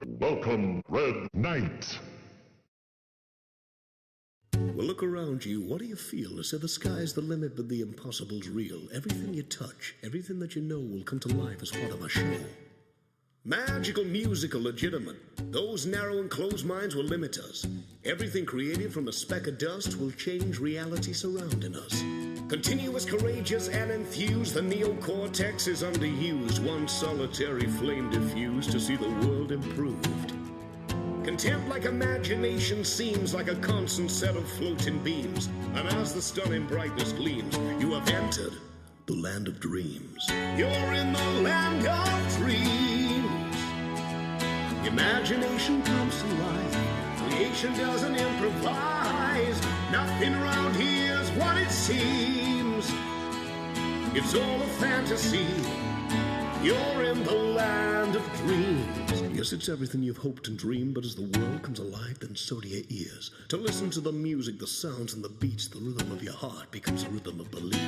Welcome, Red Knight. Well, look around you. What do you feel? They say the sky's the limit, but the impossible's real. Everything you touch, everything that you know will come to life as part of a show. Magical, musical, legitimate. Those narrow and closed minds will limit us. Everything created from a speck of dust will change reality surrounding us. Continuous, courageous, and infused, the neocortex is underused. One solitary flame diffused to see the world improved. Contempt like imagination seems like a constant set of floating beams. And as the stunning brightness gleams, you have entered the land of dreams. You're in the land of dreams. Imagination comes to life. Creation doesn't improvise. Nothing around here's what it seems. It's all a fantasy. You're in the land of dreams. Yes, it's everything you've hoped and dreamed, but as the world comes alive, then so do your ears. To listen to the music, the sounds and the beats, the rhythm of your heart becomes a rhythm of belief.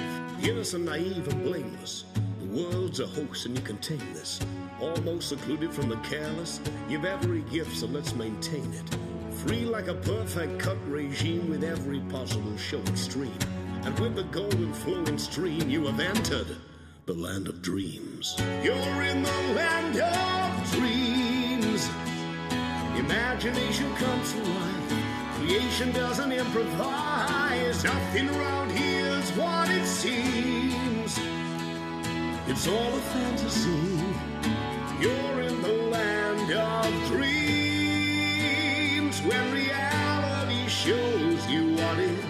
Innocent, naive, and blameless. The world's a host and you contain this. Almost secluded from the careless. You've every gift, so let's maintain it. Free like a perfect cut regime with every possible show extreme. And with the golden flowing stream, you have entered the land of dreams. You're in the land of dreams. Imagination comes to life. Creation doesn't improvise. Nothing around here's what it seems. It's all a fantasy. You're in the land of dreams. When reality shows you what it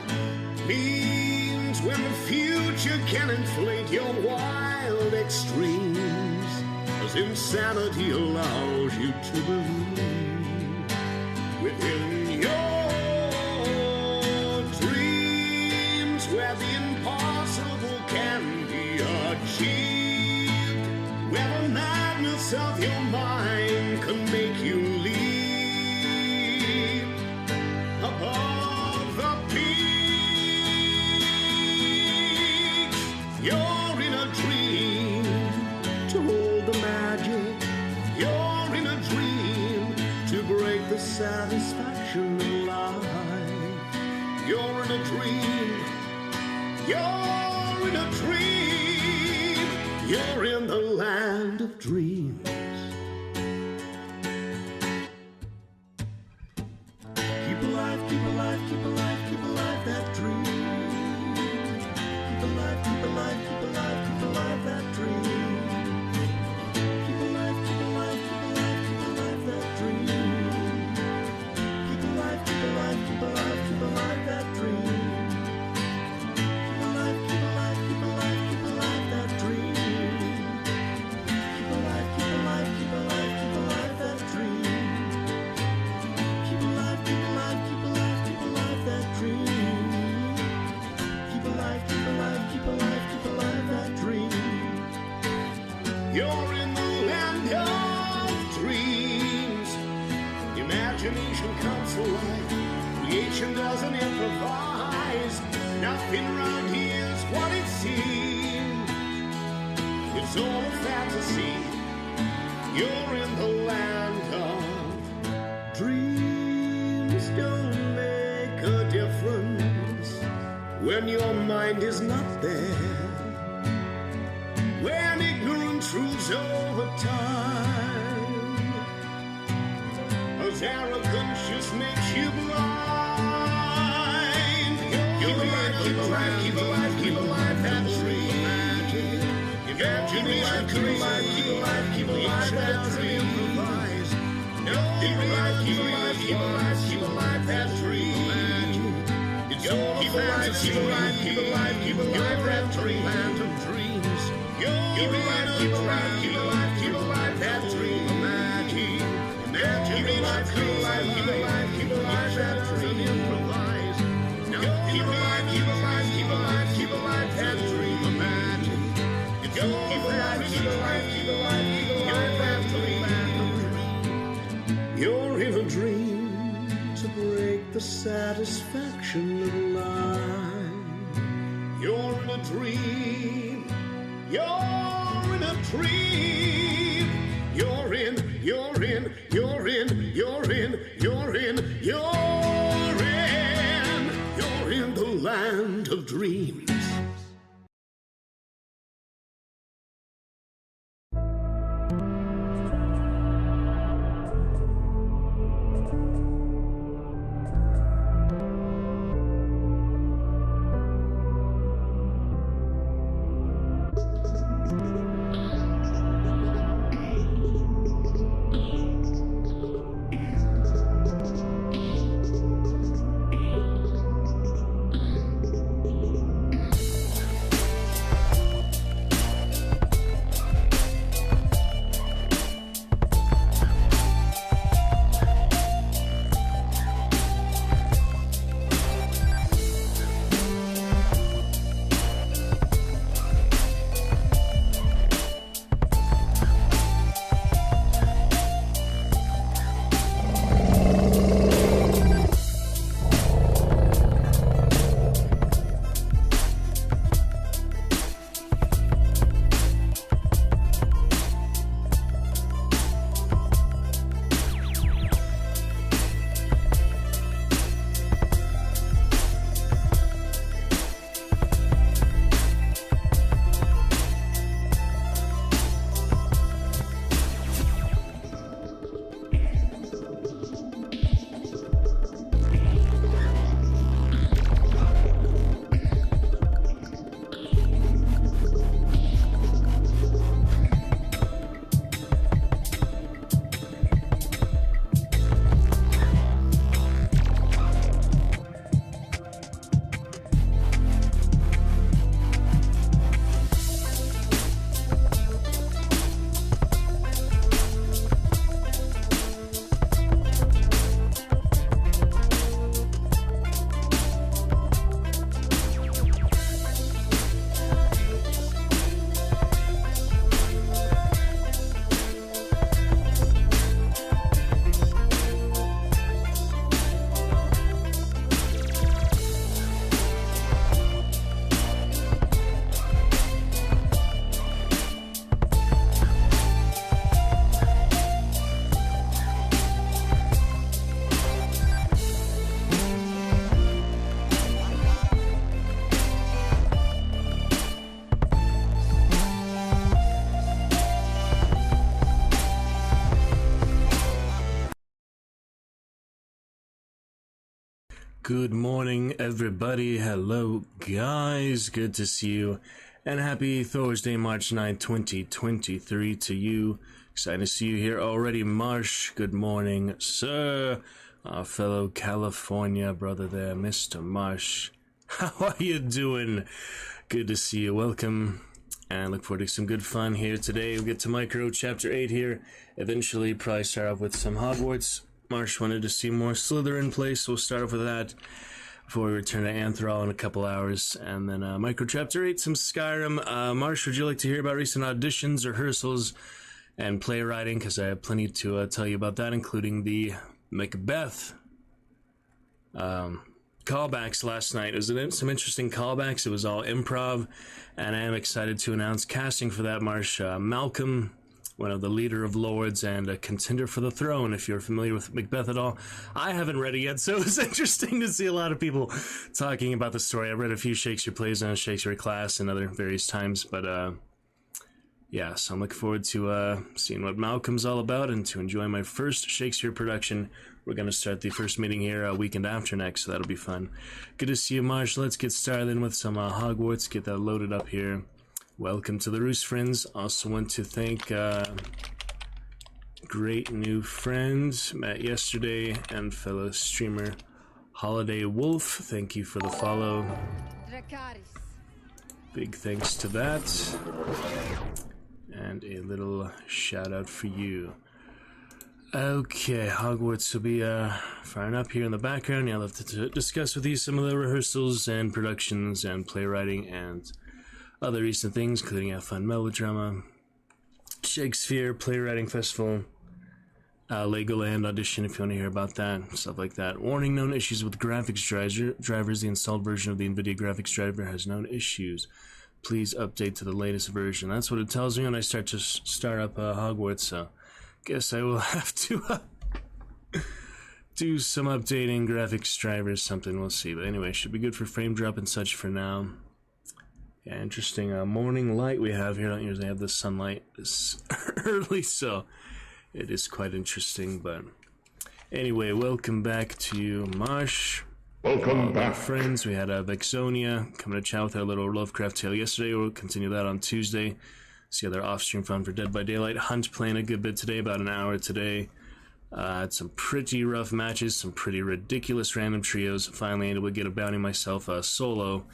means. When the future can inflate your wild extremes. As insanity allows you to believe within your dreams. Where the impossible can be achieved. Where the madness of your mind can make you leap above the peaks. You're in a dream to hold the magic. You're in a dream to break the satisfaction of life. You're in a dream. You're in a dream. You're in the land of dreams. Keep alive, keep alive, keep alive, keep alive that dream. Keep alive, keep alive, keep alive, keep alive that dream. Keep alive, keep alive, keep alive, keep alive that dream. Keep alive, keep alive, keep alive, keep alive that dream. Keep alive, keep alive, keep alive, keep alive that dream. Keep alive, keep alive, keep alive, keep alive that dream. Keep alive, keep alive, keep alive, keep alive that dream. Keep alive, keep alive, keep alive, keep alive that dream. You're in the land of dreams. Imagination comes to life. Creation doesn't improvise. Nothing around here's what it seems. It's all a fantasy. You're in the land of dreams. Don't make a difference when your mind is not there. When ignorant truths over time. As arrogance just makes you blind. Keep alive, keep alive, keep alive, keep alive that dream. Imagination, keep alive, keep alive, keep alive that dream. Keep alive, keep alive, keep alive, keep alive that dream. It's all a fantasy. Keep alive, keep alive, keep alive that dream. Land of dreams. Keep alive, keep alive, keep alive, keep alive that dream. Imagine, keep alive, keep alive, keep alive, keep alive that dream. Improvise. Keep alive, keep alive, keep alive, keep alive that dream. Imagine. Keep alive, keep alive, keep alive, keep alive that dream. You're in a dream to break the satisfaction of life. You're in a dream. You're in a dream. You're in Good morning, everybody. Hello, guys. Good to see you. And happy Thursday, March 9th, 2023 to you. Excited to see you here already, Marsh. Good morning, sir. Our fellow California brother there, Mr. Marsh. How are you doing? Good to see you. Welcome. And look forward to some good fun here today. We'll get to Micro Chapter 8 here. Eventually, probably start off with some Hogwarts. Marsh wanted to see more Slytherin play, so we'll start off with that before we return to Anthrall in a couple hours. And then Micro Chapter 8, some Skyrim. Marsh, would you like to hear about recent auditions, rehearsals, and playwriting? Because I have plenty to tell you about that, including the Macbeth callbacks last night. It was some interesting callbacks. It was all improv, and I am excited to announce casting for that, Marsh. Malcolm, one of the leader of lords and a contender for the throne, if you're familiar with Macbeth at all. I haven't read it yet, so it was interesting to see a lot of people talking about the story. I've read a few Shakespeare plays in a Shakespeare class and other various times, but yeah, so I'm looking forward to seeing what Malcolm's all about and to enjoy my first Shakespeare production. We're going to start the first meeting here a weekend after next, so that'll be fun. Good to see you, Marsh. Let's get started then with some Hogwarts, get that loaded up here. Welcome to the Roost, friends. Also want to thank great new friends, Matt yesterday, and fellow streamer Holiday Wolf. Thank you for the follow. Big thanks to that. And a little shout out for you. Okay, Hogwarts will be firing up here in the background. Yeah, I'll have to discuss with you some of the rehearsals and productions and playwriting and other recent things, including a fun melodrama, Shakespeare Playwriting Festival, Legoland audition if you want to hear about that, stuff like that. Warning, known issues with graphics drivers. The installed version of the NVIDIA graphics driver has known issues. Please update to the latest version. That's what it tells me when I start up Hogwarts, so guess I will have to do some updating graphics drivers, something, we'll see. But anyway, should be good for frame drop and such for now. Yeah, interesting morning light we have here. I don't usually have the sunlight this early, so it is quite interesting. But anyway, welcome back to you, Marsh. Welcome back, friends. We had Vexonia coming to chat with our little Lovecraft tale yesterday. We'll continue that on Tuesday. See other off-stream fun for Dead by Daylight. Hunt playing a good bit today, about an hour today. Had some pretty rough matches, some pretty ridiculous random trios. Finally able to get a bounty myself solo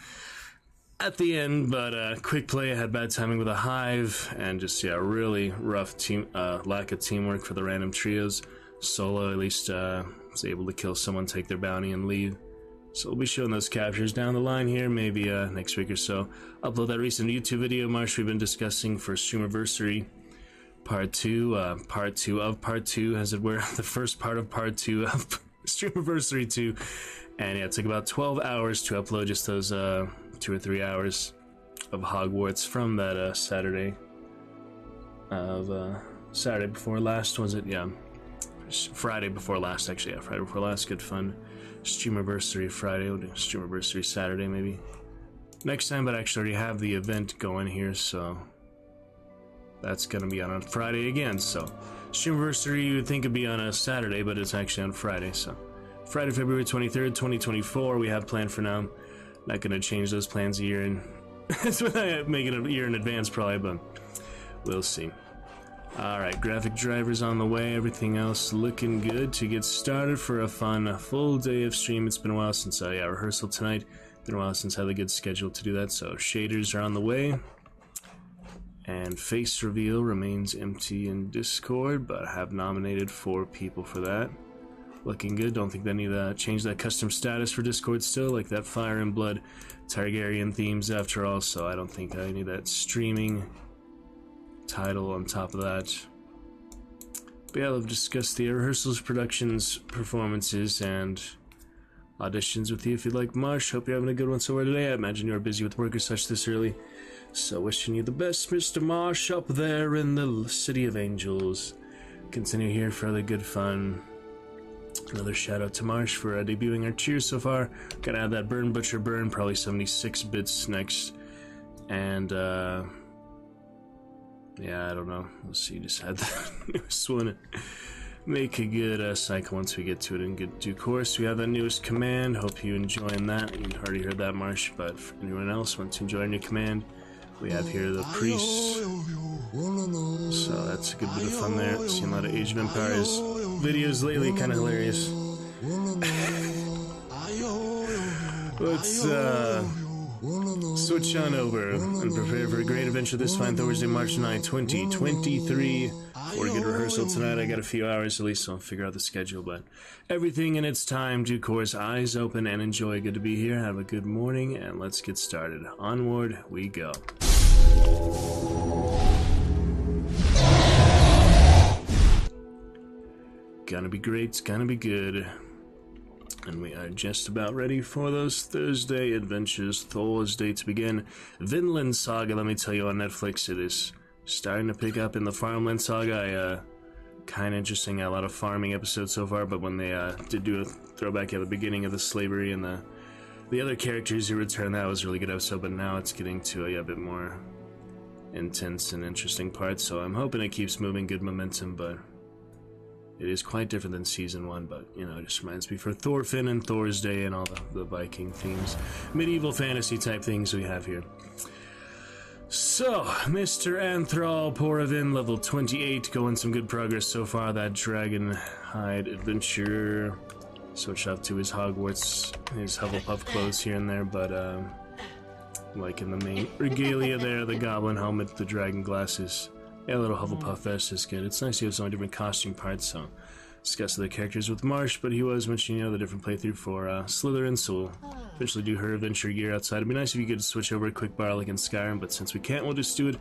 at the end, but quick play. I had bad timing with a hive, and just, yeah, really rough team lack of teamwork for the random trios. Solo, at least, was able to kill someone, take their bounty, and leave. So we'll be showing those captures down the line here, maybe next week or so. Upload that recent YouTube video, Marsh, we've been discussing for Streamiversary Part 2, Part 2 of Part 2, as it were, the first part of Part 2 of Streamiversary 2. And yeah, it took about 12 hours to upload just those 2 or 3 hours of Hogwarts from that Saturday before last, was it? Yeah. Friday before last, actually. Yeah, Friday before last. Good fun. Streamiversary Friday. We'll do Streamiversary Saturday, maybe. Next time, but I actually already have the event going here, so that's going to be on Friday again. So Streamiversary, you would think it'd be on a Saturday, but it's actually on Friday. So Friday, February 23rd, 2024, we have planned for now. Not going to change those plans a year in. That's what I make it a year in advance, probably, but we'll see. Alright, graphic drivers on the way, everything else looking good to get started for a fun full day of stream. It's been a while since rehearsal tonight. Been a while since I had a good schedule to do that, so shaders are on the way. And face reveal remains empty in Discord, but I have nominated 4 people for that. Looking good. Don't think they need to change that custom status for Discord still, like that Fire and Blood Targaryen themes after all, so I don't think I need that streaming title on top of that. But yeah, I'll discuss the rehearsals, productions, performances, and auditions with you if you'd like. Marsh, hope you're having a good one so far today. I imagine you're busy with work or such this early. So wishing you the best, Mr. Marsh, up there in the City of Angels. Continue here for other good fun. Another shout out to Marsh for debuting our cheers so far. Gotta add that Burn Butcher Burn, probably 76 bits next. And yeah, I don't know. Let's see, just had that newest one. make a good cycle once we get to it in good due course. We have that newest command. Hope you enjoying that. You already heard that, Marsh, but for anyone else wants to enjoy our new command, we have here the priests. So that's a good bit of fun there. Seen a lot of Age of Empires videos lately, kind of hilarious. Let's switch on over and prepare for a great adventure this fine Thursday, March 9, 2023. For a good rehearsal tonight, I got a few hours at least, so I'll figure out the schedule, but everything in its time, due course, eyes open and enjoy. Good to be here. Have a good morning, and let's get started. Onward we go. Gonna be great, it's gonna be good. And we are just about ready for those Thursday adventures. Thorsday to begin. Vinland Saga, let me tell you, on Netflix, it is starting to pick up in the Farmland Saga. Kind of interesting, a lot of farming episodes so far, but when they did do a throwback at the beginning of the slavery and the other characters who returned, that was a really good episode, but now it's getting to a bit more intense and interesting parts, so I'm hoping it keeps moving, good momentum, but it is quite different than Season 1, but, you know, it just reminds me for Thorfinn and Thorsday and all the Viking themes. Medieval fantasy type things we have here. So, Mr. Anthral Poravin, level 28, going some good progress so far. That Dragon Hide adventure. Switched off to his Hogwarts, his Hufflepuff clothes here and there, but, like in the main regalia there, the goblin helmet, the dragon glasses. Yeah, a little Hufflepuff vest is good. It's nice to have so many different costume parts, so discuss the characters with Marsh, but he was mentioning, you know, the different playthrough for Slytherin, so we'll eventually do her adventure gear outside. It'd be nice if you could switch over a quick bar like in Skyrim, but since we can't, we'll just do it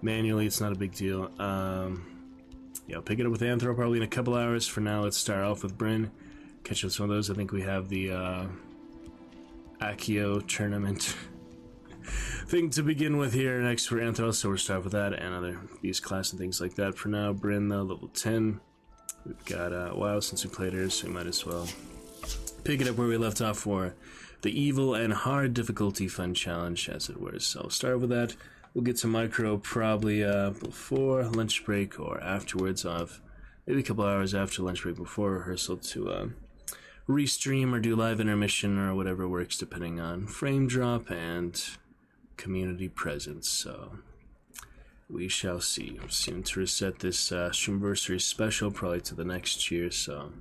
manually. It's not a big deal. Yeah, I'll pick it up with Anthro probably in a couple hours. For now, let's start off with Bryn. Catch up some of those. I think we have the Accio tournament thing to begin with here next for Anthros, so we'll start with that and other beast class and things like that. For now, Bryn though, level 10. We've got a while since we played her, so we might as well pick it up where we left off for the evil and hard difficulty fun challenge, as it were. So I'll start with that. We'll get to micro probably before lunch break or afterwards, of maybe a couple hours after lunch break before rehearsal to restream or do live intermission or whatever works, depending on frame drop and community presence, so we shall see. I'm soon to reset this Streamversary special probably to the next year, so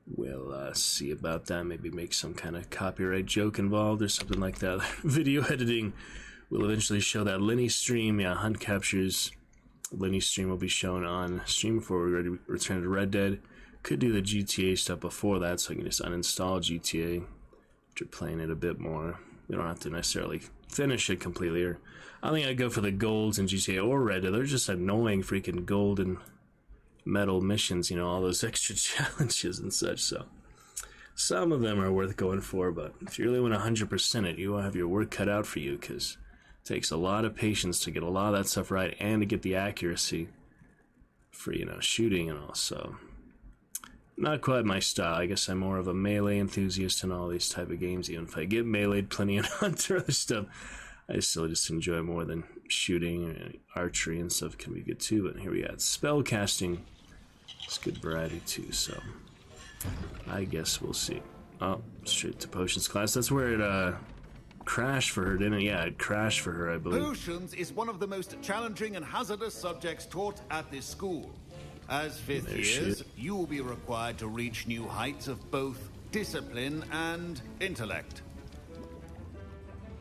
we'll see about that. Maybe make some kind of copyright joke involved or something like that. Video editing will eventually show that Lenny stream. Yeah, Hunt Captures Lenny stream will be shown on stream before we're ready to return to Red Dead. Could do the GTA stuff before that, so I can just uninstall GTA after playing it a bit more. We don't have to necessarily finish it completely. Or I think I'd go for the golds in GTA or Red Dead. They're just annoying freaking gold and metal missions, you know, all those extra challenges and such. So some of them are worth going for, but if you really want 100% it, you will have your work cut out for you, because it takes a lot of patience to get a lot of that stuff right and to get the accuracy for, you know, shooting and all. So not quite my style. I guess I'm more of a melee enthusiast in all these type of games. Even if I get meleeed plenty and Hunt or other stuff, I still just enjoy more than shooting. And archery and stuff can be good too. But here we got spell casting. It's good variety too, so I guess we'll see. Oh, straight to potions class. That's where it crashed for her, didn't it? Yeah, it crashed for her, I believe. Potions is one of the most challenging and hazardous subjects taught at this school. As fifth years, you will be required to reach new heights of both discipline and intellect.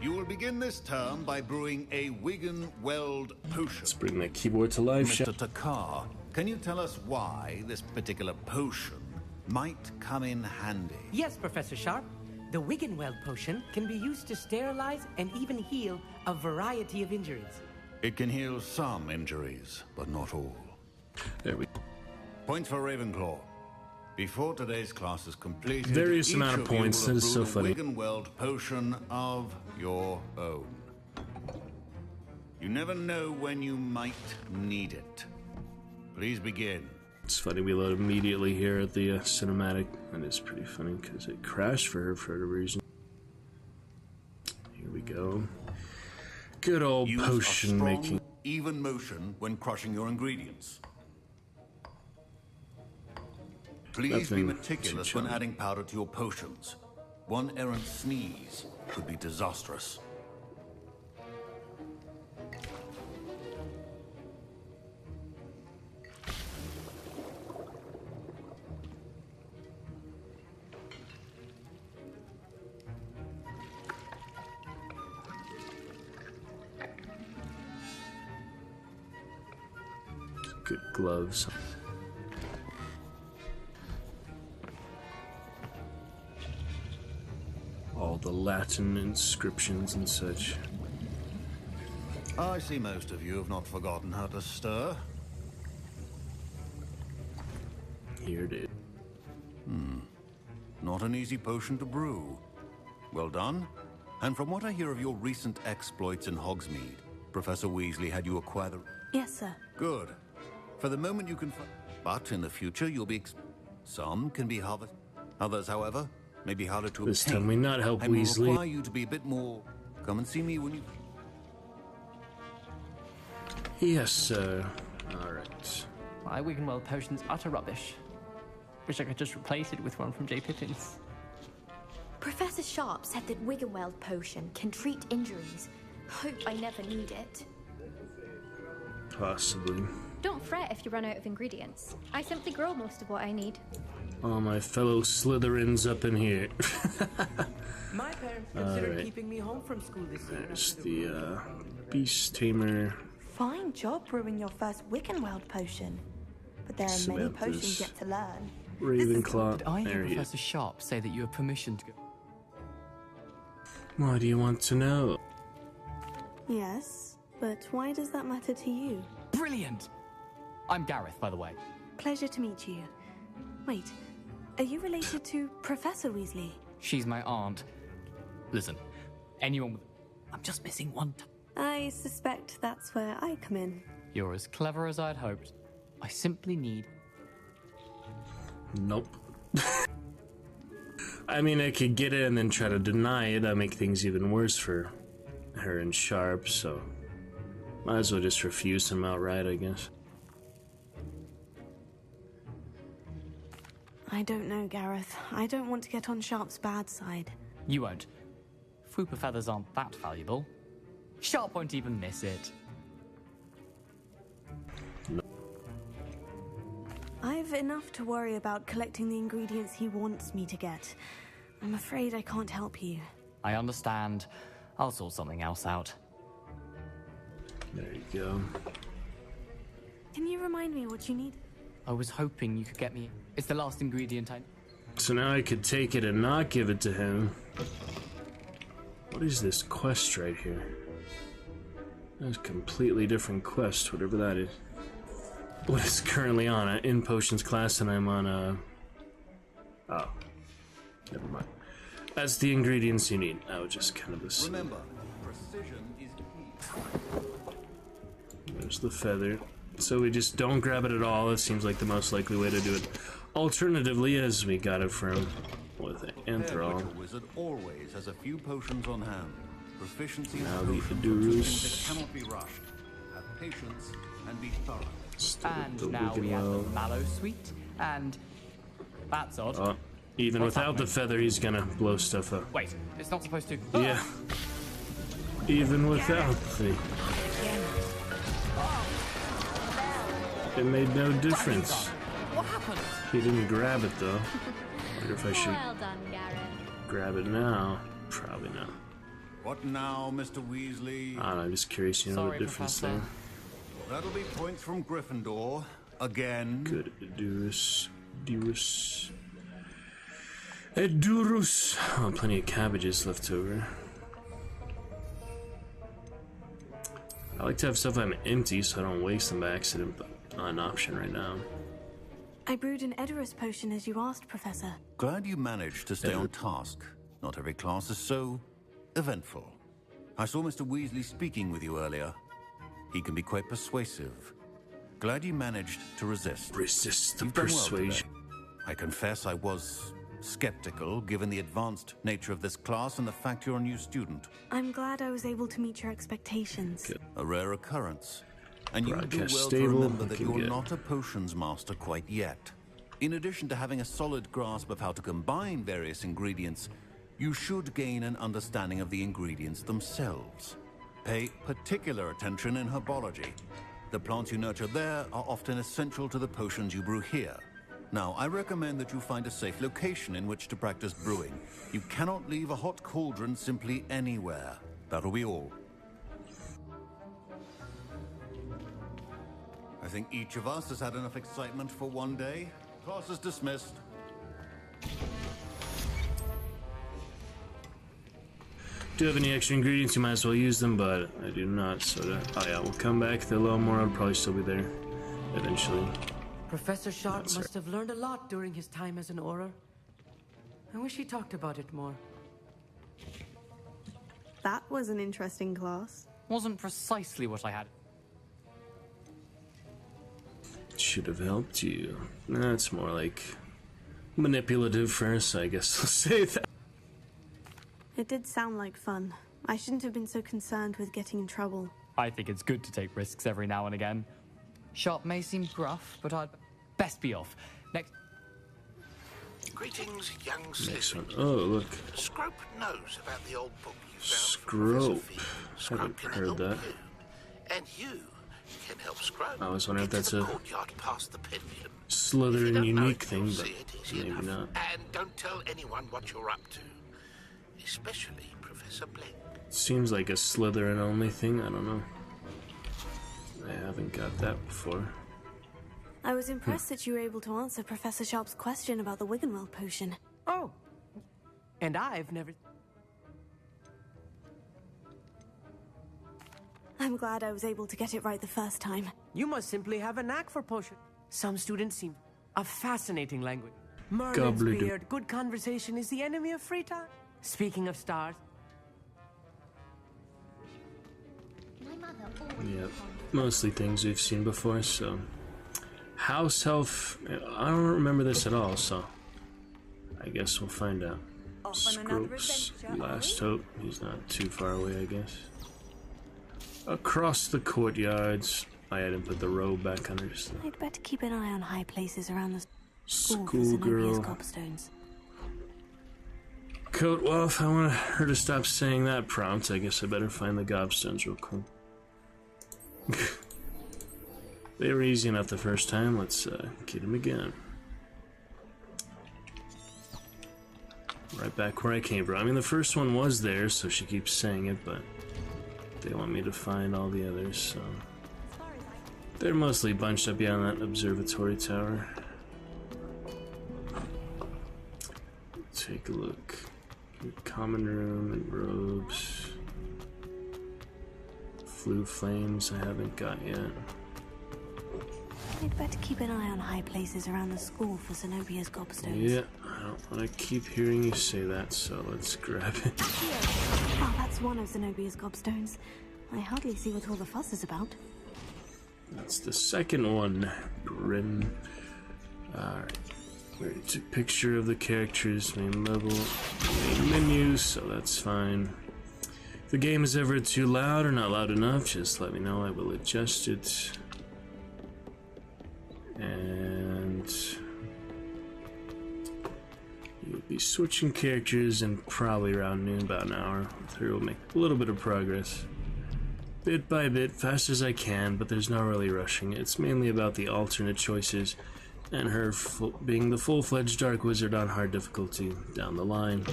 You will begin this term by brewing a Wigan Weld potion. Let's bring that keyboard to life. Mr. Takar, can you tell us why this particular potion might come in handy? Yes, Professor Sharp. The Wiggenweld potion can be used to sterilize and even heal a variety of injuries. It can heal some injuries, but not all. There we go. Point for Ravenclaw. Before today's class is completed, Various amount of points. That is so funny. Wiggenweld potion of your own. You never know when you might need it. Please begin. It's funny, we load immediately here at the cinematic, and it's pretty funny because it crashed for her for a reason. Here we go. Good old Use potion a strong, making. even motion when crushing your ingredients. Please be Nothing meticulous too when challenging. adding powder to your potions. One errant sneeze could be disastrous. Good gloves. All the Latin inscriptions and such. I see most of you have not forgotten how to stir. Here it is. Not an easy potion to brew. Well done. And from what I hear of your recent exploits in Hogsmeade, Professor Weasley had you acquire the... Yes, sir. Good. For the moment you can... But in the future you'll be... Some can be harvested. Others, however, may be harder to This obtain. time we not help and will Weasley. require you to be a bit more... Come and see me when you... Yes, sir. Alright. My Wiggenweld potion's utter rubbish. Wish I could just replace it with one from J. Pippin's. Professor Sharp said that Wiggenweld potion can treat injuries. Hope I never need it. Possibly. Don't fret if you run out of ingredients. I simply grow most of what I need. All my fellow Slytherins up in here. My parents considered Alright. keeping me home from school this year. There's the Beast Tamer. Fine job brewing your first Wiccanweld potion. But there are many Samantha's potions yet to learn. Ravenclaw. Did I hear There he is. Professor Sharp say that you have permission to go? Why do you want to know? Yes, but why does that matter to you? Brilliant! I'm Gareth, by the way. Pleasure to meet you. Wait, are you related to Professor Weasley? She's my aunt. Listen, anyone with... I'm just missing one I suspect that's where I come in. You're as clever as I'd hoped. I simply need... Nope. I mean, I could get it and then try to deny it. That'd make things even worse for her and Sharp, so... Might as well just refuse him outright, I guess. I don't know, Gareth. I don't want to get on Sharp's bad side. You won't. Fwooper feathers aren't that valuable. Sharp won't even miss it. I've enough to worry about collecting the ingredients he wants me to get. I'm afraid I can't help you. I understand. I'll sort something else out. There you go. Can you remind me what you need? I was hoping you could get me... It's the last ingredient I... So now I could take it and not give it to him. What is this quest right here? That's a completely different quest, whatever that is. What is currently on an in potions class, and I'm on a... Oh. Never mind. That's the ingredients you need. I would just kind of assume. Remember, precision is key. There's the feather. So we just don't grab it at all. That seems like the most likely way to do it. Alternatively, as we got it from... What is it? Anthrol. The wizard always has a few potions on hand. Proficiency Now in the potions are two Adurus. things that cannot be rushed. Have patience and be thorough. Still And the now we have the Wiggenweld. mallow sweet, and... That's odd. Oh, even What's without the happening? feather, he's gonna blow stuff up. Wait, it's not supposed to... Yeah. Even without the... It made no difference. What happened? He didn't grab it though. Wonder if I should Well done, Gareth. grab it now. Probably not. What now, Mr. Weasley? I don't know, I'm just curious, you know Sorry, the difference Professor. That'll be points from Gryffindor. Again. there. Good. Edurus. Edurus. Edurus. Oh, plenty of cabbages left over. I like to have stuff I'm empty so I don't waste them by accident, but not an option right now. I brewed an Edurus potion as you asked, Professor. Glad you managed to stay on task. Not every class is so eventful. I saw Mr. Weasley speaking with you earlier. He can be quite persuasive. Glad you managed to resist. Resist the You've done well persuasion. today. I confess I was skeptical, given the advanced nature of this class and the fact you're a new student. I'm glad I was able to meet your expectations. Good. A rare occurrence. And you do well Broadcast to stable, remember that looking you're good. not a potions master quite yet. In addition to having a solid grasp of how to combine various ingredients, you should gain an understanding of the ingredients themselves. Pay particular attention in herbology. The plants you nurture there are often essential to the potions you brew here. Now, I recommend that you find a safe location in which to practice brewing. You cannot leave a hot cauldron simply anywhere. That'll be all. I think each of us has had enough excitement for one day. Class is dismissed. Do you have any extra ingredients? You might as well use them, but I do not, so oh yeah, we'll come back. The little more will probably still be there eventually. Professor Sharp must have learned a lot during his time as an Auror. I wish he talked about it more. That was an interesting class. Wasn't precisely what I had. Should have helped you. That's more like manipulative first, I guess I'll say that. It did sound like fun. I shouldn't have been so concerned with getting in trouble. I think it's good to take risks every now and again. Sharp may seem gruff, but I'd best be off. Next. Greetings, young Next one. Slytherin. Oh, look. Scrope knows about the old book you found. Scrope. Scrope Haven't can heard help that. you. And you can help Scrope. I was wondering if that's Into a the courtyard past the pendulum. Slytherin unique You'll thing, see but it easy maybe enough. not. And don't tell anyone what you're up to. Especially Professor Blake. Seems like a Slytherin only thing, I don't know. I haven't got that before. I was impressed that you were able to answer Professor Sharp's question about the Wiggenweld potion. Oh, and I've never... I'm glad I was able to get it right the first time. You must simply have a knack for potion. Some students seem a fascinating language. Merlin's Gobbledygook. beard, good conversation is the enemy of free time. Speaking of stars, My mother always Yep. Mostly things we've seen before, so. House elf. I don't remember this at all, so. I guess we'll find out. Off on another Scropes. adventure, Last hope. He's not too far away, I guess. Across the courtyards. I didn't put the robe back under. So. I'd better keep an eye on high places around the school for Schoolgirl. Zenobia's gobstones. Coat Wolf, I want her to stop saying that prompt. I guess I better find the gobstones real quick. They were easy enough the first time. Let's get them again. Right back where I came from. I mean, the first one was there, so she keeps saying it, but they want me to find all the others, so. They're mostly bunched up beyond that observatory tower. Take a look. Common room and robes. Flue flames I haven't got yet. I'd better keep an eye on high places around the school for Zenobia's gobstones. Yeah, I don't want to keep hearing you say that, so let's grab it. Oh, that's one of Zenobia's gobstones. I hardly see what all the fuss is about. That's the second one. Bryn. Alright. We already took a picture of the characters, main level, main menu, so that's fine. If the game is ever too loud or not loud enough, just let me know. I will adjust it. And you'll be switching characters in probably around noon, about an hour. With her, we'll make a little bit of progress. Bit by bit, fast as I can, but there's no really rushing. It's mainly about the alternate choices and her being the full-fledged Dark Wizard on hard difficulty down the line.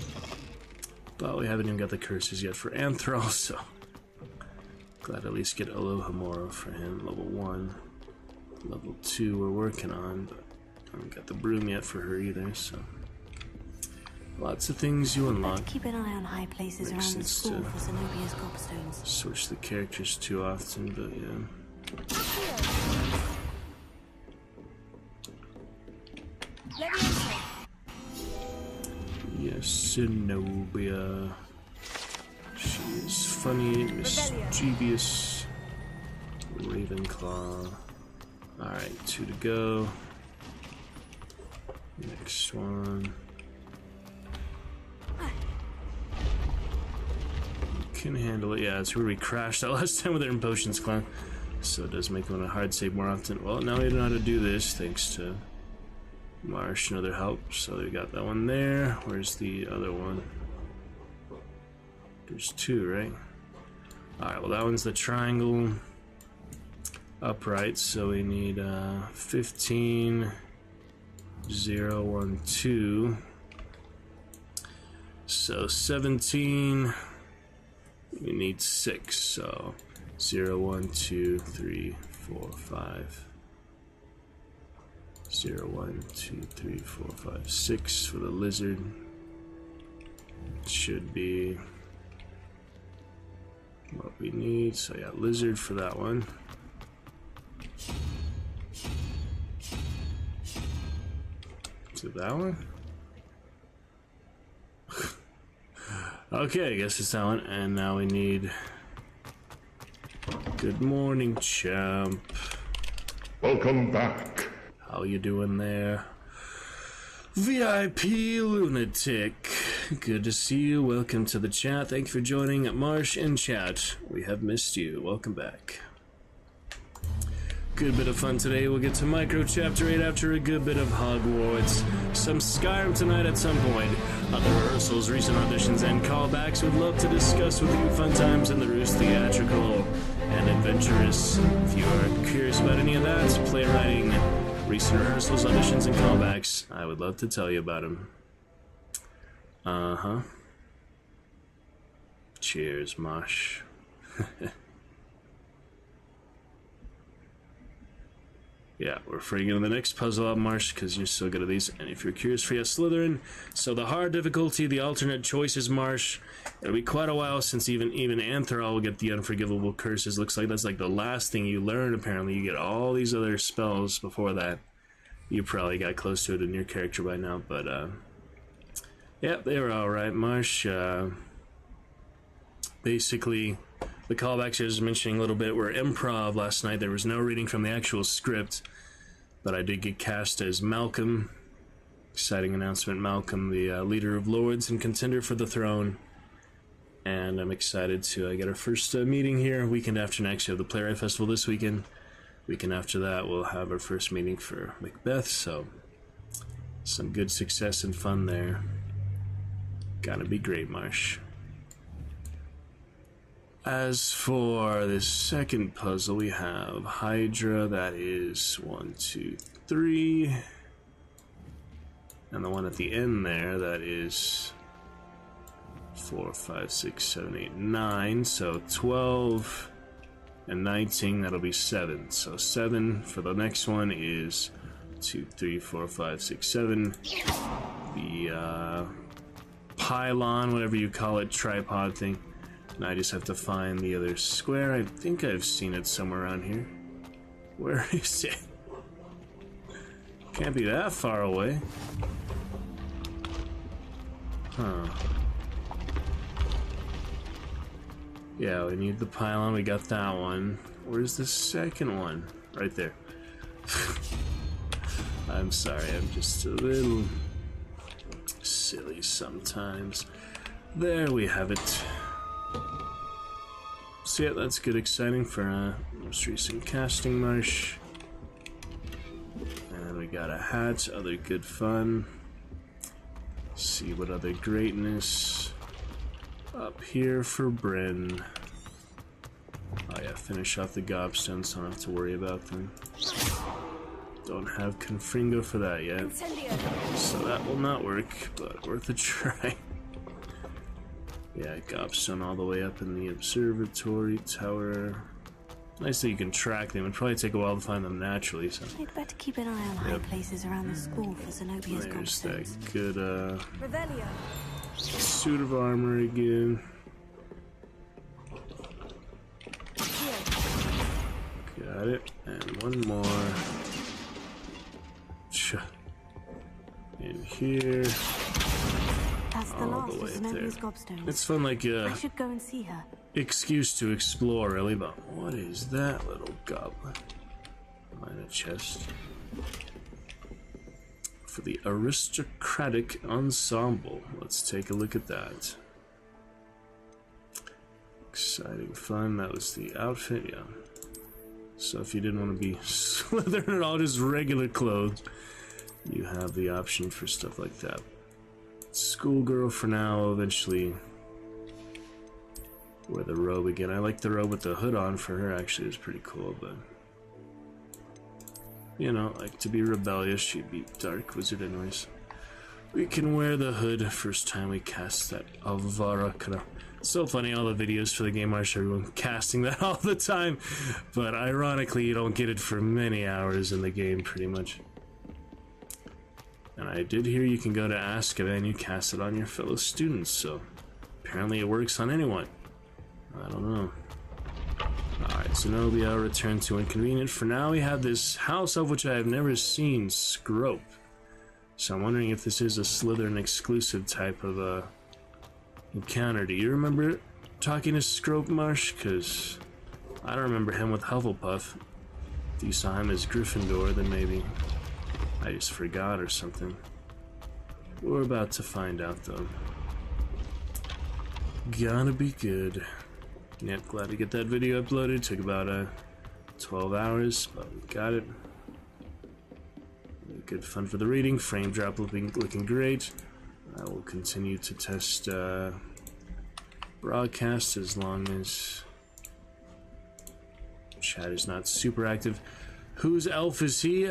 But we haven't even got the curses yet for Anthrol, so glad to at least get Alohomora for him, level 1. Level 2 we're working on, but I haven't got the broom yet for her either, so lots of things you unlock. Better keep an eye on high places Makes around the sense school to for Zenobia's gobstones. switch the characters too often, but yeah. Yes, Zenobia. She is funny, mischievous. Ravenclaw. Alright, 2 to go. Next one. You can handle it. Yeah, it's where we crashed that last time with our Potions clan. So it does make it a hard save more often. Well, now we know how to do this thanks to Marsh, another help. So we got that one there. Where's the other one? There's two, right? Alright, well that one's the triangle upright, so we need 15, 0, 1, 2. So 17, we need 6, so 0, 1, 2, 3, 4, 5. 0, 1, 2, 3, 4, 5, 6 for the lizard. Should be what we need. So yeah, lizard for that one. Is it that one? Okay, I guess it's that one. And now we need... Good morning, champ. Welcome back. How you doing there? VIP lunatic. Good to see you. Welcome to the chat. Thank you for joining Marsh in chat. We have missed you. Welcome back. Good bit of fun today. We'll get to Micro Chapter 8 after a good bit of Hogwarts. Some Skyrim tonight at some point. Other rehearsals, recent auditions, and callbacks. We'd love to discuss with you fun times in the Roost theatrical and adventurous. If you are curious about any of that, playwriting, recent rehearsals, auditions, and callbacks, I would love to tell you about them. Uh-huh. Cheers, Mosh. Yeah, we're freaking the next puzzle out, Marsh, because you're so good at these. And if you're curious for your Slytherin, so the hard difficulty, the alternate choices, Marsh. It'll be quite a while since even Anthrol will get the unforgivable curses. Looks like that's like the last thing you learn, apparently. You get all these other spells before that. You probably got close to it in your character by now, but, yeah, they were alright, Marsh. Basically, the callbacks I was mentioning a little bit were improv last night. There was no reading from the actual script, but I did get cast as Malcolm. Exciting announcement, Malcolm, the leader of Lords and contender for the throne. And I'm excited to get our first meeting here. Weekend after next, we have the Playwright Festival this weekend. Weekend after that, we'll have our first meeting for Macbeth, so some good success and fun there. Gotta be great, Marsh. As for the second puzzle, we have Hydra. That is 1, 2, 3. And the one at the end there, that is 4, 5, 6, 7, 8, 9. So 12 and 19, that'll be 7. So 7 for the next one is 2, 3, 4, 5, 6, 7. The pylon, whatever you call it, tripod thing. And I just have to find the other square. I think I've seen it somewhere around here. Where is it? Can't be that far away. Huh. Yeah, we need the pylon. We got that one. Where's the second one? Right there. I'm sorry, I'm just a little silly sometimes. There we have it. So yeah, that's good, exciting for most recent casting, Marsh. And we got a hat, other good fun. See what other greatness up here for Bryn. Oh yeah, finish off the gobstones, so I don't have to worry about them. Don't have Confringo for that yet, so that will not work, but worth a try. Yeah, gobstone all the way up in the observatory tower. Nice that you can track them. It'd probably take a while to find them naturally, so... I'd better keep an eye on high places around the school for Zenobia's There's gobstones. that good, Revelio. suit of armor again. Got it. And one more. In here. That's the all last the of way up Zenobia's there. gobstones. It's fun, like, I should go and see her. excuse to explore, really, but what is that little goblin? Mine a chest. For the aristocratic ensemble. Let's take a look at that. Exciting fun. That was the outfit, yeah. So if you didn't want to be Slytherin at all, just regular clothes, you have the option for stuff like that. Schoolgirl for now, eventually wear the robe again. I like the robe with the hood on for her, actually, it's pretty cool, but you know, like to be rebellious, she'd be dark wizard anyways. We can wear the hood first time we cast that Avarakara. It's so funny, all the videos for the game are everyone casting that all the time, but ironically you don't get it for many hours in the game pretty much. And I did hear you can go to Azkaban and you cast it on your fellow students, so apparently it works on anyone. I don't know. Alright, Zenobia returned to Inconvenient. For now we have this house elf which I have never seen, Scrope. So I'm wondering if this is a Slytherin exclusive type of encounter. Do you remember talking to Scrope, Marsh? Because I don't remember him with Hufflepuff. If you saw him as Gryffindor, then maybe I just forgot or something. We're about to find out though. Gonna be good. Yep, glad to get that video uploaded. Took about 12 hours, but we got it. Good fun for the reading. Frame drop looking great. I will continue to test broadcast as long as chat is not super active. Whose elf is he?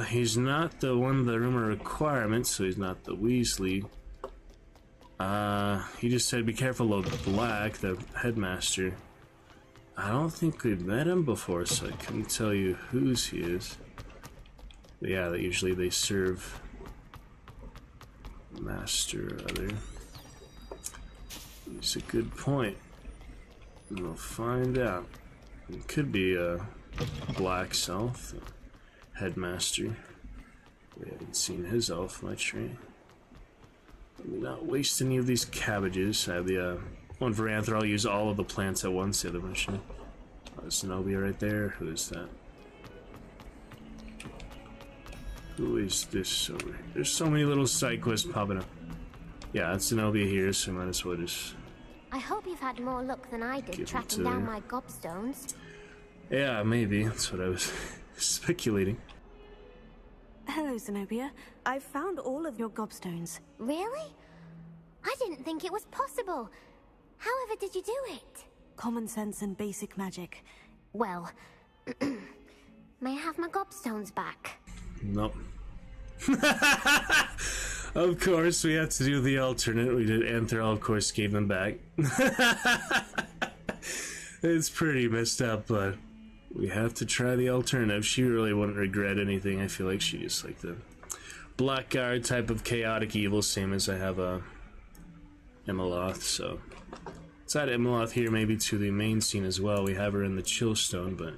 He's not the one of the rumor requirements, so he's not the Weasley. He just said be careful of Black, the headmaster. I don't think we've met him before, so I couldn't tell you whose he is. But yeah, usually they serve master or other. It's a good point. We'll find out. It could be a Black elf, the headmaster. We haven't seen his elf much, right? Let me not waste any of these cabbages. I have the one for Anther. I'll use all of the plants at once. The other one should. Zenobia right there. Who is that? Who is this over here? There's so many little side quests popping up. Yeah, it's Zenobia here, so I might as well just... I hope you've had more luck than I did tracking down my gobstones. Yeah, maybe. That's what I was speculating. Hello, Zenobia. I've found all of your gobstones. Really? I didn't think it was possible. However did you do it? Common sense and basic magic. Well, may I have my gobstones back? Nope. Of course, we had to do the alternate. We did Anther, of course, gave them back. It's pretty messed up, but we have to try the alternative. She really wouldn't regret anything. I feel like she just like the blackguard type of chaotic evil, same as I have Emmeloth, so let's add Emmeloth here maybe to the main scene as well. We have her in the Chillstone, but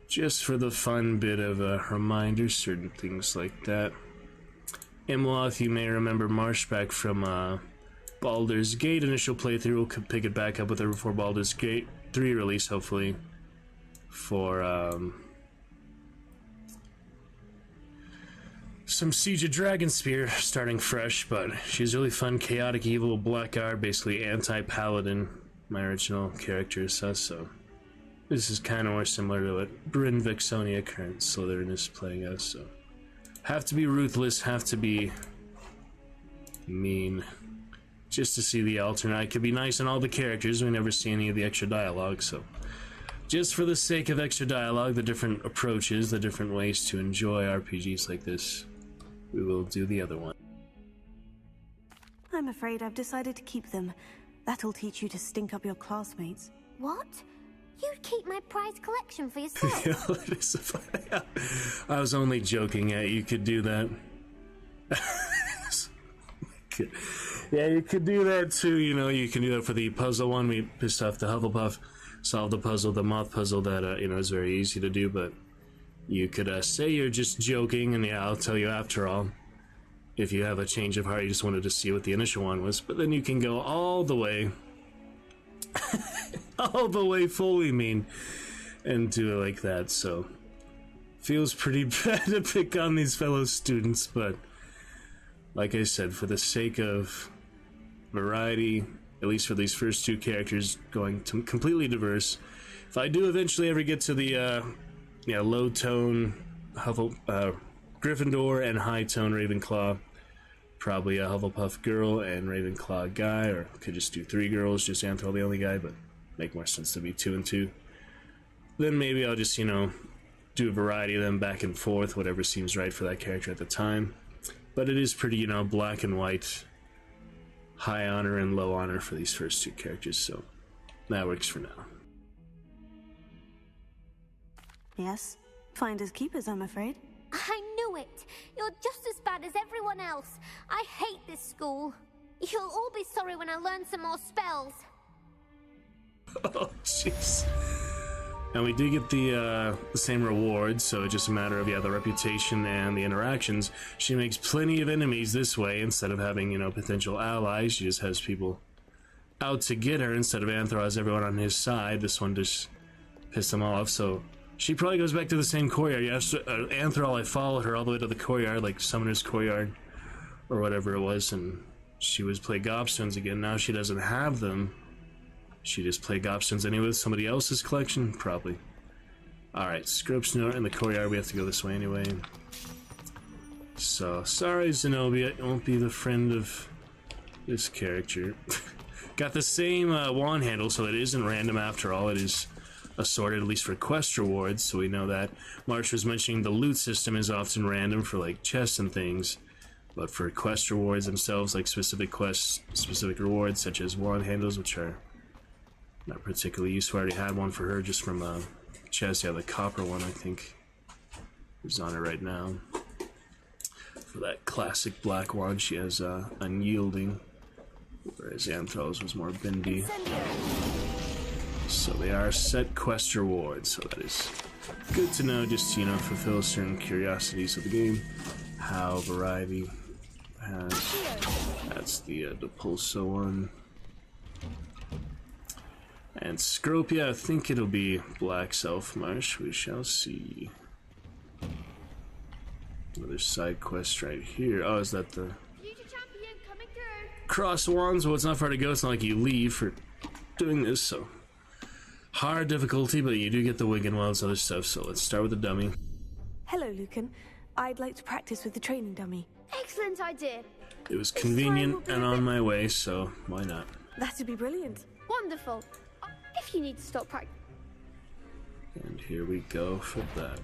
just for the fun bit of a reminder, certain things like that. Emmeloth, you may remember Marsh back from Baldur's Gate initial playthrough. We'll pick it back up with her before Baldur's Gate 3 release, hopefully, for some Siege of Dragonspear starting fresh, but she's really fun, chaotic evil, blackguard, basically anti-paladin, my original character says, so this is kind of more similar to what Bryn Vexonia, current Slytherin, is playing as, so have to be ruthless, have to be mean, just to see the alternate. I could be nice on all the characters, we never see any of the extra dialogue, so just for the sake of extra dialogue, the different approaches, the different ways to enjoy RPGs like this, we will do the other one. I'm afraid I've decided to keep them. That'll teach you to stink up your classmates. What? You'd keep my prized collection for yourself? I was only joking. Yeah, you could do that. Yeah, you could do that too, you know, you can do that for the puzzle one. We pissed off the Hufflepuff, solved the puzzle, the moth puzzle that, you know, is very easy to do, but you could say you're just joking, and yeah, I'll tell you after all. If you have a change of heart, you just wanted to see what the initial one was, but then you can go all the way, all the way fully mean, and do it like that, so feels pretty bad to pick on these fellow students, but like I said, for the sake of variety, at least for these first two characters, going to completely diverse. If I do eventually ever get to the low tone Gryffindor and High Tone Ravenclaw. Probably a Hufflepuff girl and Ravenclaw guy, or could just do 3 girls, just Anthrol the only guy, but make more sense to be 2 and 2. Then maybe I'll just, you know, do a variety of them back and forth, whatever seems right for that character at the time. But it is pretty, you know, black and white, high honor and low honor for these first 2 characters, so that works for now. Yes, finders keepers, I'm afraid. I knew it! You're just as bad as everyone else. I hate this school. You'll all be sorry when I learn some more spells. Oh, jeez. And we do get the same rewards, so it's just a matter of, yeah, the reputation and the interactions. She makes plenty of enemies this way. Instead of having, you know, potential allies, she just has people out to get her. Instead of Anthrol has everyone on his side, this one just pissed them off, so she probably goes back to the same courtyard. Yeah, so, Anthrol, I followed her all the way to the courtyard, like Summoner's Courtyard, or whatever it was, and she was play Gobstones again. Now she doesn't have them. She just play Gobstones anyway with somebody else's collection? Probably. Alright, Scropes in the courtyard. We have to go this way anyway. So, sorry Zenobia, it won't be the friend of this character. Got the same wand handle, so it isn't random after all. It is assorted, at least for quest rewards, so we know that. Marsh was mentioning the loot system is often random for, like, chests and things. But for quest rewards themselves, like specific quests, specific rewards, such as wand handles, which are not particularly useful. I already had one for her just from a chest. Yeah, the copper one, I think, is on it right now. For that classic black wand, she has Unyielding, whereas Anthrol's was more bendy. So they are set quest rewards, so that is good to know, just to, you know, fulfill certain curiosities of the game. How variety has, that's the Pulso one. And Scropia, I think it'll be Black Self-Marsh, we shall see. Another side quest right here. Oh, is that the Cross Wands? Well, it's not far to go, it's not like you leave for doing this, so hard difficulty, but you do get the Wiggenwelds and other stuff, so let's start with the dummy. Hello, Lucan. I'd like to practice with the training dummy. Excellent idea. It was convenient and on my way, so why not? That'd be brilliant. Wonderful. If you need to stop practice. And here we go for that.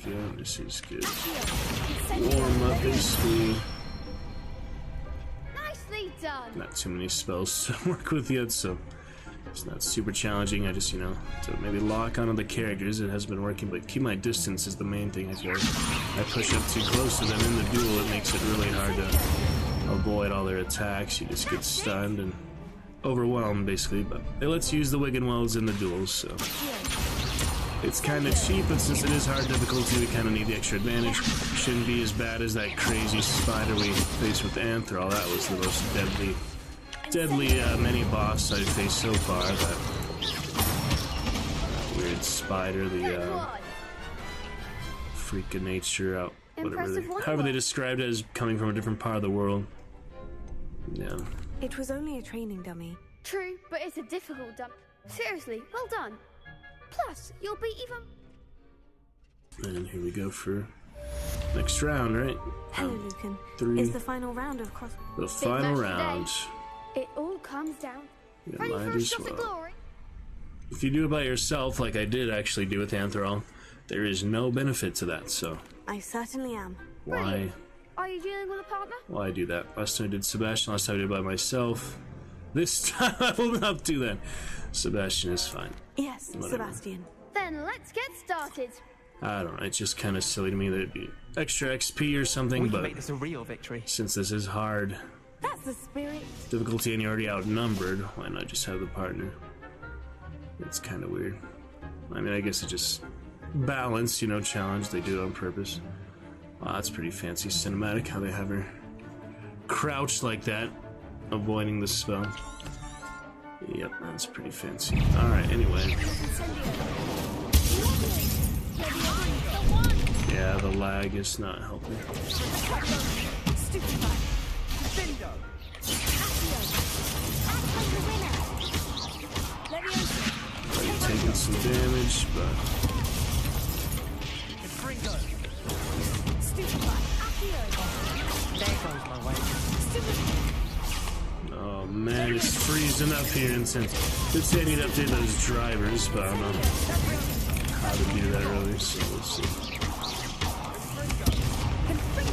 Good, this is good. Warm up basically. Nicely done. Not too many spells to work with yet, so it's not super challenging. I just, you know, to maybe lock onto the characters. It has been working, but keep my distance is the main thing. I feel like I push up too close to them in the duel, it makes it really hard to avoid all their attacks. You just get stunned and overwhelmed, basically. But it lets you use the Wiggenwelds in the duels, so it's kind of cheap, but since it is hard difficulty, we kind of need the extra advantage. Shouldn't be as bad as that crazy spider we faced with Anthrol. That was the most deadly mini-boss I've faced so far. That weird spider, the freak of nature, out, whatever however they described it as coming from a different part of the world. Yeah. It was only a training dummy. True, but it's a difficult dummy. Seriously, well done. Plus, you'll be even... And here we go for next round, right? Hello, Lucan. 3. It's the final round of cross... The final round. It all comes down. It Ready might for a as shot well. of glory? If you do it by yourself, like I did actually do with Anthrol, there is no benefit to that, so... I certainly am. Why? Brilliant. Are you dealing with a partner? Why do that? Last time I did Sebastian, last time I did it by myself. This time I will not do that. Sebastian is fine. Yes, Whatever. Sebastian. Then let's get started. I don't know, it's just kind of silly to me that it'd be extra XP or something, We can but make this a real victory. since this is hard That's the spirit. difficulty and you're already outnumbered, why not just have the partner? It's kind of weird. I mean, I guess it's just balance, you know, challenge. They do it on purpose. Wow, that's pretty fancy cinematic, how they have her crouched like that, avoiding the spell. Yep, that's pretty fancy. Alright, anyway. Yeah, the lag is not helping. Already taking some damage, but... Oh man, it's freezing up here in since it's I need to update those drivers, but I don't know how to do that really, so we'll see.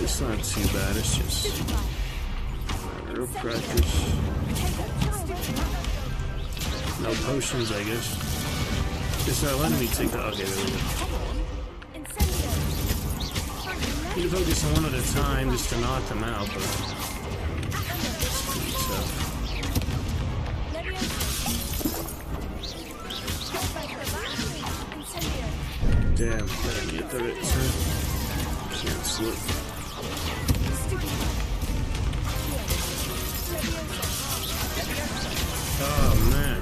It's not too bad, it's just real practice. No potions, I guess. It's not letting me take the. Okay, there we go. You can focus on one at a time just to knock them out, but it's pretty tough. Damn, better get the right turn. Cancel it. Oh man.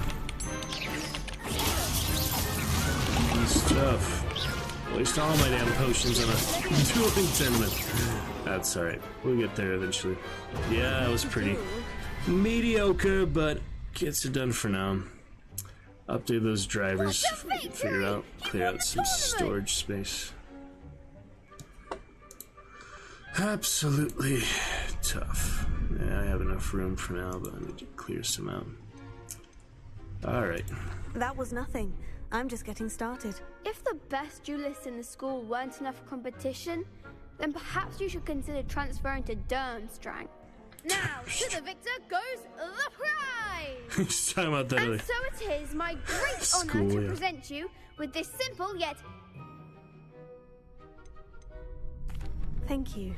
It's tough. Waste all my damn potions on a dueling tournament. That's alright. We'll get there eventually. Yeah, it was pretty mediocre, but gets it done for now. Update those drivers if we can figure it out. Clear out some storage space. Absolutely tough. Yeah, I have enough room for now, but I need to clear some out. Alright. That was nothing. I'm just getting started. If the best duelists in the school weren't enough for competition, then perhaps you should consider transferring to Durmstrang. Now, to the victor goes the prize! He's talking about that. And so it is my great honor to present you with this simple yet... Thank you.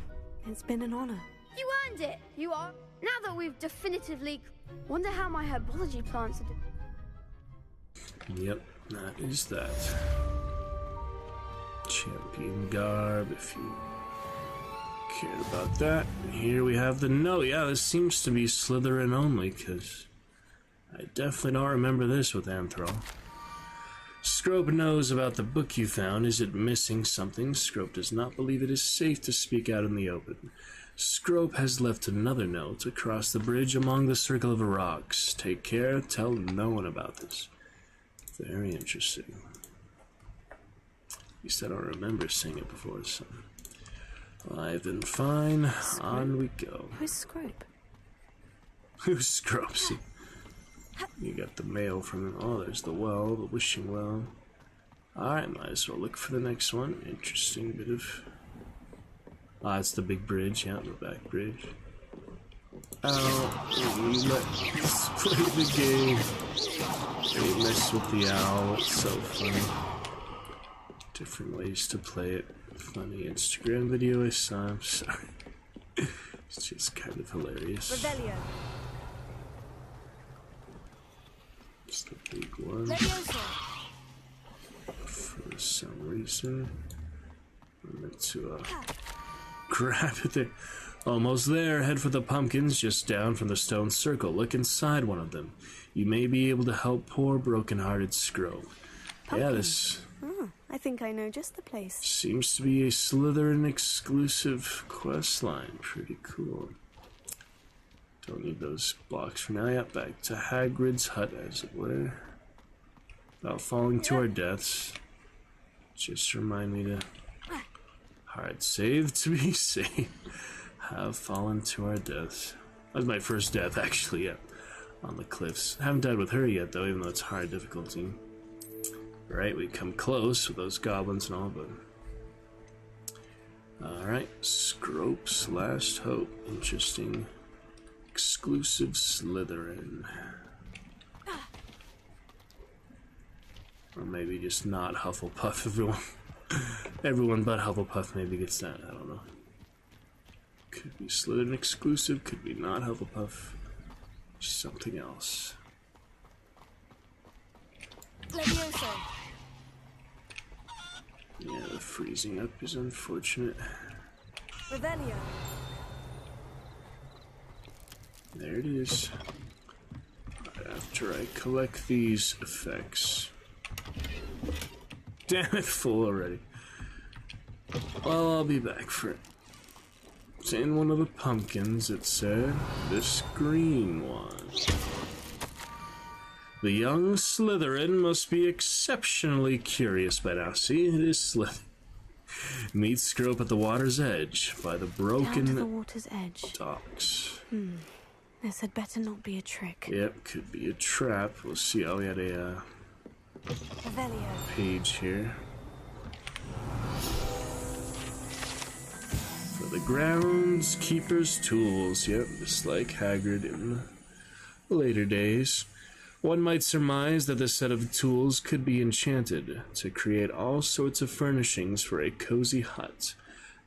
It's been an honor. You earned it! You are... Now that we've definitively... Wonder how my herbology plants are doing. Yep, that is that. Champion garb, if you cared about that. Here we have the note. Yeah, this seems to be Slytherin only, because I definitely don't remember this with Anthrol. Scrope knows about the book you found. Is it missing something? Scrope does not believe it is safe to speak out in the open. Scrope has left another note across the bridge among the circle of rocks. Take care, tell no one about this. Very interesting. At least I don't remember seeing it before, so... Alive and fine, on we go. Who's Scrope? Who's Scrope? See, you got the mail from him. Oh, there's the well, the wishing well. Alright, might as well look for the next one. Interesting bit of... Ah, it's the big bridge, yeah, the back bridge. Let's play the game. They mess with the owl, it's so funny. Different ways to play it. Funny Instagram video I saw, I'm sorry. It's just kind of hilarious. Revelio. It's the big one. For some reason, I meant to grab it there. Almost there. Head for the pumpkins just down from the stone circle. Look inside one of them. You may be able to help poor broken-hearted Scrope. Yeah, this... I think I know just the place. Seems to be a Slytherin exclusive quest line. Pretty cool. Don't need those blocks for now. Yep, back to Hagrid's hut, as it were. Without falling to our deaths. Just remind me to... Hard save to be safe. Have fallen to our deaths. That was my first death, actually, yeah. On the cliffs. Haven't died with her yet, though, even though it's hard difficulty. Right, we come close with those goblins and all, but... Alright, Scrope's Last Hope. Interesting. Exclusive Slytherin. Or maybe just not Hufflepuff, everyone but Hufflepuff maybe gets that, I don't know. Could be Slytherin exclusive, could be not Hufflepuff. Something else. Levioso. Yeah, the freezing up is unfortunate. Revelio. There it is. After I collect these effects. Damn it, full already. Well, I'll be back for it. It's in one of the pumpkins, it said. This green one. The young Slytherin must be exceptionally curious by now. See, it is Slytherin. Meet Scrope at the water's edge by the broken Down to the water's edge. docks. This had better not be a trick. Yep, could be a trap. We'll see. Oh, we had a page here. For the groundskeeper's tools. Yep, just like Hagrid in the later days. One might surmise that this set of tools could be enchanted to create all sorts of furnishings for a cozy hut,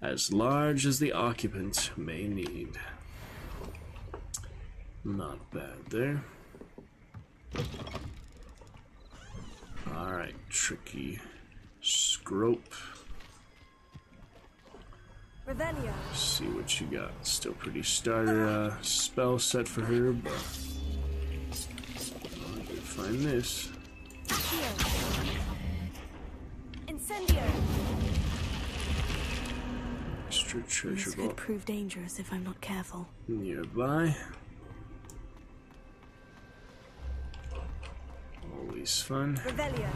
as large as the occupant may need. Not bad there. Alright, tricky Scrope. Revelio. See what you got. Still pretty starter spell set for her, but I'll find this. Incendio. Extra treasure This vault could prove dangerous if I'm not careful. nearby. Always fun. Revelio.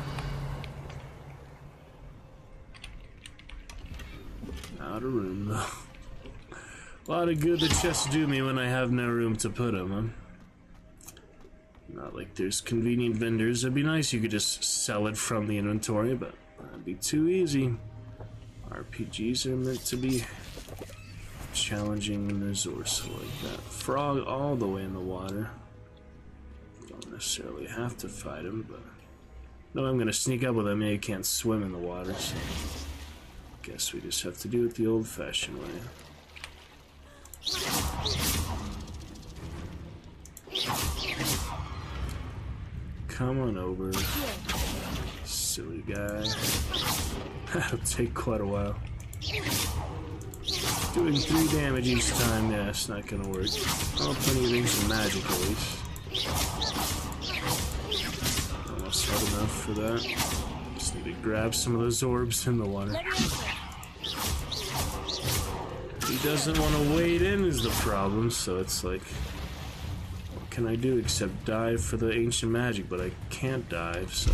Out of room though. A lot of good the chests do me when I have no room to put them. Huh? Not like there's convenient vendors. It'd be nice you could just sell it from the inventory, but that'd be too easy. RPGs are meant to be challenging and resourceful like that. Frog all the way in the water. Don't necessarily have to fight him, but no, I'm gonna sneak up with him. Yeah, you can't swim in the water, so guess we just have to do it the old-fashioned way. Come on over, silly guy. That'll take quite a while. Doing 3 damage each time, yeah, it's not gonna work. Oh, plenty of ancient magic at least. Almost had enough for that. Just need to grab some of those orbs in the water. He doesn't want to wade in is the problem, so it's like, what can I do except dive for the ancient magic? But I can't dive, so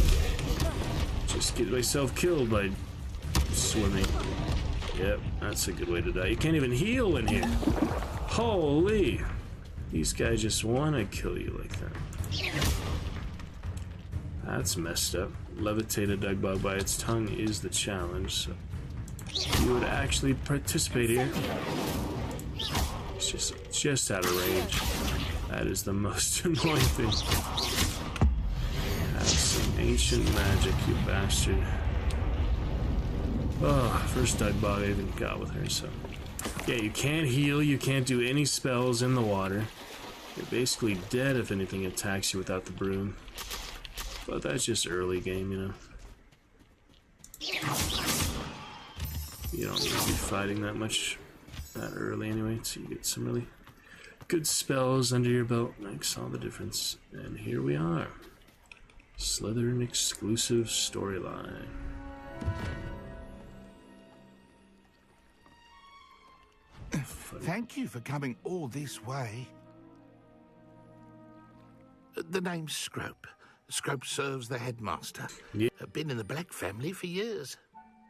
just get myself killed by swimming. Yep, that's a good way to die. You can't even heal in here. Holy! These guys just want to kill you like that. That's messed up. Levitate a dug bug by its tongue is the challenge, so you would actually participate here. It's just out of range. That is the most annoying thing. Have some ancient magic, you bastard. Oh, first dug bug I even got with her, so yeah, you can't heal, you can't do any spells in the water. You're basically dead if anything attacks you without the broom. But that's just early game, you know. You don't need to be fighting that much that early anyway, so you get some really good spells under your belt. Makes all the difference. And here we are. Slytherin exclusive storyline. Thank you for coming all this way. The name's Scrope. Scrope serves the headmaster. Yeah. Been in the Black family for years.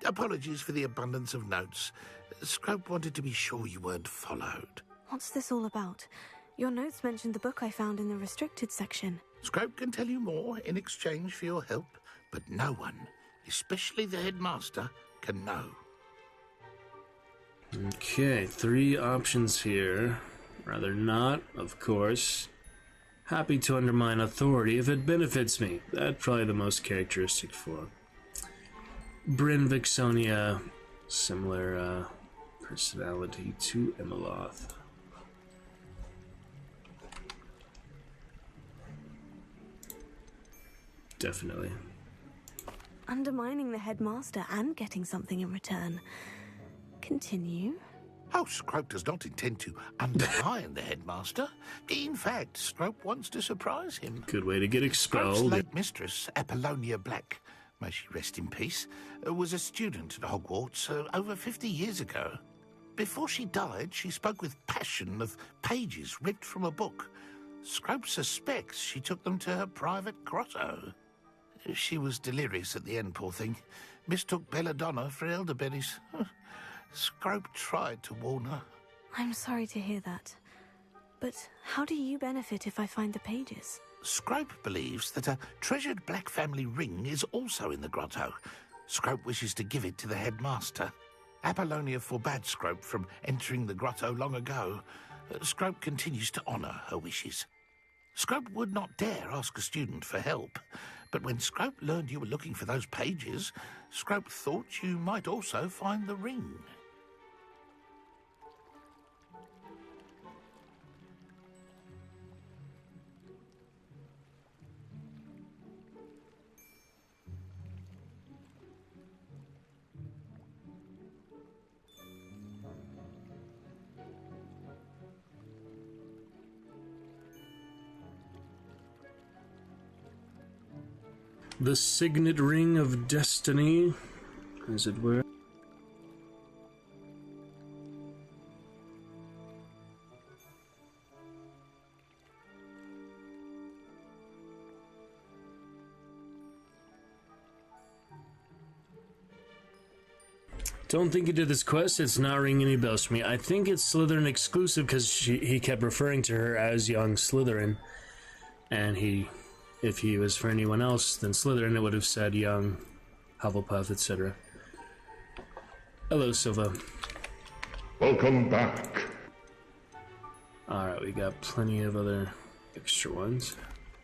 Apologies for the abundance of notes. Scrope wanted to be sure you weren't followed. What's this all about? Your notes mentioned the book I found in the restricted section. Scrope can tell you more in exchange for your help, but no one, especially the headmaster, can know. Okay, 3 options here. Rather not, of course. Happy to undermine authority if it benefits me. That's probably the most characteristic for Bryn Vixonia. Similar personality to Emeloth. Definitely. Undermining the headmaster and getting something in return. Continue. Oh, Scrope does not intend to undermine the headmaster. In fact, Scrope wants to surprise him. Good way to get expelled. Scrope's late mistress, Apollonia Black, may she rest in peace, was a student at Hogwarts over 50 years ago. Before she died, she spoke with passion of pages ripped from a book. Scrope suspects she took them to her private grotto. She was delirious at the end, poor thing. Mistook belladonna for elderberries. Scrope tried to warn her. I'm sorry to hear that. But how do you benefit if I find the pages? Scrope believes that a treasured black family ring is also in the grotto. Scrope wishes to give it to the headmaster. Apollonia forbade Scrope from entering the grotto long ago. Scrope continues to honour her wishes. Scrope would not dare ask a student for help, but when Scrope learned you were looking for those pages, Scrope thought you might also find the ring. The signet ring of destiny, as it were. Don't think he did this quest. It's not ringing any bells for me. I think it's Slytherin exclusive because he kept referring to her as young Slytherin, and if he was for anyone else than Slytherin, it would have said young Hufflepuff, etc. Hello, Silva. Welcome back. Alright, we got plenty of other extra ones.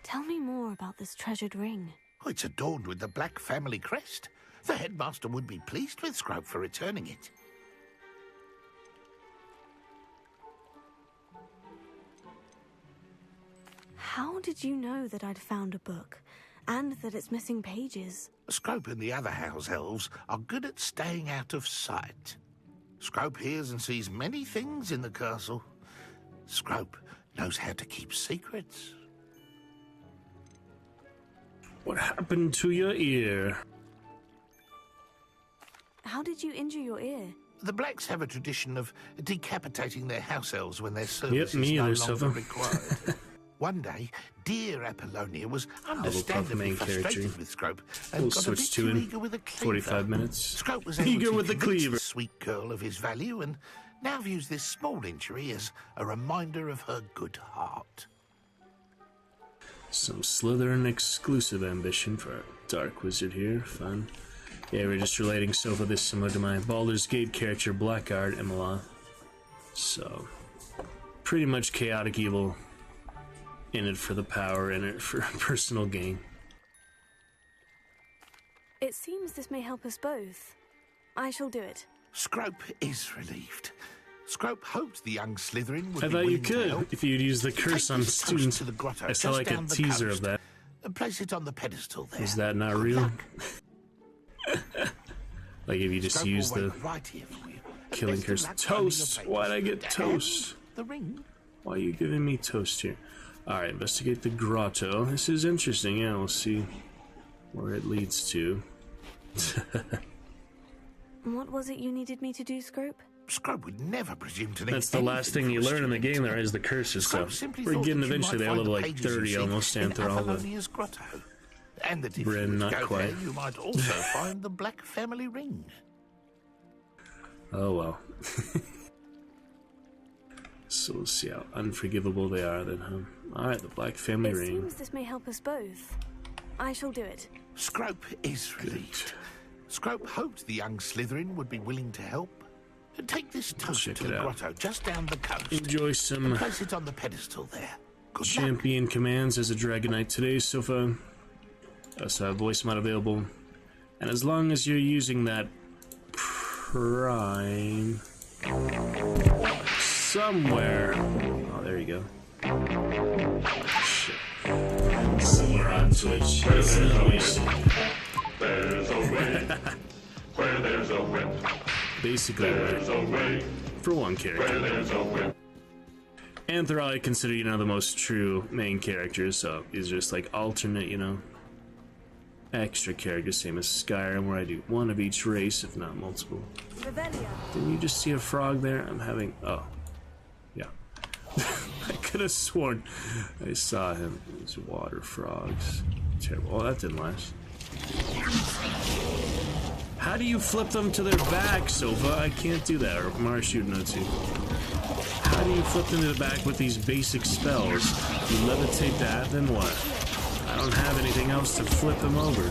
Tell me more about this treasured ring. Oh, it's adorned with the black family crest. The headmaster would be pleased with Scrope for returning it. How did you know that I'd found a book, and that it's missing pages? Scrope and the other house elves are good at staying out of sight. Scrope hears and sees many things in the castle. Scrope knows how to keep secrets. What happened to your ear? How did you injure your ear? The Blacks have a tradition of decapitating their house elves when their service me is no either, longer Silva. required. One day, dear Apollonia was understandably frustrated with Scrope and We'll got a bit switch to too in eager with a cleaver. 45 minutes. Scrope was able Eager to with the convince cleaver. the sweet girl of his value and now views this small injury as a reminder of her good heart. Some Slytherin exclusive ambition for our Dark Wizard here. Fun. Yeah, we're just relating Silva this similar to my Baldur's Gate character, Blackguard Imola. So, pretty much chaotic evil. In it for the power, in it for personal gain. It seems this may help us both. I shall do it. Scrope is relieved. Scrope hoped the young Slytherin would I be thought you willing to could, help. if you'd use the curse Take on this toast students. to the grotto I saw just like a down the teaser coast of that. And place it on the pedestal there. Is that not Good real? luck. Like if you just Scrope will use the wait right here for you. killing Best of curse. luck finding Toast! your Why'd I papers. get toast? The ring. Why are you giving me toast here? Alright, investigate the grotto. This is interesting, yeah, we'll see where it leads to. What was it you needed me to do, Scrope? Scrope would never presume to need That's the last thing anything you for a learn in the student. game there is the curses Scrope stuff. simply We're thought getting that you eventually might there, find level the like pages you 30 seek almost, in and through all the... Apollonia's grotto. And that if Bryn, you not go quite. there, you might also find the black family ring. Oh well. So we'll see how unforgivable they are then, huh? Alright, the Black Family It Ring. seems this may help us both. I shall do it. Scrope is relieved. Scrope hoped the young Slytherin would be willing to help. Take this toast Check to it the out. grotto just down the coast. Enjoy some Place it on the pedestal there. Good luck. champion commands as a Dragonite today, Sofa. Also have voice mod available. And as long as you're using that Prime somewhere. Oh, there you go. Shit. Somewhere on Twitch. There's a way. Where there's a whip. Basically, There's a way. for one Where character. there's a whip. Anther, I consider, the most true main characters, so these are just like alternate, extra characters, same as Skyrim, where I do one of each race, if not multiple. Revelia. Didn't you just see a frog there? I'm having... Oh. Yeah. I could have sworn I saw him. These water frogs. Terrible. Oh, that didn't last. How do you flip them to their back, Sofa? I can't do that, or Mara shooting no too. How do you flip them to the back with these basic spells? You levitate that, then what? I don't have anything else to flip him over.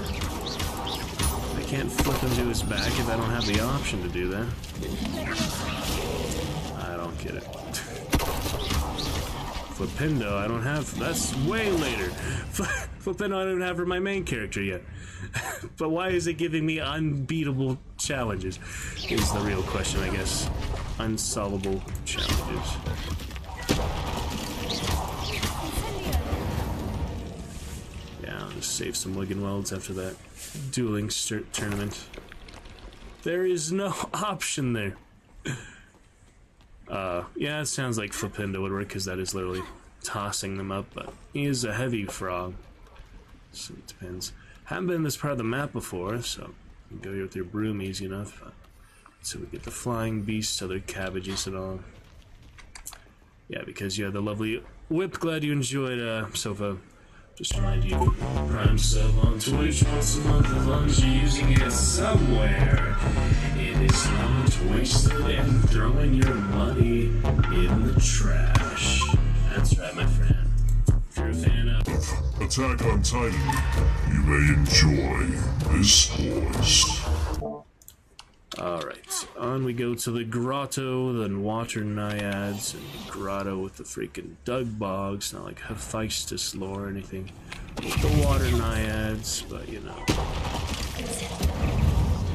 I can't flip him to his back if I don't have the option to do that. I don't get it. Flipendo, I don't have. That's way later. Flipendo, I don't have for my main character yet. But why is it giving me unbeatable challenges? Is the real question, I guess. Unsolvable challenges. Yeah, I'll just save some Wiggenwelds after that dueling tournament. There is no option there. Yeah, it sounds like Flipendo would work because that is literally tossing them up, but he is a heavy frog. So it depends. Haven't been in this part of the map before, so you can go here with your broom easy enough. So we get the flying beasts, other cabbages and all. Yeah, because you have the lovely whip. Glad you enjoyed, Sofa. Just remind you, Prime sub on Twitch once a month as long as you're using it somewhere. It is not wasted and throwing your money in the trash. That's right, my friend. If you're a fan of Attack on Titan, you may enjoy this voice. Alright, on we go to the grotto, then water naiads, and grotto with the freaking Dug Bogs, not like Hephaestus lore or anything. With the water naiads, but you know.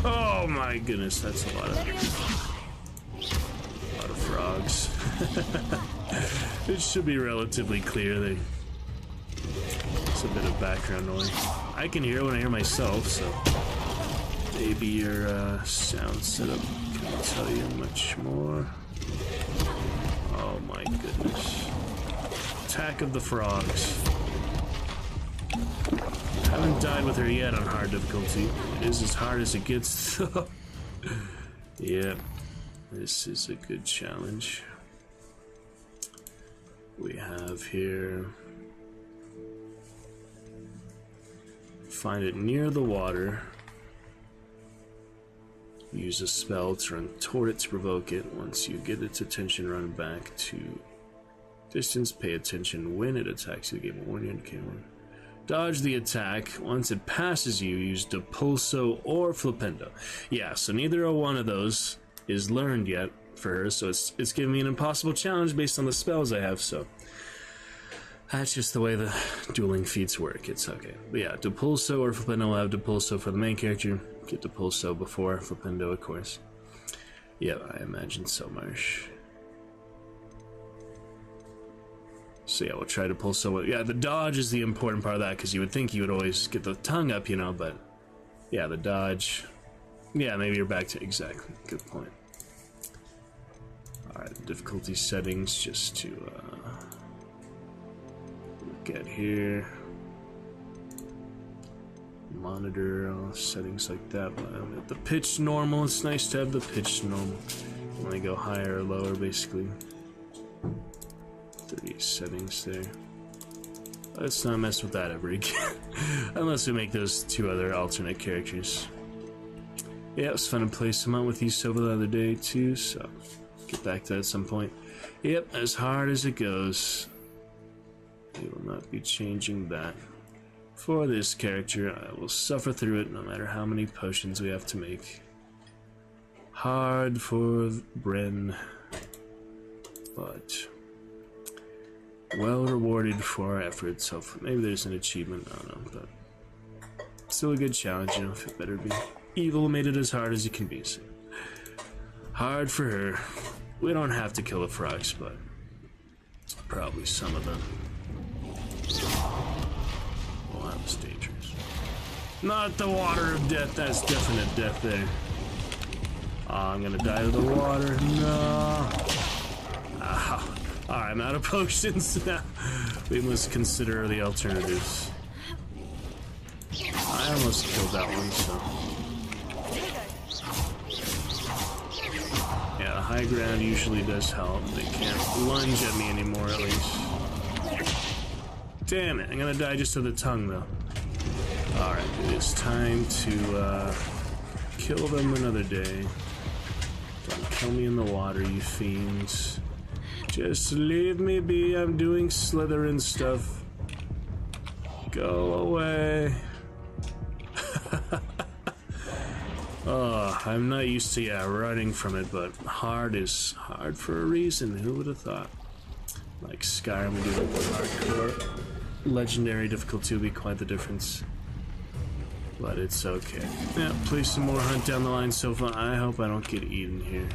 Oh my goodness, that's a lot of frogs. It should be relatively clear. It's a bit of background noise. I can hear it when I hear myself, so maybe your sound setup can tell you much more. Oh my goodness. Attack of the frogs. Haven't died with her yet on hard difficulty. It is as hard as it gets though. Yeah, this is a good challenge. We have here, find it near the water. Use a spell to run toward it to provoke it. Once you get its attention, run back to distance. Pay attention when it attacks you. Give a warning indicator. Dodge the attack. Once it passes you, use Depulso or Flipendo. Yeah, so neither one of those is learned yet for her, so it's giving me an impossible challenge based on the spells I have, so that's just the way the dueling feats work. It's okay. But yeah, Depulso or Flipendo will have Depulso for the main character. Get Depulso before Flipendo, of course. Yeah, I imagine so, Marsh. So yeah, we'll try Depulso. Yeah, the dodge is the important part of that, because you would think you would always get the tongue up, you know, but yeah, the dodge. Yeah, maybe you're back to exactly. Good point. Alright, difficulty settings just to look at here. Monitor settings like that. The pitch normal. It's nice to have the pitch normal. You want to go higher or lower, basically. 30 settings there. Let's not mess with that ever again. Unless we make those two other alternate characters. Yeah, it was fun to play some out with you Silva the other day too, so get back to that at some point. Yep, as hard as it goes. We will not be changing that. For this character, I will suffer through it no matter how many potions we have to make. Hard for Bren, but well rewarded for our efforts. So maybe there's an achievement, I don't know, but still a good challenge, you know, if it better be. Evil made it as hard as it can be, so hard for her. We don't have to kill the frogs, but probably some of them. Well, that was dangerous. Not the water of death, that's definite death there. I'm gonna die to the water. No. Alright, I'm out of potions now. We must consider the alternatives. I almost killed that one, so. Yeah, the high ground usually does help. They can't lunge at me anymore, at least. Damn it, I'm gonna die just to the tongue, though. Alright, it is time to kill them another day. Don't kill me in the water, you fiends. Just leave me be. I'm doing Slytherin stuff. Go away. Oh, I'm not used to, running from it, but hard is hard for a reason. Who would have thought? Like Skyrim would do like the hardcore. Legendary difficulty would be quite the difference. But it's okay. Yeah, play some more Hunt down the line so far. I hope I don't get eaten here.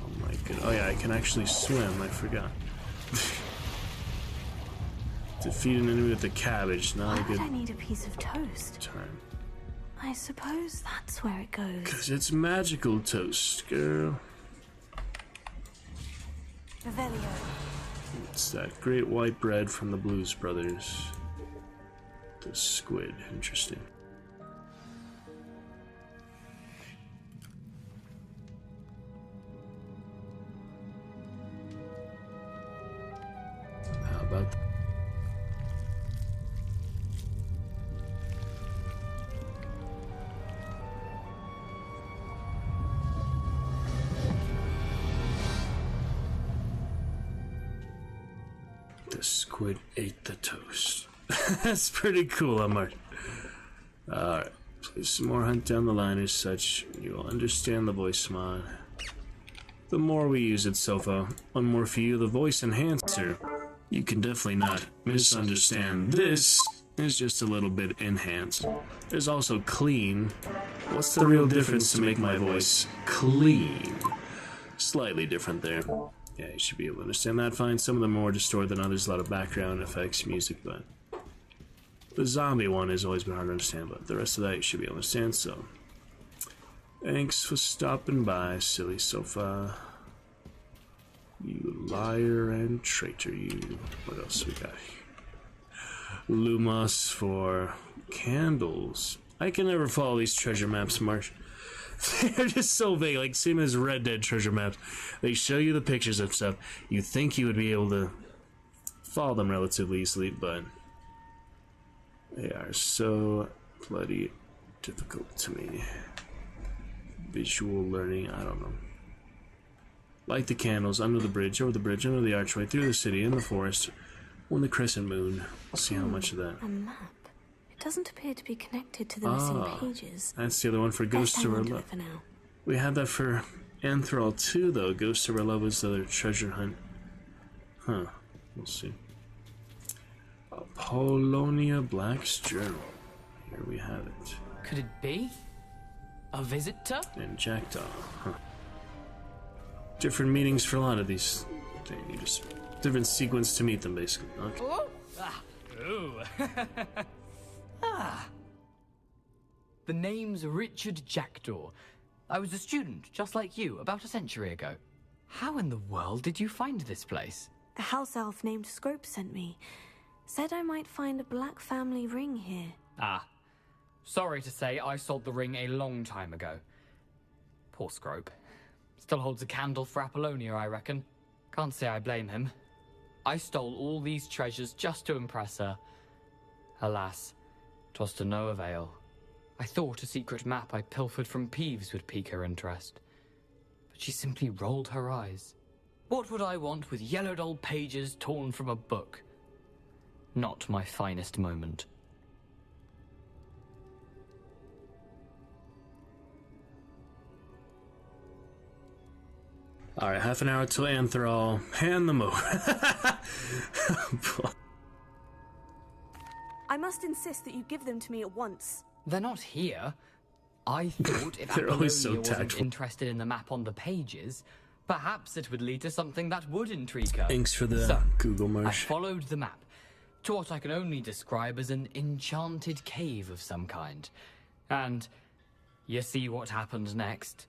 Oh my god. Oh yeah, I can actually swim. I forgot. Defeat an enemy with the cabbage. Not a good I need a piece of toast. time. I suppose that's where it goes. Cause it's magical toast, girl. Revelio. It's that great white bread from the Blues Brothers. The squid. Interesting. How about that? The squid ate the toast. That's pretty cool, Amart. Alright, play some more Hunt down the line as such. You'll understand the voice mod. The more we use it, Sofa. One more for you, the voice enhancer. You can definitely not misunderstand. This is just a little bit enhanced. There's also clean. What's the real difference to make my voice clean? Slightly different there. Yeah, you should be able to understand that fine. Some of them are more distorted than others, a lot of background effects, music, but the zombie one has always been hard to understand, but the rest of that you should be able to understand, so thanks for stopping by, silly Sofa. You liar and traitor, you. What else we got here? Lumos for candles. I can never follow these treasure maps, Marsh. They're just so vague, like same as Red Dead treasure maps. They show you the pictures of stuff. You think you would be able to follow them relatively easily, but they are so bloody difficult to me. Visual learning, I don't know. Like the candles, under the bridge, over the bridge, under the archway, through the city, in the forest, on the crescent moon. We'll see how much of that. A map. It doesn't appear to be connected to the missing pages. That's the other one for Ghosts of Our Love. We had that for Anthrall too, though. Ghosts of Our Love was the other treasure hunt. Huh. We'll see. Apollonia Black's Journal. Here we have it. Could it be? A visitor? And Jackdaw. Huh. Different meanings for a lot of these things. You just different sequence to meet them, basically. Okay. Oh. Ah. Ooh. Ah. The name's Richard Jackdaw. I was a student, just like you, about a century ago. How in the world did you find this place? A house elf named Scrope sent me. Said I might find a black family ring here. Ah. Sorry to say, I sold the ring a long time ago. Poor Scrope. Still holds a candle for Apollonia, I reckon. Can't say I blame him. I stole all these treasures just to impress her. Alas, 'twas to no avail. I thought a secret map I pilfered from Peeves would pique her interest. But she simply rolled her eyes. What would I want with yellowed old pages torn from a book? Not my finest moment. Alright, half an hour till Anthrall. Hand them over. I must insist that you give them to me at once. They're not here. I thought if They're always so Apollonia wasn't tactful. interested in the map on the pages, perhaps it would lead to something that would intrigue her. Thanks for the So, Google I Marsh. followed the map to what I can only describe as an enchanted cave of some kind. And you see what happened next?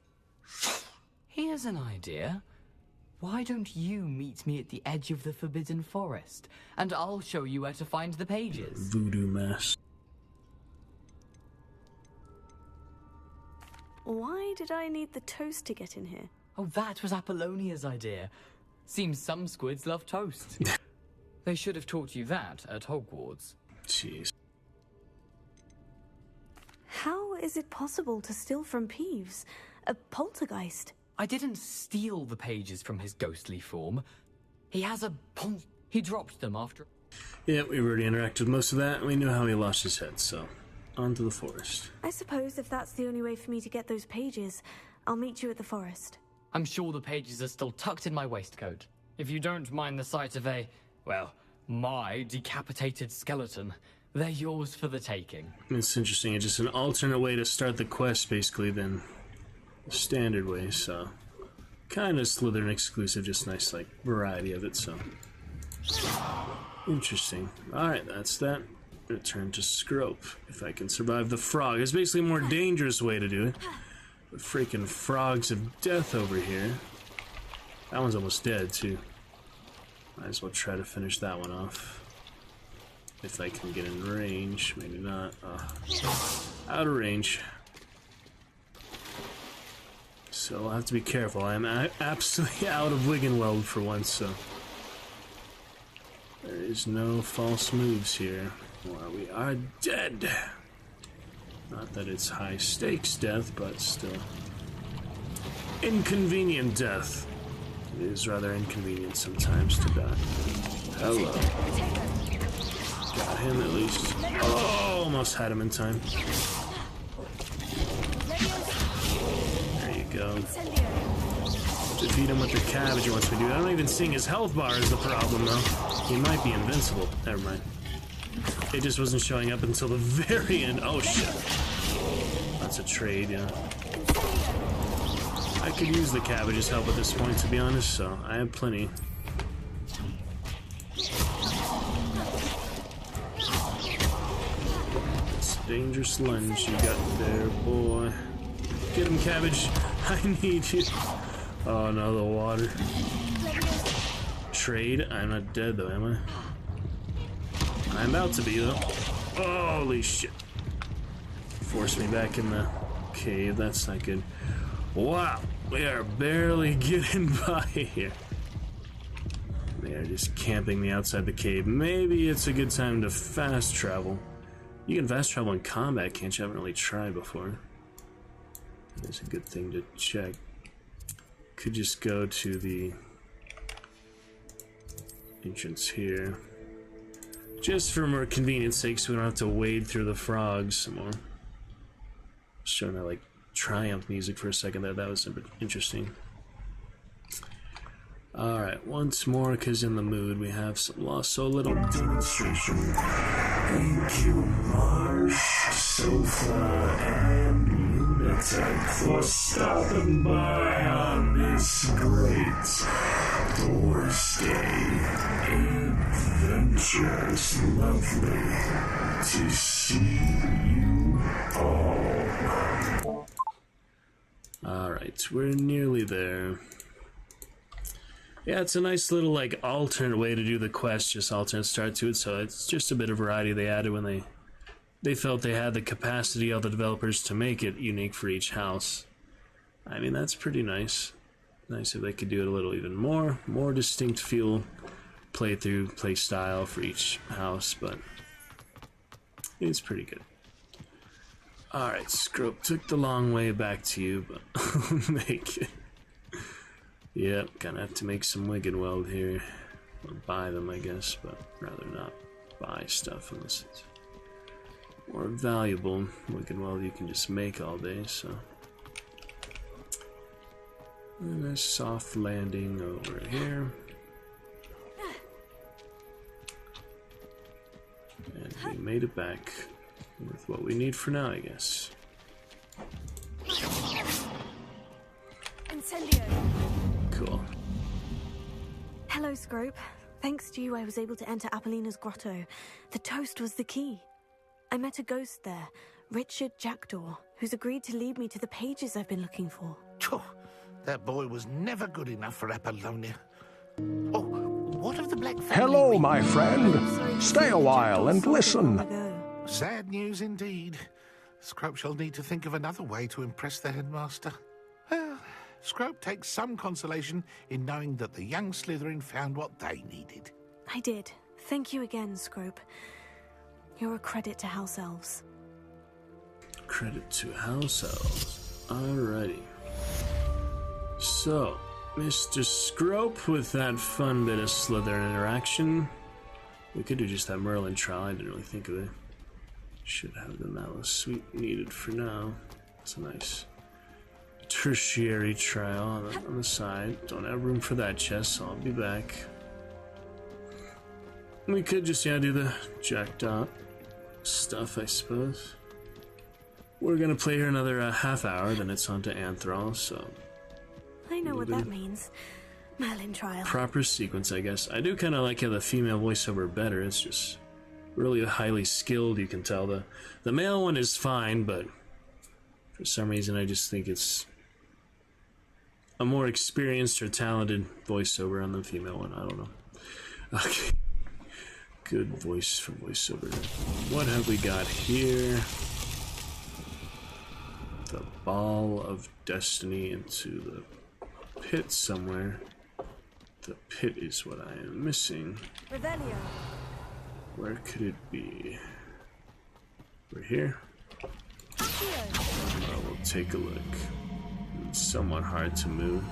Here's an idea. Why don't you meet me at the edge of the Forbidden Forest, and I'll show you where to find the pages. Voodoo mask. Why did I need the toast to get in here? Oh, that was Apollonia's idea. Seems some squids love toast. They should have taught you that at Hogwarts. Jeez. How is it possible to steal from Peeves? A poltergeist? I didn't steal the pages from his ghostly form. He has a he dropped them after... Yeah, we've already interacted with most of that, and we knew how he lost his head, so... On to the forest. I suppose if that's the only way for me to get those pages, I'll meet you at the forest. I'm sure the pages are still tucked in my waistcoat. If you don't mind the sight of a, well, my decapitated skeleton, they're yours for the taking. It's interesting. It's just an alternate way to start the quest, basically, than the standard way, so... Kind of Slytherin exclusive, just nice, like, variety of it, so... Interesting. Alright, that's that. Return to Scrope. If I can survive the frog. It's basically a more dangerous way to do it. The freaking frogs of death over here. That one's almost dead, too. Might as well try to finish that one off. If I can get in range. Maybe not. Out of range. So I'll have to be careful. I'm absolutely out of Wiggenweld for once, so... There is no false moves here. Or we are dead. Not that it's high stakes death, but still. Inconvenient death. It is rather inconvenient sometimes to die. Hello. Got him at least. Oh, almost had him in time. There you go. Defeat him with the cabbage he wants me to do. I don't even see his health bar is the problem, though. He might be invincible. Never mind. It just wasn't showing up until the very end. Oh, shit. That's a trade, yeah. I could use the cabbage's help at this point, to be honest, so I have plenty. It's a dangerous lunge you got there, boy. Get him, cabbage. I need you. Oh, no, the water. Trade? I'm not dead, though, am I? I'm about to be, though. Holy shit. Force me back in the cave. That's not good. Wow. We are barely getting by here. They are just camping me outside the cave. Maybe it's a good time to fast travel. You can fast travel in combat, can't you? I haven't really tried before. That's a good thing to check. Could just go to the entrance here. Just for more convenience sake, so we don't have to wade through the frogs some more. Showing that, like, triumph music for a second there. That was interesting. Alright, once more, because in the mood, we have some Lost Soul little demonstration. Thank you, Marsh, Sofa, and Lunatic for stopping by on this great Thorsday adventure. It's lovely to see you all. Alright, we're nearly there. Yeah, it's a nice little, like, alternate way to do the quest, just alternate start to it, so it's just a bit of variety they added when they felt they had the capacity of the developers to make it unique for each house. I mean, that's pretty nice. Nice if they could do it a little even more distinct feel, playthrough, play style for each house, but it's pretty good. Alright, Scrope took the long way back to you, but I'll make it. Yep, gonna have to make some Wiggenweld here. Or buy them, I guess, but rather not buy stuff unless it's more valuable. Wiggenweld you can just make all day, so. And a soft landing over here. And we made it back with what we need for now, I guess. Incendio. Cool. Hello, Scrope. Thanks to you, I was able to enter Apollina's grotto. The toast was the key. I met a ghost there, Richard Jackdaw, who's agreed to lead me to the pages I've been looking for. That boy was never good enough for Apollonia. Oh, what of the Black Family? Hello, my friend. Stay a while and listen. Sad news indeed. Scrope shall need to think of another way to impress the headmaster. Well, Scrope takes some consolation in knowing that the young Slytherin found what they needed. I did. Thank you again, Scrope. You're a credit to House Elves. Credit to House Elves. Alrighty. So, Mr. Scrope with that fun bit of Slytherin interaction. We could do just that Merlin trial, I didn't really think of it. Should have done that. Was sweet needed for now. It's a nice tertiary trial on the side. Don't have room for that chest, so I'll be back. We could just, yeah, do the jackdaw stuff, I suppose. We're gonna play here another half hour, then it's on to Anthrol, so... I know what that means. Merlin trial. Proper sequence, I guess. I do kind of like how the female voiceover better. It's just really highly skilled, you can tell. The male one is fine, but for some reason I just think it's a more experienced or talented voiceover on the female one. I don't know. Okay. Good voice for voiceover. What have we got here? The ball of destiny into the pit somewhere. The pit is what I am missing. Revelio. Where could it be? We're here? Well, we'll take a look. It's somewhat hard to move.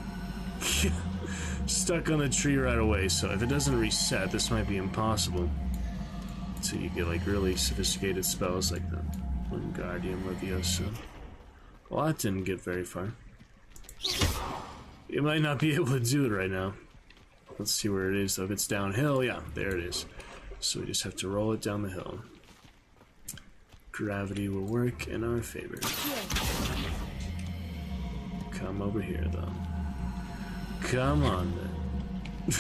Stuck on the tree right away, so if it doesn't reset, this might be impossible. So you get like really sophisticated spells like the Wingardium Leviosa. Well, that didn't get very far. You might not be able to do it right now. Let's see where it is though. If it's downhill, yeah, there it is. So we just have to roll it down the hill. Gravity will work in our favor. Come over here though. Come on then.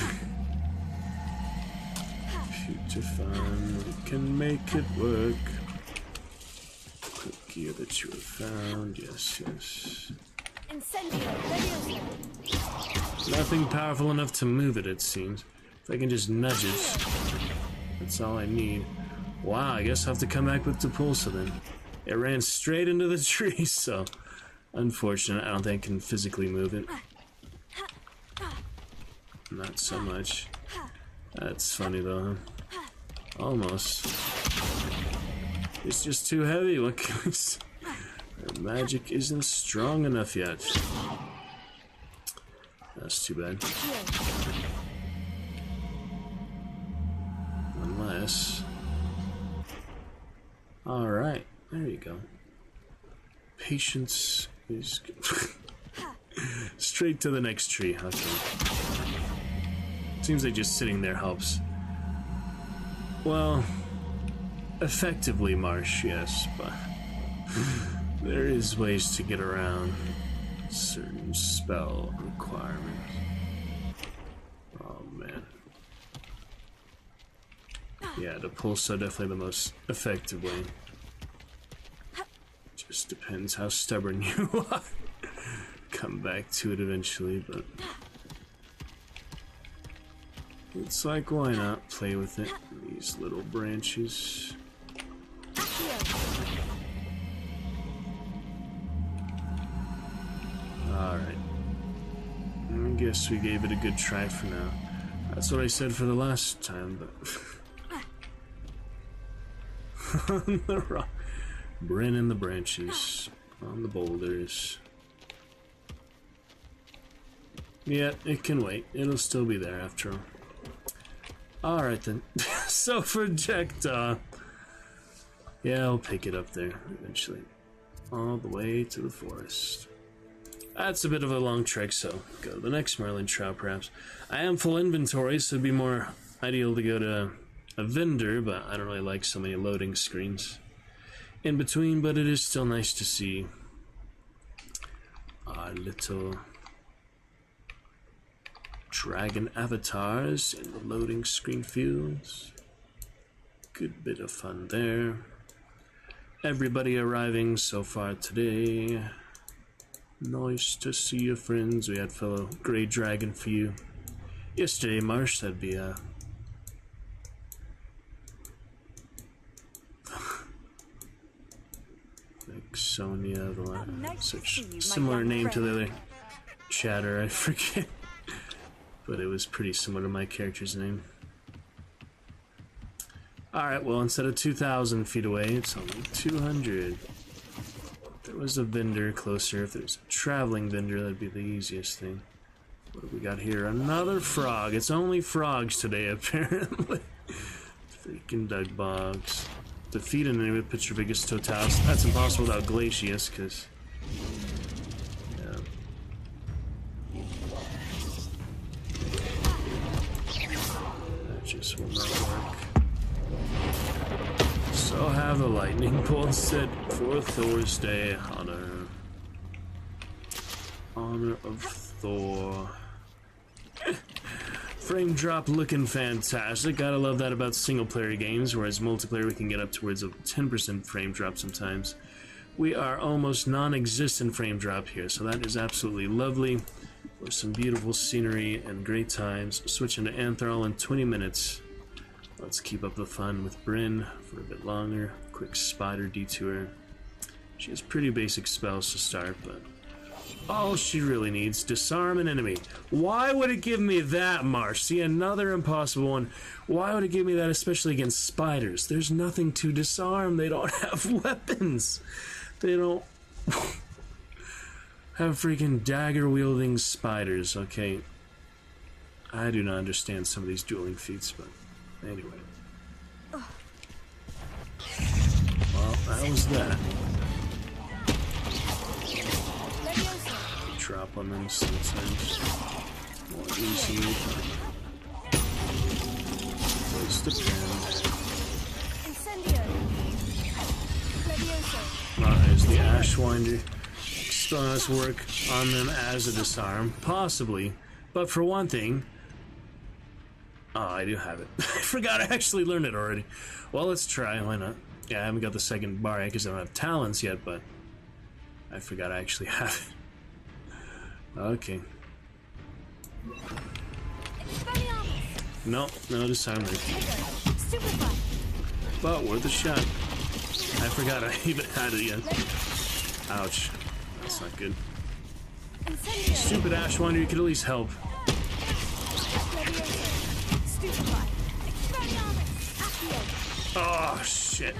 Future fun, we can make it work. Quick gear that you have found, yes, yes. Nothing powerful enough to move it, it seems. If I can just nudge it, that's all I need. Wow, I guess I'll have to come back with Depulsa then. It ran straight into the tree, so unfortunate. I don't think I can physically move it. Not so much. That's funny though, huh? Almost. It's just too heavy. What can we say? Our magic isn't strong enough yet. That's too bad. Unless... Alright, there you go. Patience is good. Straight to the next tree, okay. Seems like just sitting there helps. Well, effectively marsh, yes, but there is ways to get around certain spell requirements. Oh man. Yeah, the pulse are definitely the most effective way. Just depends how stubborn you are. Come back to it eventually, but it's like, why not play with it? These little branches. Alright. I guess we gave it a good try for now. That's what I said for the last time, but... on the rock. Bren in the branches. On the boulders. Yeah, it can wait. It'll still be there after all. Alright then. So for Jackdaw. Yeah, I'll pick it up there eventually. All the way to the forest. That's a bit of a long trek, so go to the next Merlin trial perhaps. I am full inventory, so it'd be more ideal to go to a vendor, but I don't really like so many loading screens in between, but it is still nice to see our little dragon avatars in the loading screen fields. Good bit of fun there. Everybody arriving so far today. Nice to see you, friends. We had fellow Grey Dragon for you yesterday, Marsh. That'd be like Sonia, the last such similar name to the other chatter, I forget. But it was pretty similar to my character's name. Alright, well, instead of 2,000 feet away, it's only 200. There was a vendor closer. If there's a traveling vendor, that'd be the easiest thing. What do we got here? Another frog. It's only frogs today, apparently. Freaking dug bogs. Defeat an enemy with put your biggest totals. That's impossible without Glacius, because... yeah. That just will not work. So have the lightning bolt set for Thorsday. Honor of Thor. Frame drop looking fantastic. Gotta love that about single player games, whereas multiplayer we can get up towards a 10% frame drop sometimes. We are almost non-existent frame drop here, so that is absolutely lovely. For some beautiful scenery and great times. Switching to Anthrol in 20 minutes. Let's keep up the fun with Bryn for a bit longer. Quick spider detour. She has pretty basic spells to start, but all she really needs, disarm an enemy. Why would it give me that, Marsh? See, another impossible one. Why would it give me that, especially against spiders? There's nothing to disarm. They don't have weapons. They don't have freaking dagger-wielding spiders, okay? I do not understand some of these dueling feats, but anyway. Well, that was that. Drop on them sometimes. More easily. Place the pen. There's the Ashwinder. Spells work on them as a disarm. Possibly. But for one thing... oh, I do have it. I forgot I actually learned it already. Well, let's try. Why not? Yeah, I haven't got the second bar yet because I don't have talents yet, but... I forgot I actually have it. Okay. No disarm there. But worth a shot. I forgot I even had it yet. Ouch. That's not good. Stupid Ashwinder, you could at least help. Oh, shit.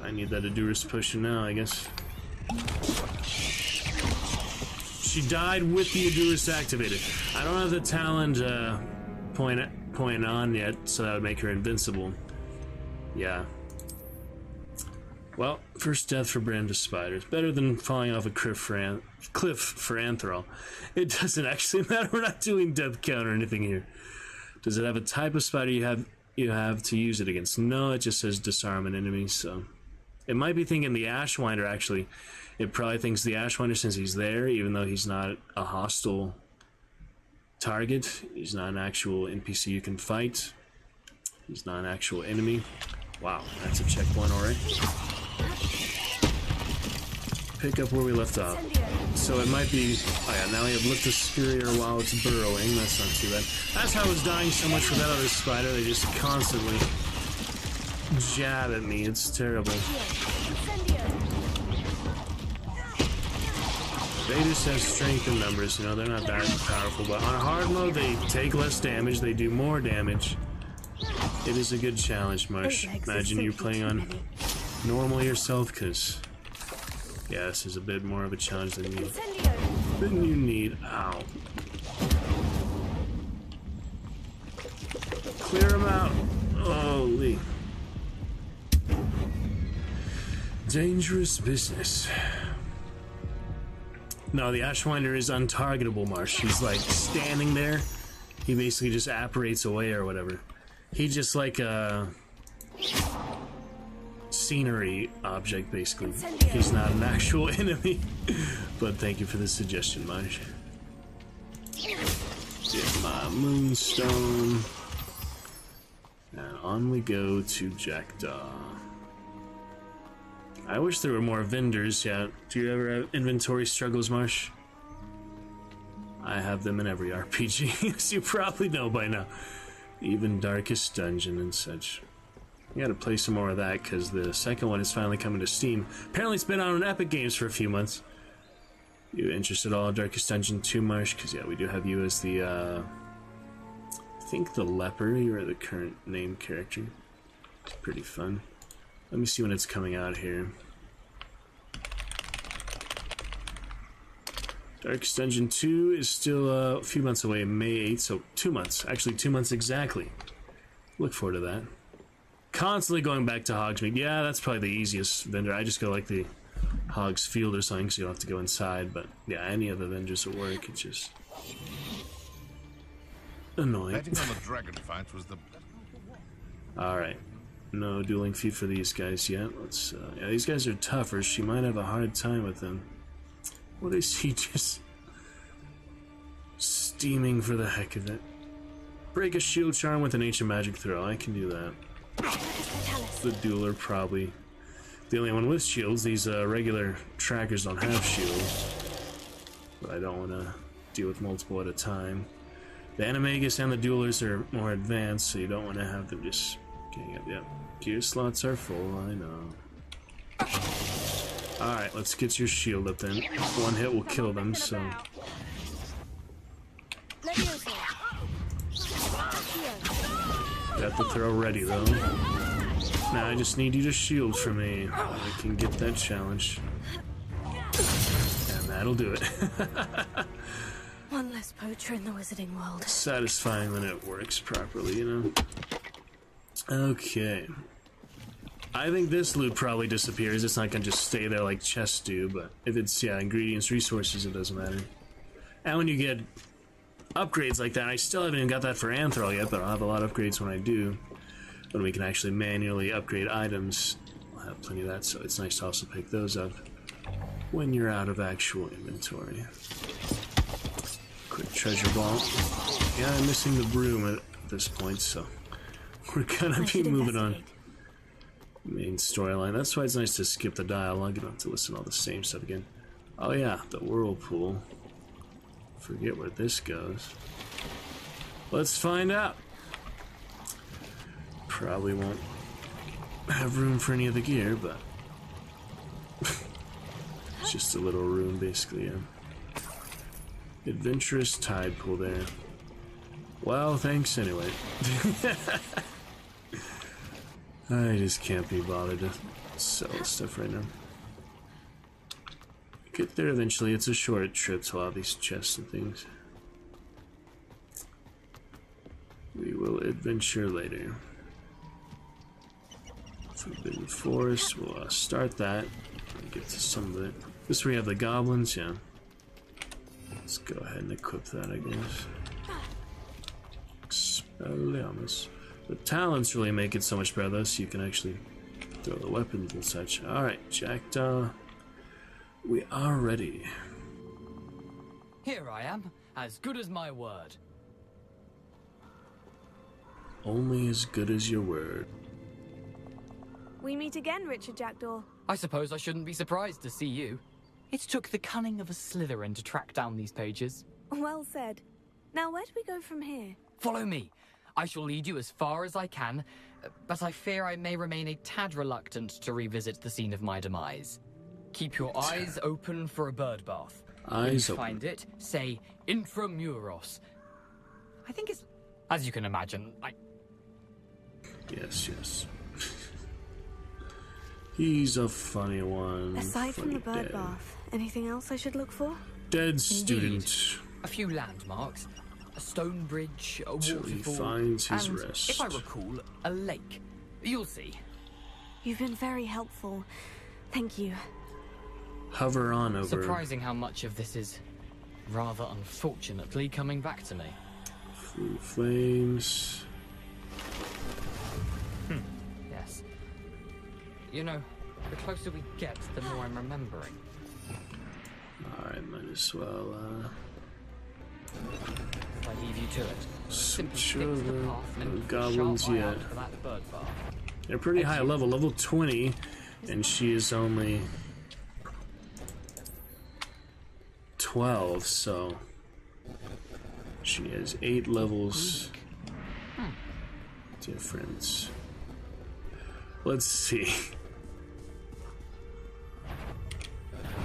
I need that Adurus pushing now, I guess. She died with the Adurus activated. I don't have the talent point on yet, so that would make her invincible. Yeah. Well, first death for Brand of Spiders. Better than falling off a cliff for Anthrol. It doesn't actually matter. We're not doing death count or anything here. Does it have a type of spider you have to use it against? No, it just says disarm an enemy, so... it might be thinking the Ashwinder, actually. It probably thinks the Ashwinder since he's there, even though he's not a hostile target. He's not an actual NPC you can fight. He's not an actual enemy. Wow, that's a checkpoint already. Pick up where we left off. So it might be... oh yeah, now we have Lift the Superior while it's burrowing. That's not too bad. That's how I was dying so much for that other spider. They just constantly jab at me. It's terrible. They just have strength in numbers, you know, they're not that powerful, but on hard mode they take less damage, they do more damage. It is a good challenge, Marsh. Imagine you're playing on normal yourself, because, yeah, this is a bit more of a challenge than you need. Ow. Clear them out. Holy. Dangerous business. No, the Ashwinder is untargetable, Marsh. He's like standing there. He basically just apparates away or whatever. He's just like a scenery object, basically. He's not an actual enemy. But thank you for the suggestion, Marsh. Get my moonstone. And on we go to Jackdaw. I wish there were more vendors, yeah. Do you ever have inventory struggles, Marsh? I have them in every RPG, as you probably know by now. Even Darkest Dungeon and such. You gotta play some more of that, because the second one is finally coming to Steam. Apparently it's been out on Epic Games for a few months. You interested at all in Darkest Dungeon 2, Marsh? Because, yeah, we do have you as the, I think the leper. You're the current name character. It's pretty fun. Let me see when it's coming out here. Darkest Dungeon 2 is still a few months away, May 8th, so 2 months. Actually, 2 months exactly. Look forward to that. Constantly going back to Hogsmeade. Yeah, that's probably the easiest vendor. I just go like the Hog's Field or something, so you don't have to go inside. But yeah, any other vendors will work. It's just annoying. Betting on the dragon fight was the... Alright. No dueling feat for these guys yet. Let's, yeah, these guys are tougher. She might have a hard time with them. What is he just steaming for the heck of it? Break a shield charm with an ancient magic throw. I can do that. The dueler probably the only one with shields. These regular trackers don't have shields, but I don't want to deal with multiple at a time. The animagus and the duelers are more advanced, so you don't want to have them just getting up. Yep, gear slots are full. I know. All right, let's get your shield up then. One hit will kill them. So. Got the throw ready though. Now I just need you to shield for me. I can get that challenge. And that'll do it. One less poacher in the wizarding world. Satisfying when it works properly, you know? Okay. I think this loot probably disappears. It's not gonna just stay there like chests do, but if it's, yeah, ingredients, resources, it doesn't matter. And when you get upgrades like that, I still haven't even got that for Anthrol yet, but I'll have a lot of upgrades when I do. When we can actually manually upgrade items, I'll have plenty of that, so it's nice to also pick those up when you're out of actual inventory. Quick treasure vault. Yeah, I'm missing the broom at this point, so we're gonna be moving on. Main storyline. That's why it's nice to skip the dialogue. You don't have to listen to all the same stuff again. Oh yeah, the whirlpool. Forget where this goes. Let's find out. Probably won't have room for any of the gear, but it's just a little room basically, yeah. Adventurous tide pool there. Well, thanks anyway. I just can't be bothered to sell stuff right now. Get there eventually. It's a short trip to all these chests and things. We will adventure later. Forbidden Forest. We'll start that. Get to some of it. This where you have the goblins, yeah. Let's go ahead and equip that, I guess. Expelliarmus. The talents really make it so much better, though, so you can actually throw the weapons and such. Alright, Jackdaw. We are ready. Here I am, as good as my word. Only as good as your word. We meet again, Richard Jackdaw. I suppose I shouldn't be surprised to see you. It took the cunning of a Slytherin to track down these pages. Well said. Now, where do we go from here? Follow me. I shall lead you as far as I can, but I fear I may remain a tad reluctant to revisit the scene of my demise. Keep your eyes open for a bird bath. Eyes open. open. Find it, say Intramuros. I think it's... As you can imagine, Yes, yes. He's a funny one. Aside from the bird dead. bath, anything else I should look for? Dead student. A few landmarks. A stone bridge, a Till he waterfall, finds his and, rest. if I recall, a lake. You'll see. You've been very helpful. Thank you. Hover on over. Surprising how much of this is, rather unfortunately, coming back to me. Blue flames. Yes. You know, the closer we get, the more I'm remembering. Alright, might as well, If I leave you to it, simply stick sure to the the path and keep a goblins sharp eye yet. out for that bird bath. They're pretty high level, level 20, and she is only 12, so she has 8 levels difference. Let's see.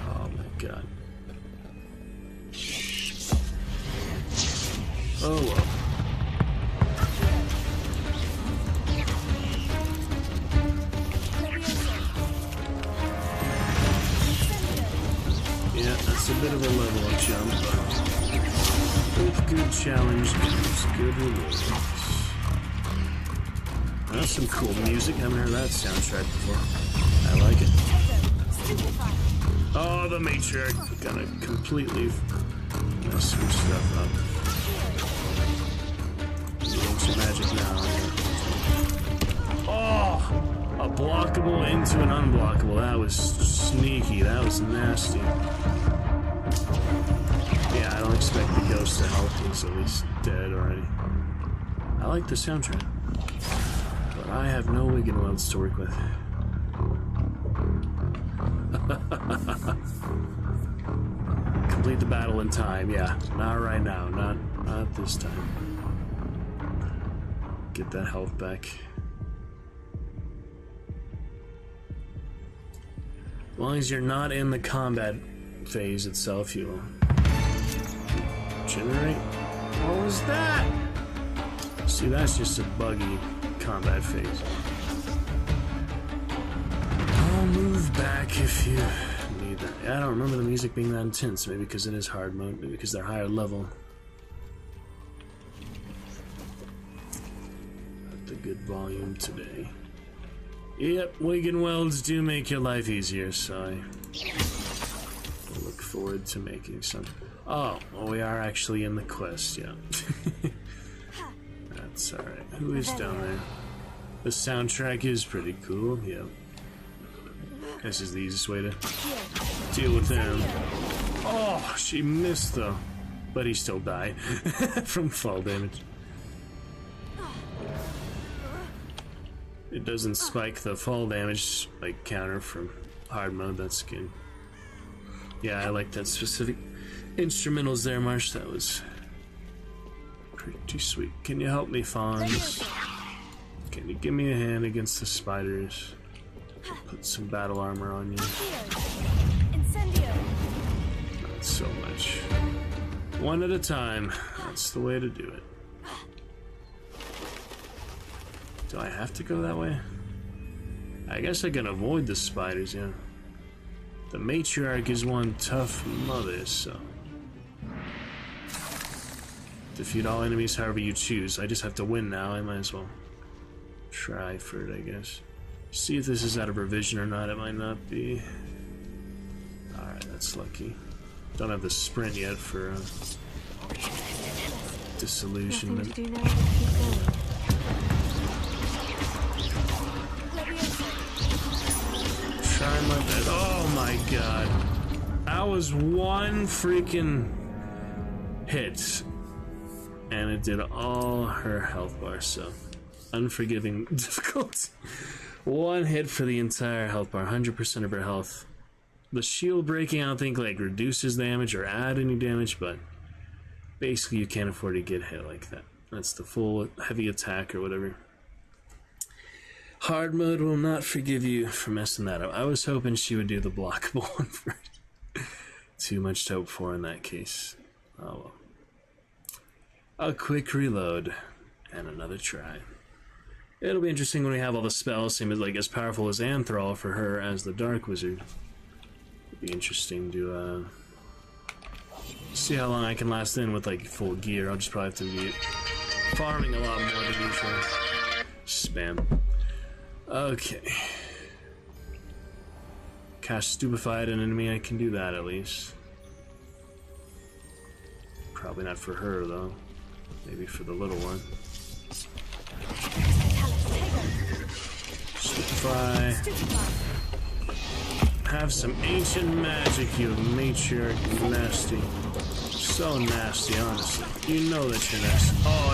Oh my god. Oh well. Yeah, that's a bit of a level up jump. good rewards. That's some cool music. I haven't heard that soundtrack before. I like it. Oh, the matriarch gonna completely mess some stuff up. Doing some magic now. Oh, a blockable into an unblockable. That was sneaky. That was nasty. Yeah, I don't expect the ghost to help. He's at least dead already. I like the soundtrack, but I have no Wiggenwelds to work with. Complete the battle in time. Yeah, not right now. Not this time. Get that health back. As long as you're not in the combat phase itself, you'll generate. What was that? See, that's just a buggy combat phase. I'll move back if you need that. I don't remember the music being that intense. Maybe because it is hard mode. Maybe because they're higher level. At the good volume today. Yep, Wiggenwelds do make your life easier, so I look forward to making some. Oh, well, we are actually in the quest, yeah. That's alright. Who is down there? The soundtrack is pretty cool, yeah. This is the easiest way to deal with him. Oh, she missed though. But he still died from fall damage. It doesn't spike the fall damage like counter from hard mode. That's good. Yeah, I like that specific instrumentals there, Marsh. That was pretty sweet. Can you help me, Fonz? Can you give me a hand against the spiders? Put some battle armor on you. Not so much. One at a time. That's the way to do it. Do I have to go that way? I guess I can avoid the spiders, yeah. The matriarch is one tough mother, so... Defeat all enemies however you choose. I just have to win now. I might as well try for it, I guess. See if this is out of revision or not. It might not be. Alright, that's lucky. Don't have the sprint yet for disillusionment. Try my best. Oh my god. That was one freaking hit. And it did all her health bar, so unforgiving difficult. One hit for the entire health bar, 100% of her health. The shield breaking, I don't think like reduces damage or add any damage, but basically you can't afford to get hit like that. That's the full heavy attack or whatever. Hard mode will not forgive you for messing that up. I was hoping she would do the blockable one first. Too much to hope for in that case. Oh well. A quick reload and another try. It'll be interesting when we have all the spells seem like as powerful as Anthrall for her as the Dark Wizard. It'll be interesting to see how long I can last in with like full gear. I'll just probably have to be farming a lot more than usual. Spam. Okay. Cast Stupefied an enemy, I can do that at least. Probably not for her though. Maybe for the little one. Stupefy. Have some ancient magic, you matriarch. Nasty. So nasty, honestly. You know that you're nasty. Oh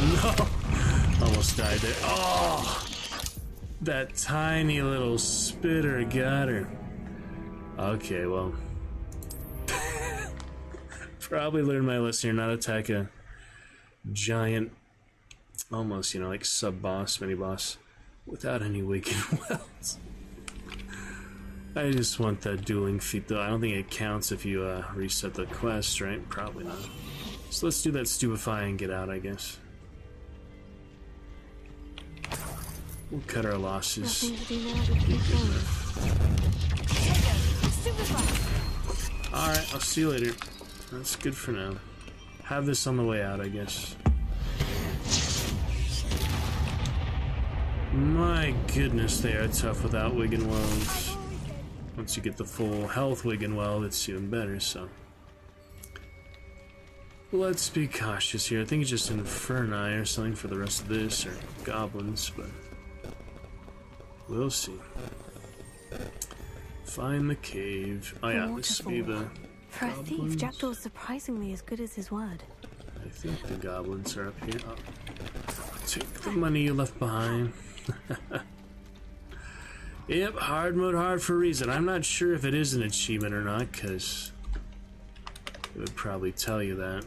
no! Almost died there. Oh! That tiny little spitter got her. Okay, well. Probably learned my lesson here, not attack a giant, almost, you know, like sub-boss, mini-boss, without any Wiggenwelds. I just want that dueling feat, though. I don't think it counts if you reset the quest, right? Probably not. So let's do that Stupefy and get out, I guess. We'll cut our losses. Alright, I'll see you later. That's good for now. Have this on the way out, I guess. My goodness, they are tough without Wiggenweld. Once you get the full health Wiggenweld, it's even better, so. Let's be cautious here. I think it's just Inferni or something for the rest of this, or goblins, but we'll see. Find the cave. Oh yeah, this will be the For a thief, Jackdaw's surprisingly as good as his word. I think the goblins are up here. Oh. Take the money you left behind. Yep, hard mode hard for a reason. I'm not sure if it is an achievement or not, because it would probably tell you that.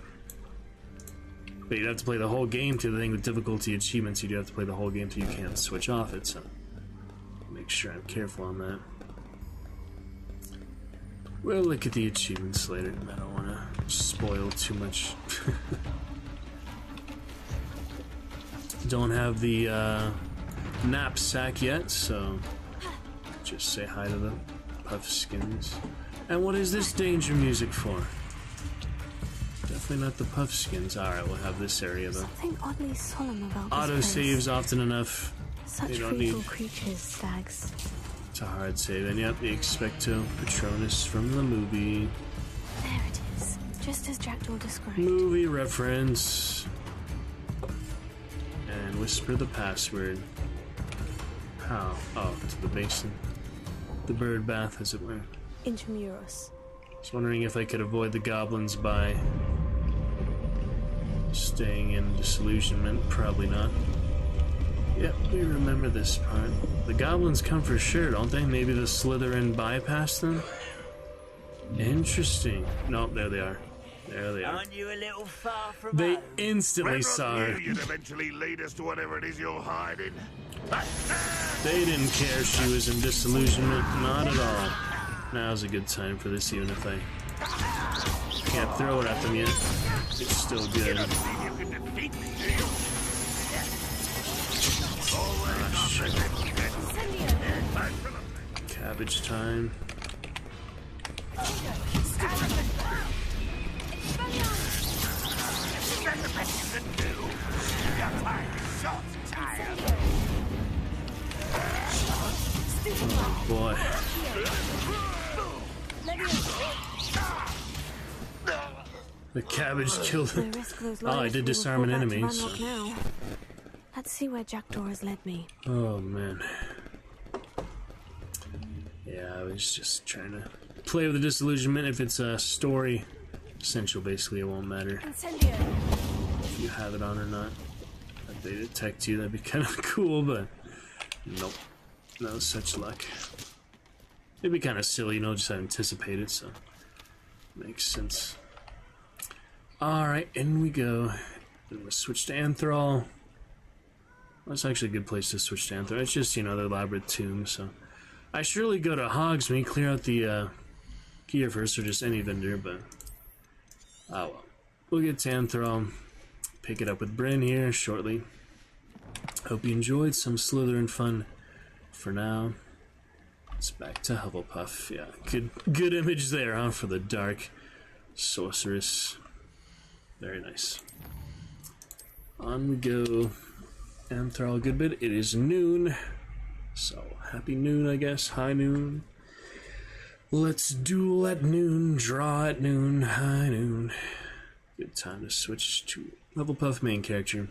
But you'd have to play the whole game to the thing with difficulty achievements. You'd have to play the whole game till you can't switch off it, so make sure I'm careful on that. We'll look at the achievements later. I don't want to spoil too much. Don't have the knapsack yet, so just say hi to the Puffskins. And what is this danger music for? Definitely not the Puffskins. Alright, we'll have this area though. Something oddly solemn about this Auto saves often enough. Such you don't regal need creatures, stags. it's a hard save. And yep, the Expecto Patronus from the movie. There it is, just as Jackdaw described. Movie reference. And whisper the password. How? Oh, to the basin. The bird bath, as it were. Intramuros. I was wondering if I could avoid the goblins by staying in disillusionment. Probably not. Yep, we remember this part. The goblins come for sure, don't they? Maybe the Slytherin bypassed them? Interesting. Nope, there they are. There they are. Aren't you a little far from They home? instantly saw her. You'd eventually lead us to whatever it is you're hiding. They didn't care she was in disillusionment. Not at all. Now's a good time for this, even if I can't throw it at them yet. It's still good. Ah, shit. Cabbage time. Oh boy. The cabbage killed him. Oh, I did disarm an enemy. So. Now. Let's see where Jackdaw has led me. Oh man. Yeah, I was just trying to play with the disillusionment. If it's a story essential, basically, it won't matter if you have it on or not. If they detect you, that'd be kind of cool, but nope. No such luck. It'd be kind of silly, you know, just anticipate it, so makes sense. Alright, in we go. Then we'll switch to Anthrall. That's actually a good place to switch to Anthrall. It's just, you know, the elaborate tomb, so. I should really go to Hogsmeade, clear out the gear first, or just any vendor, but oh well. We'll get to Anthrall, pick it up with Bryn here shortly. Hope you enjoyed some Slytherin fun. For now, it's back to Hufflepuff. Yeah, good image there, huh, for the dark sorceress. Very nice. On we go. Anthrall, good bit. It is noon, so happy noon, I guess. High noon. Let's duel at noon, draw at noon, high noon. Good time to switch to Hufflepuff main character.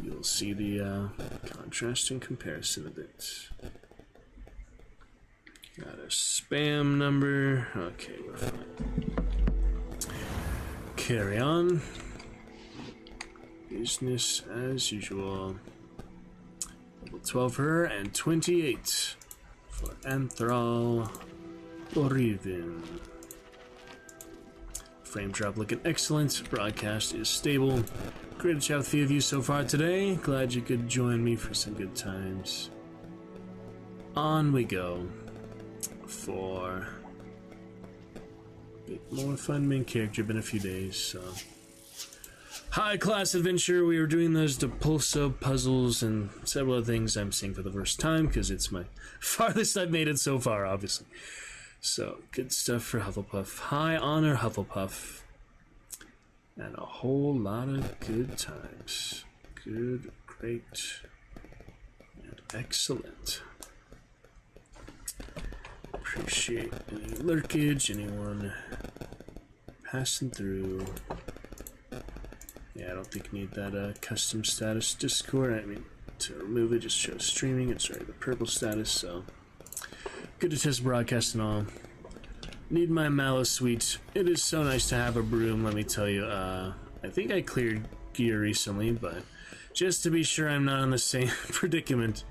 You'll see the contrast and comparison a bit. Got a spam number. Okay, we're fine. Carry on. Business as usual. Level 12 for her and 28 for Anthrall Orivin. Frame drop looking excellent. Broadcast is stable. Great to chat with a few of you so far today. Glad you could join me for some good times. On we go for a bit more fun main character. Been a few days, so. High class adventure. We were doing those Depulso puzzles and several other things I'm seeing for the first time because it's my farthest I've made it so far, obviously. So, good stuff for Hufflepuff. High honor Hufflepuff. And a whole lot of good times. Good, great, and Excellent. Appreciate any lurkage, anyone passing through. Yeah, I don't think you need that custom status Discord. I mean, to remove it, just show streaming. It's already the purple status, so good to test broadcast and all. Need my mallow sweet. It is so nice to have a broom, let me tell you. I think I cleared gear recently, but just to be sure I'm not in the same predicament,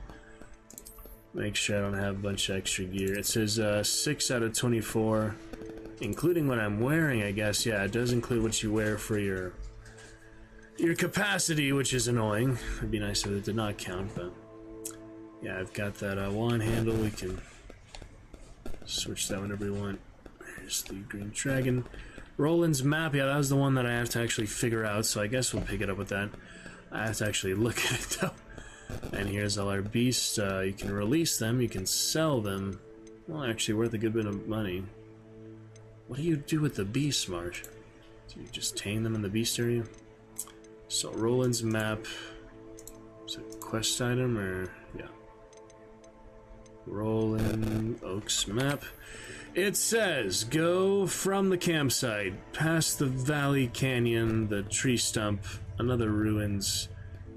make sure I don't have a bunch of extra gear. It says 6 out of 24, including what I'm wearing, I guess. Yeah, it does include what you wear for your capacity, which is annoying. It'd be nice if it did not count, but yeah, I've got that wand handle. We can switch that whenever we want. There's the green dragon. Roland's map, yeah, that was the one that I have to actually figure out, so I guess we'll pick it up with that. I have to actually look at it, though. And here's all our beasts. You can release them, you can sell them. Well, actually, worth a good bit of money. What do you do with the beasts, Marge? Do you just tame them in the beast area? So, Roland's map. Is it a quest item, or... yeah. Roland Oaks map. It says, go from the campsite, past the valley canyon, the tree stump, another ruins,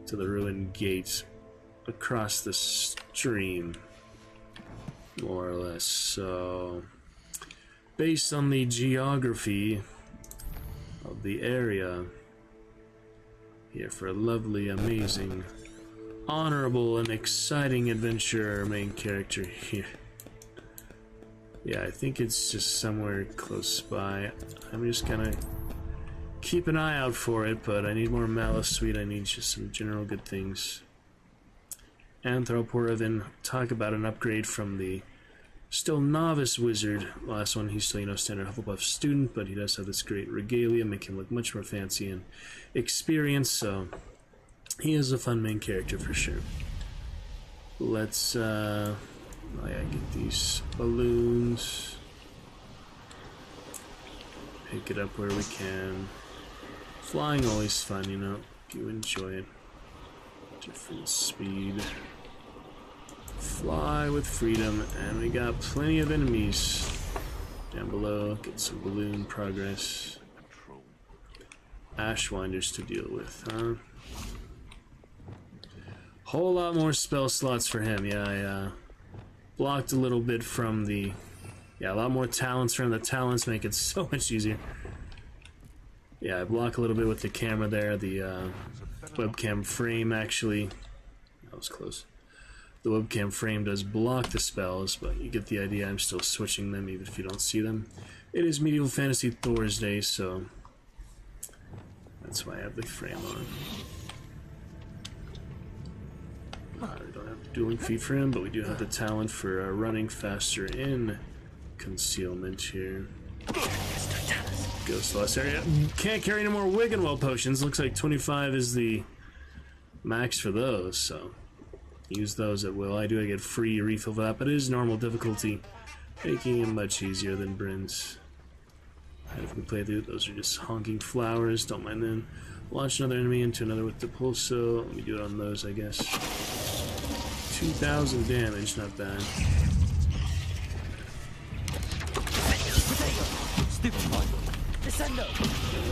to the ruined gate, across the stream, more or less. So, based on the geography of the area, here for a lovely, amazing, honorable, and exciting adventure main character here. Yeah, I think it's just somewhere close by. I'm just gonna keep an eye out for it, but I need more Malice Sweet. I need just some general good things. Anthroporovin, talk about an upgrade from the still novice wizard. Last one, he's still, standard Hufflepuff student, but he does have this great regalia, make him look much more fancy and experienced, so he is a fun main character for sure. Let's, oh yeah, get these balloons. Pick it up where we can. Flying always fun, You enjoy it. Different speed. Fly with freedom, and we got plenty of enemies down below. Get some balloon progress. Ashwinders to deal with, huh? Whole lot more spell slots for him. Yeah, I blocked a little bit from the... yeah, a lot more talents from the talents make it so much easier. Yeah, I block a little bit with the camera there. The webcam frame, actually... that was close. The webcam frame does block the spells, but you get the idea. I'm still switching them even if you don't see them. It is Medieval Fantasy Thorsday, so... that's why I have the frame on. We don't have the dueling feat for him, but we do have the talent for running faster in concealment here. Ghost Lost Area. Can't carry any more Wiggenwell potions. Looks like 25 is the max for those, so use those at will. I do get free refill for that, but it is normal difficulty, making it much easier than Bryn's. And if we play through, those are just honking flowers. Don't mind them. Launch another enemy into another with the pulso. Let me do it on those, I guess. 2,000 damage, not bad.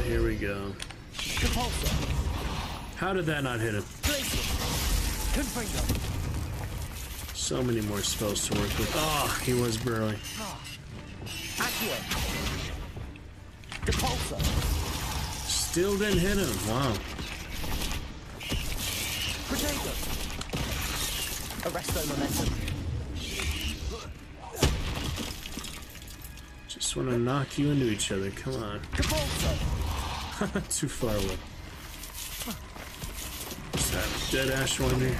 Here we go. How did that not hit him? So many more spells to work with. Oh, he was burly. Still didn't hit him. Wow. Arresto momentum. Just want to knock you into each other. Come on. Too far away. Just have a dead Ashwinder.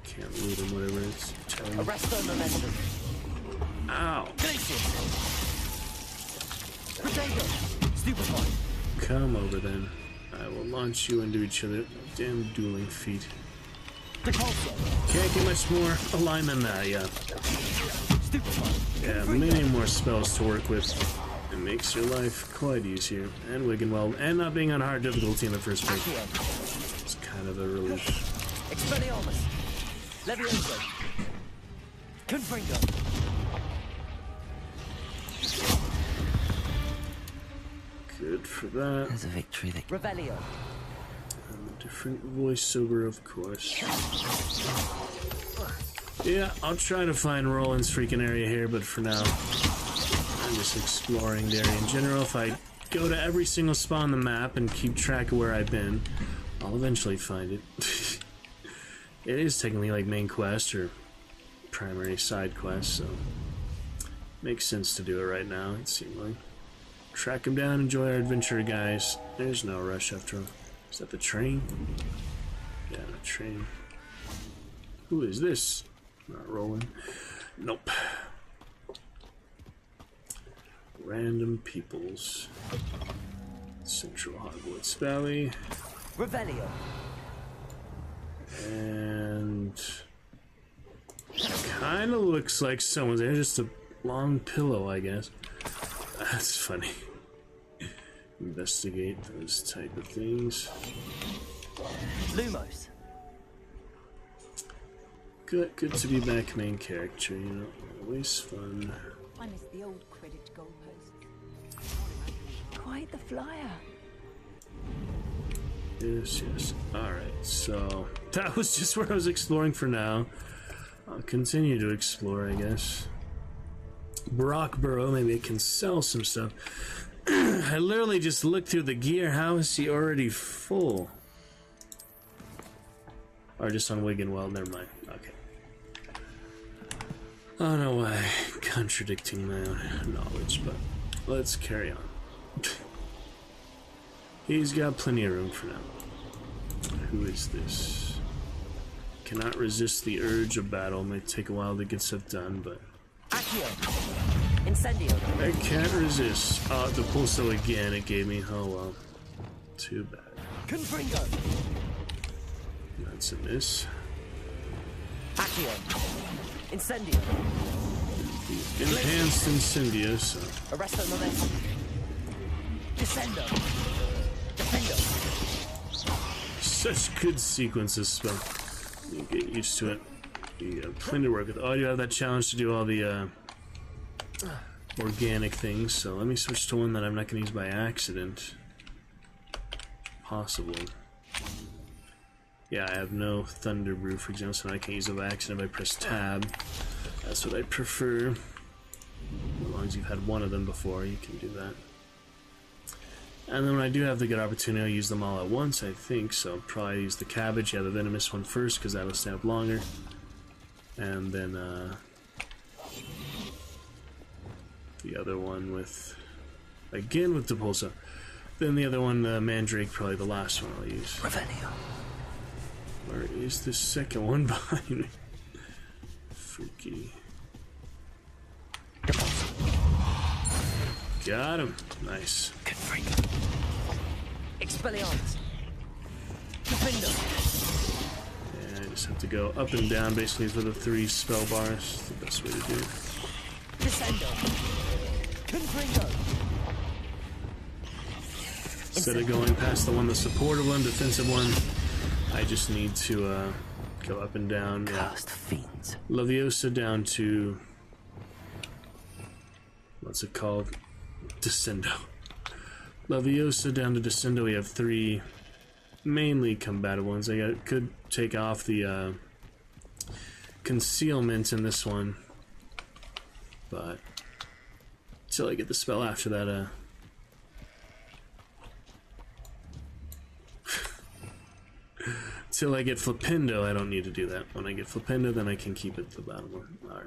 Can't loot him, whatever it's telling me. Arresto momentum. Ow. Stupefy. Come over then. I will launch you into each other. Damn dueling feet. Can't get much more alignment than that, yeah. Yeah, many more spells to work with. It makes your life quite easier. And Wiggenweld, and not being on hard difficulty in the first place. It's kind of a relief. Expelliarmus. Levioso. Confringo. Good for that. There's a victory that... Revelio. And a different voiceover, of course. Yeah, I'll try to find Roland's freaking area here, but for now, I'm just exploring the area in general. If I go to every single spot on the map and keep track of where I've been, I'll eventually find it. It is technically like main quest or primary side quest, so makes sense to do it right now, it seems like. Track him down, enjoy our adventure, guys. There's no rush after him. Is that the train? Yeah, the train. Who is this? Not rolling. Nope. Random peoples. Central Hogwarts Valley. Revelio. And kind of looks like someone's there. Just a long pillow, I guess. That's funny. Investigate those type of things. Lumos. Good to be back main character, you know. Always fun. I miss the old Quidditch goalposts. Quite the flyer. Yes. Alright, so that was just where I was exploring for now. I'll continue to explore, I guess. Brockborough, maybe I can sell some stuff. I literally just looked through the gear. How is he already full? Or just on Wiggenweld, never mind. Okay. I don't know why I'm contradicting my own knowledge, but let's carry on. He's got plenty of room for now. Who is this? Cannot resist the urge of battle. May take a while to get stuff done, but Accio. Incendio. I can't resist. The pulso again it gave me. Oh well. Too bad. Confringo. That's a miss. Accio. Incendio. Enhanced Incendio, so. Arresto momentum. Descendo. Defendo. Such good sequences, spell. You get used to it. You got plenty to work with. Oh, you have that challenge to do all the organic things, so let me switch to one that I'm not going to use by accident. Possible. Yeah, I have no Thunder Brew, for example, so I can't use it by accident if I press tab. That's what I prefer. As long as you've had one of them before, you can do that. And then when I do have the good opportunity, I'll use them all at once, I think. So I'll probably use the cabbage, yeah, the venomous one first, because that'll stay up longer. And then the other one with, again with the pulsa. Then the other one, the Mandrake, probably the last one I'll use. Revelio. Where is the second one behind me? Freaky. Got him. Nice. Confringo. Expelliarmus. Defendo. Yeah, I just have to go up and down basically for the 3 spell bars. It's the best way to do it. Descendo. Confringo. Instead of going past the one, the supportive one, defensive one, I just need to go up and down. Cast fiends. Leviosa down to, what's it called? Descendo. Leviosa down to Descendo. We have 3 mainly combative ones. I could take off the concealment in this one, but until I get the spell after that, till I get Flipendo, I don't need to do that. When I get Flipendo, then I can keep it to the bottom one. Alright,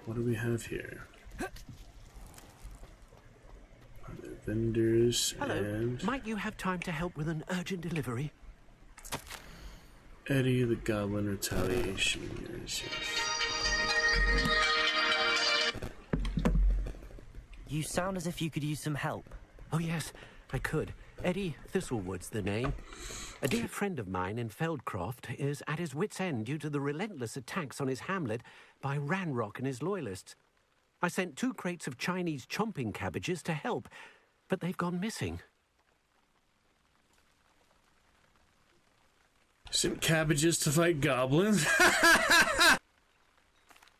what do we have here? Vendors. Hello. And Might you have time to help with an urgent delivery? Eddie the Goblin Retaliation. Yes. You sound as if you could use some help. Oh, yes, I could. Eddie Thistlewood's the name. A dear friend of mine in Feldcroft is at his wit's end due to the relentless attacks on his hamlet by Ranrock and his loyalists. I sent 2 crates of Chinese chomping cabbages to help, but they've gone missing. Sent cabbages to fight goblins.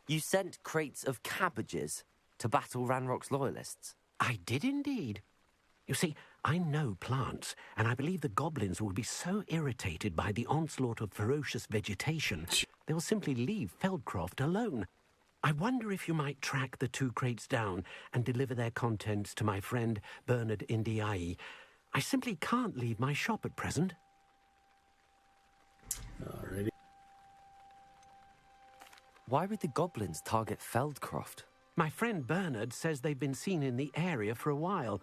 You sent crates of cabbages to battle Ranrock's loyalists? I did indeed. You see, I know plants, and I believe the goblins will be so irritated by the onslaught of ferocious vegetation, they'll simply leave Feldcroft alone. I wonder if you might track the 2 crates down and deliver their contents to my friend Bernard Indiai. I simply can't leave my shop at present. Alrighty. Why would the goblins target Feldcroft? My friend Bernard says they've been seen in the area for a while.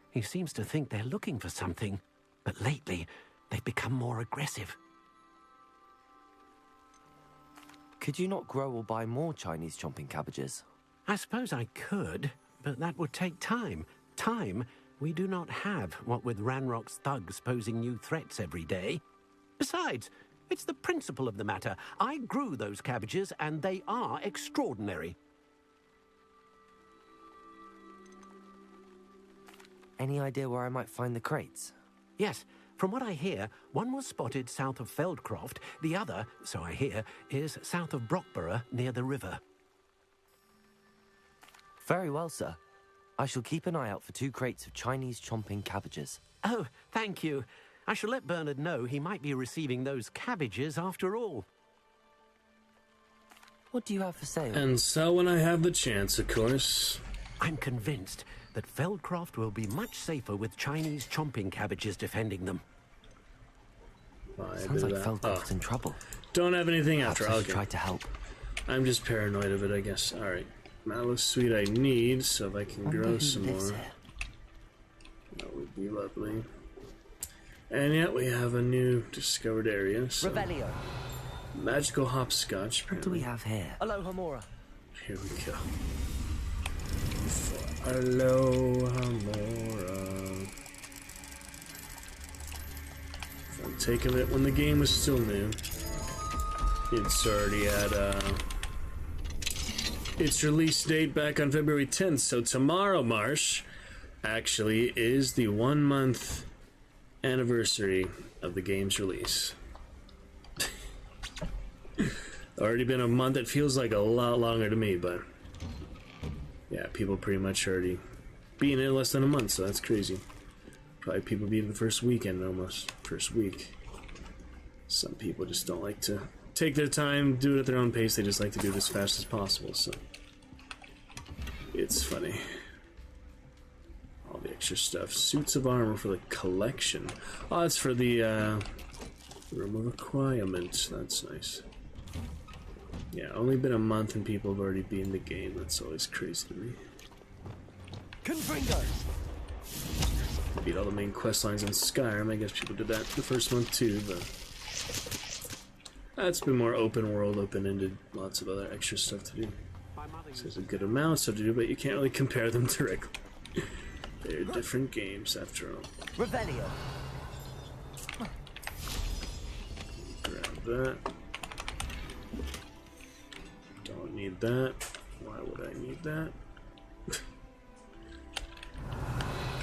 He seems to think they're looking for something, but lately they've become more aggressive. Could you not grow or buy more Chinese chomping cabbages? I suppose I could, but that would take time. Time we do not have, what with Ranrock's thugs posing new threats every day. Besides, it's the principle of the matter. I grew those cabbages, and they are extraordinary. Any idea where I might find the crates? Yes. From what I hear, one was spotted south of Feldcroft. The other, so I hear, is south of Brockborough, near the river. Very well, sir. I shall keep an eye out for 2 crates of Chinese chomping cabbages. Oh, thank you. I shall let Bernard know he might be receiving those cabbages after all. What do you have for sale? And so when I have the chance, of course. I'm convinced that Feldcroft will be much safer with Chinese chomping cabbages defending them. Sounds like Feldcroft's in trouble. Don't have anything after. I'll try to help. I'm just paranoid of it, I guess. Alright. Mallow sweet I need, so if I can grow some more. That would be lovely. And yet we have a new discovered area. So. Revelio. Magical hopscotch. What do we have here? Aloha Mora. Here we go. Aloha Mora. Fun take of it when the game was still new. It's already at its release date back on February 10th, so tomorrow, Marsh, actually is the 1 month anniversary of the game's release. Already been a month. It feels like a lot longer to me, but yeah, people pretty much already being in less than a month, so that's crazy. Probably people beat the first weekend almost. First week. Some people just don't like to take their time, do it at their own pace. They just like to do it as fast as possible, so it's funny. All the extra stuff. Suits of armor for the collection. Oh, that's for the room of requirements. That's nice. Yeah, only been a month and people have already beaten the game. That's always crazy to me. Confringo. Beat all the main quest lines in Skyrim. I guess people did that the first month too, but that's been more open world, open-ended. Lots of other extra stuff to do. So there's a good amount of stuff to do, but you can't really compare them directly. They're different games after all. Revelio. Grab that. Don't need that. Why would I need that?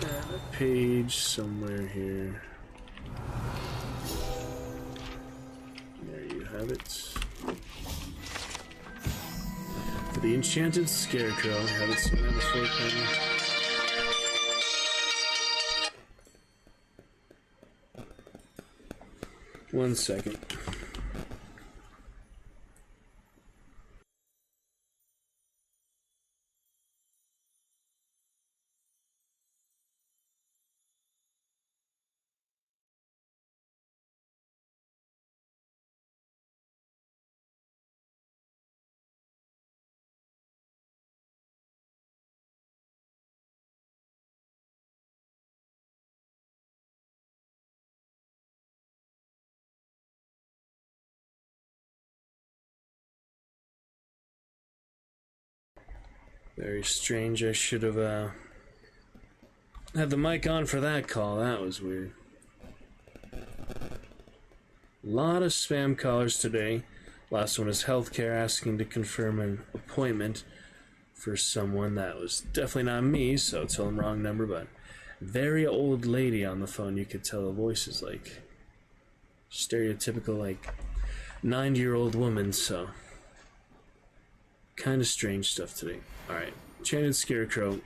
Got a page somewhere here. There you have it. For the enchanted scarecrow, I haven't seen that before. One second. Very strange. I should have had the mic on for that call. That was weird. A lot of spam callers today. Last one is healthcare, asking to confirm an appointment for someone. That was definitely not me, so tell them wrong number, but very old lady on the phone. You could tell the voice is like stereotypical, like, 90-year-old woman, so kind of strange stuff today. Alright, Enchanted Scarecrow,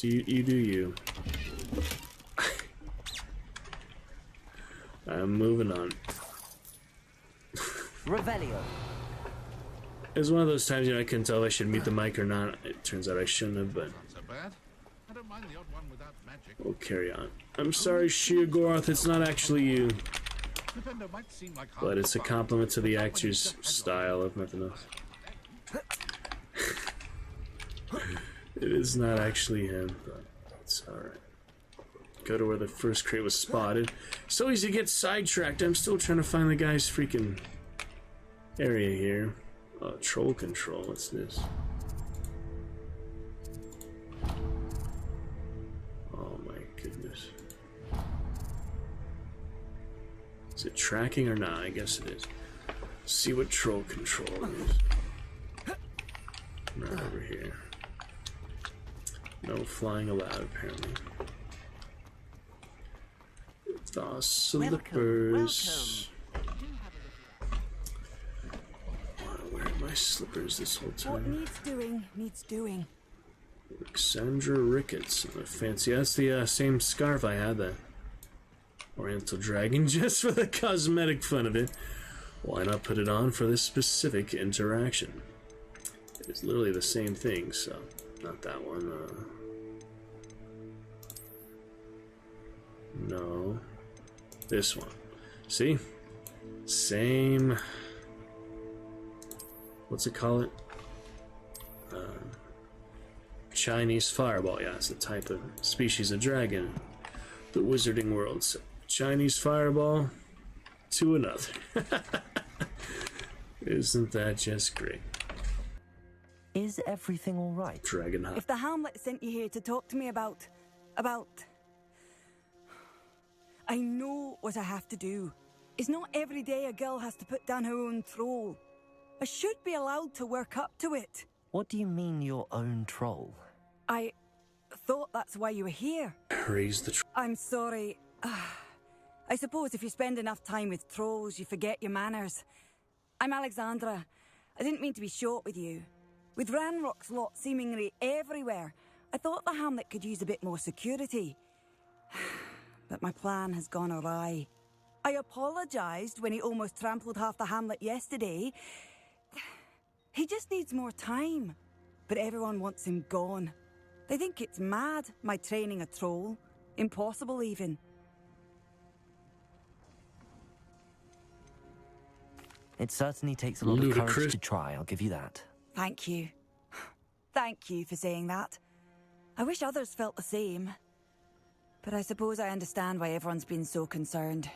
you do you. I'm moving on. Revelio. It's one of those times, you know, I couldn't tell if I should mute the mic or not. It turns out I shouldn't have, but we'll carry on. I'm sorry, Sheogorath, it's not actually you. But it's a compliment to the actor's style, if nothing else. It is not actually him, but it's alright. Go to where the first crate was spotted. So easy to get sidetracked. I'm still trying to find the guy's freaking area here. Troll control, what's this? Oh my goodness. Is it tracking or not? I guess it is. Let's see what troll control is. Right over here. No flying allowed, apparently. The slippers. Where are my slippers this whole time? What needs doing, needs doing. Alexandra Ricketts. Fancy. That's the same scarf I had, that Oriental Dragon, just for the cosmetic fun of it. Why not put it on for this specific interaction? It's literally the same thing, so not that one. No. This one. See? Same. What's it call it? Chinese fireball. Yeah, it's a type of species of dragon. The wizarding world. So, Chinese fireball to another. Isn't that just great? Is everything all right? Dragon Hut. If the Hamlet sent you here to talk to me about... I know what I have to do. It's not every day a girl has to put down her own troll. I should be allowed to work up to it. What do you mean, your own troll? I thought that's why you were here. Raise the I'm sorry. I suppose if you spend enough time with trolls, you forget your manners. I'm Alexandra. I didn't mean to be short with you. With Ranrock's lot seemingly everywhere, I thought the Hamlet could use a bit more security. But my plan has gone awry. I apologised when he almost trampled half the Hamlet yesterday. He just needs more time. But everyone wants him gone. They think it's mad, my training a troll. Impossible, even. It certainly takes a lot of courage to try, I'll give you that. Thank you. Thank you for saying that. I wish others felt the same. But I suppose I understand why everyone's been so concerned.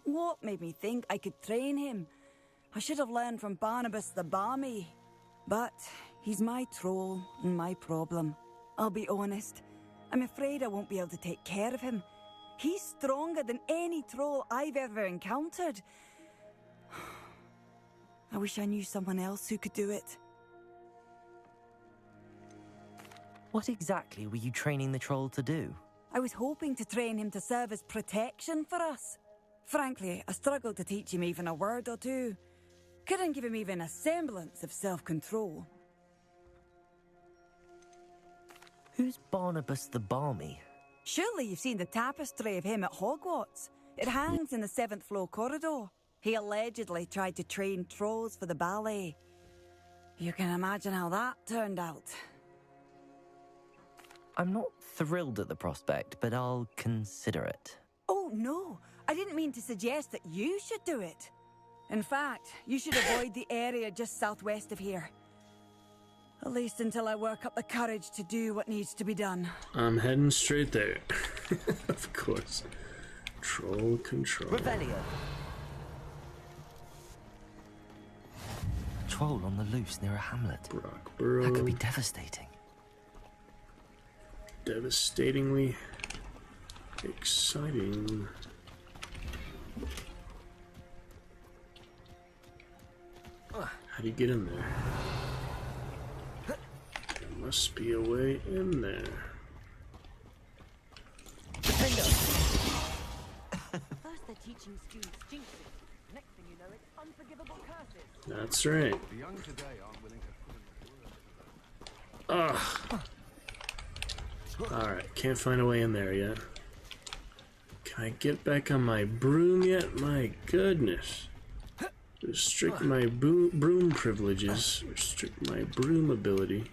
What made me think I could train him? I should have learned from Barnabas the Balmy. But he's my troll and my problem. I'll be honest. I'm afraid I won't be able to take care of him. He's stronger than any troll I've ever encountered. I wish I knew someone else who could do it. What exactly were you training the troll to do? I was hoping to train him to serve as protection for us. Frankly, I struggled to teach him even a word or two. Couldn't give him even a semblance of self-control. Who's Barnabas the Balmy? Surely you've seen the tapestry of him at Hogwarts. It hangs in the 7th floor corridor. He allegedly tried to train trolls for the ballet. You can imagine how that turned out. I'm not thrilled at the prospect, but I'll consider it. Oh, no. I didn't mean to suggest that you should do it. In fact, you should avoid the area just southwest of here. At least until I work up the courage to do what needs to be done. I'm heading straight there. Of course. Troll control. Revelio. Troll on the loose near a hamlet. Brockborough. That could be devastating. Devastatingly exciting. How do you get in there? There must be a way in there. First they teach teaching students jinxes. Next thing you know, it's unforgivable curses. That's right. The young today aren't willing to Ugh. Alright, can't find a way in there yet. Can I get back on my broom yet? My goodness. Restrict my broom privileges. Restrict my broom ability.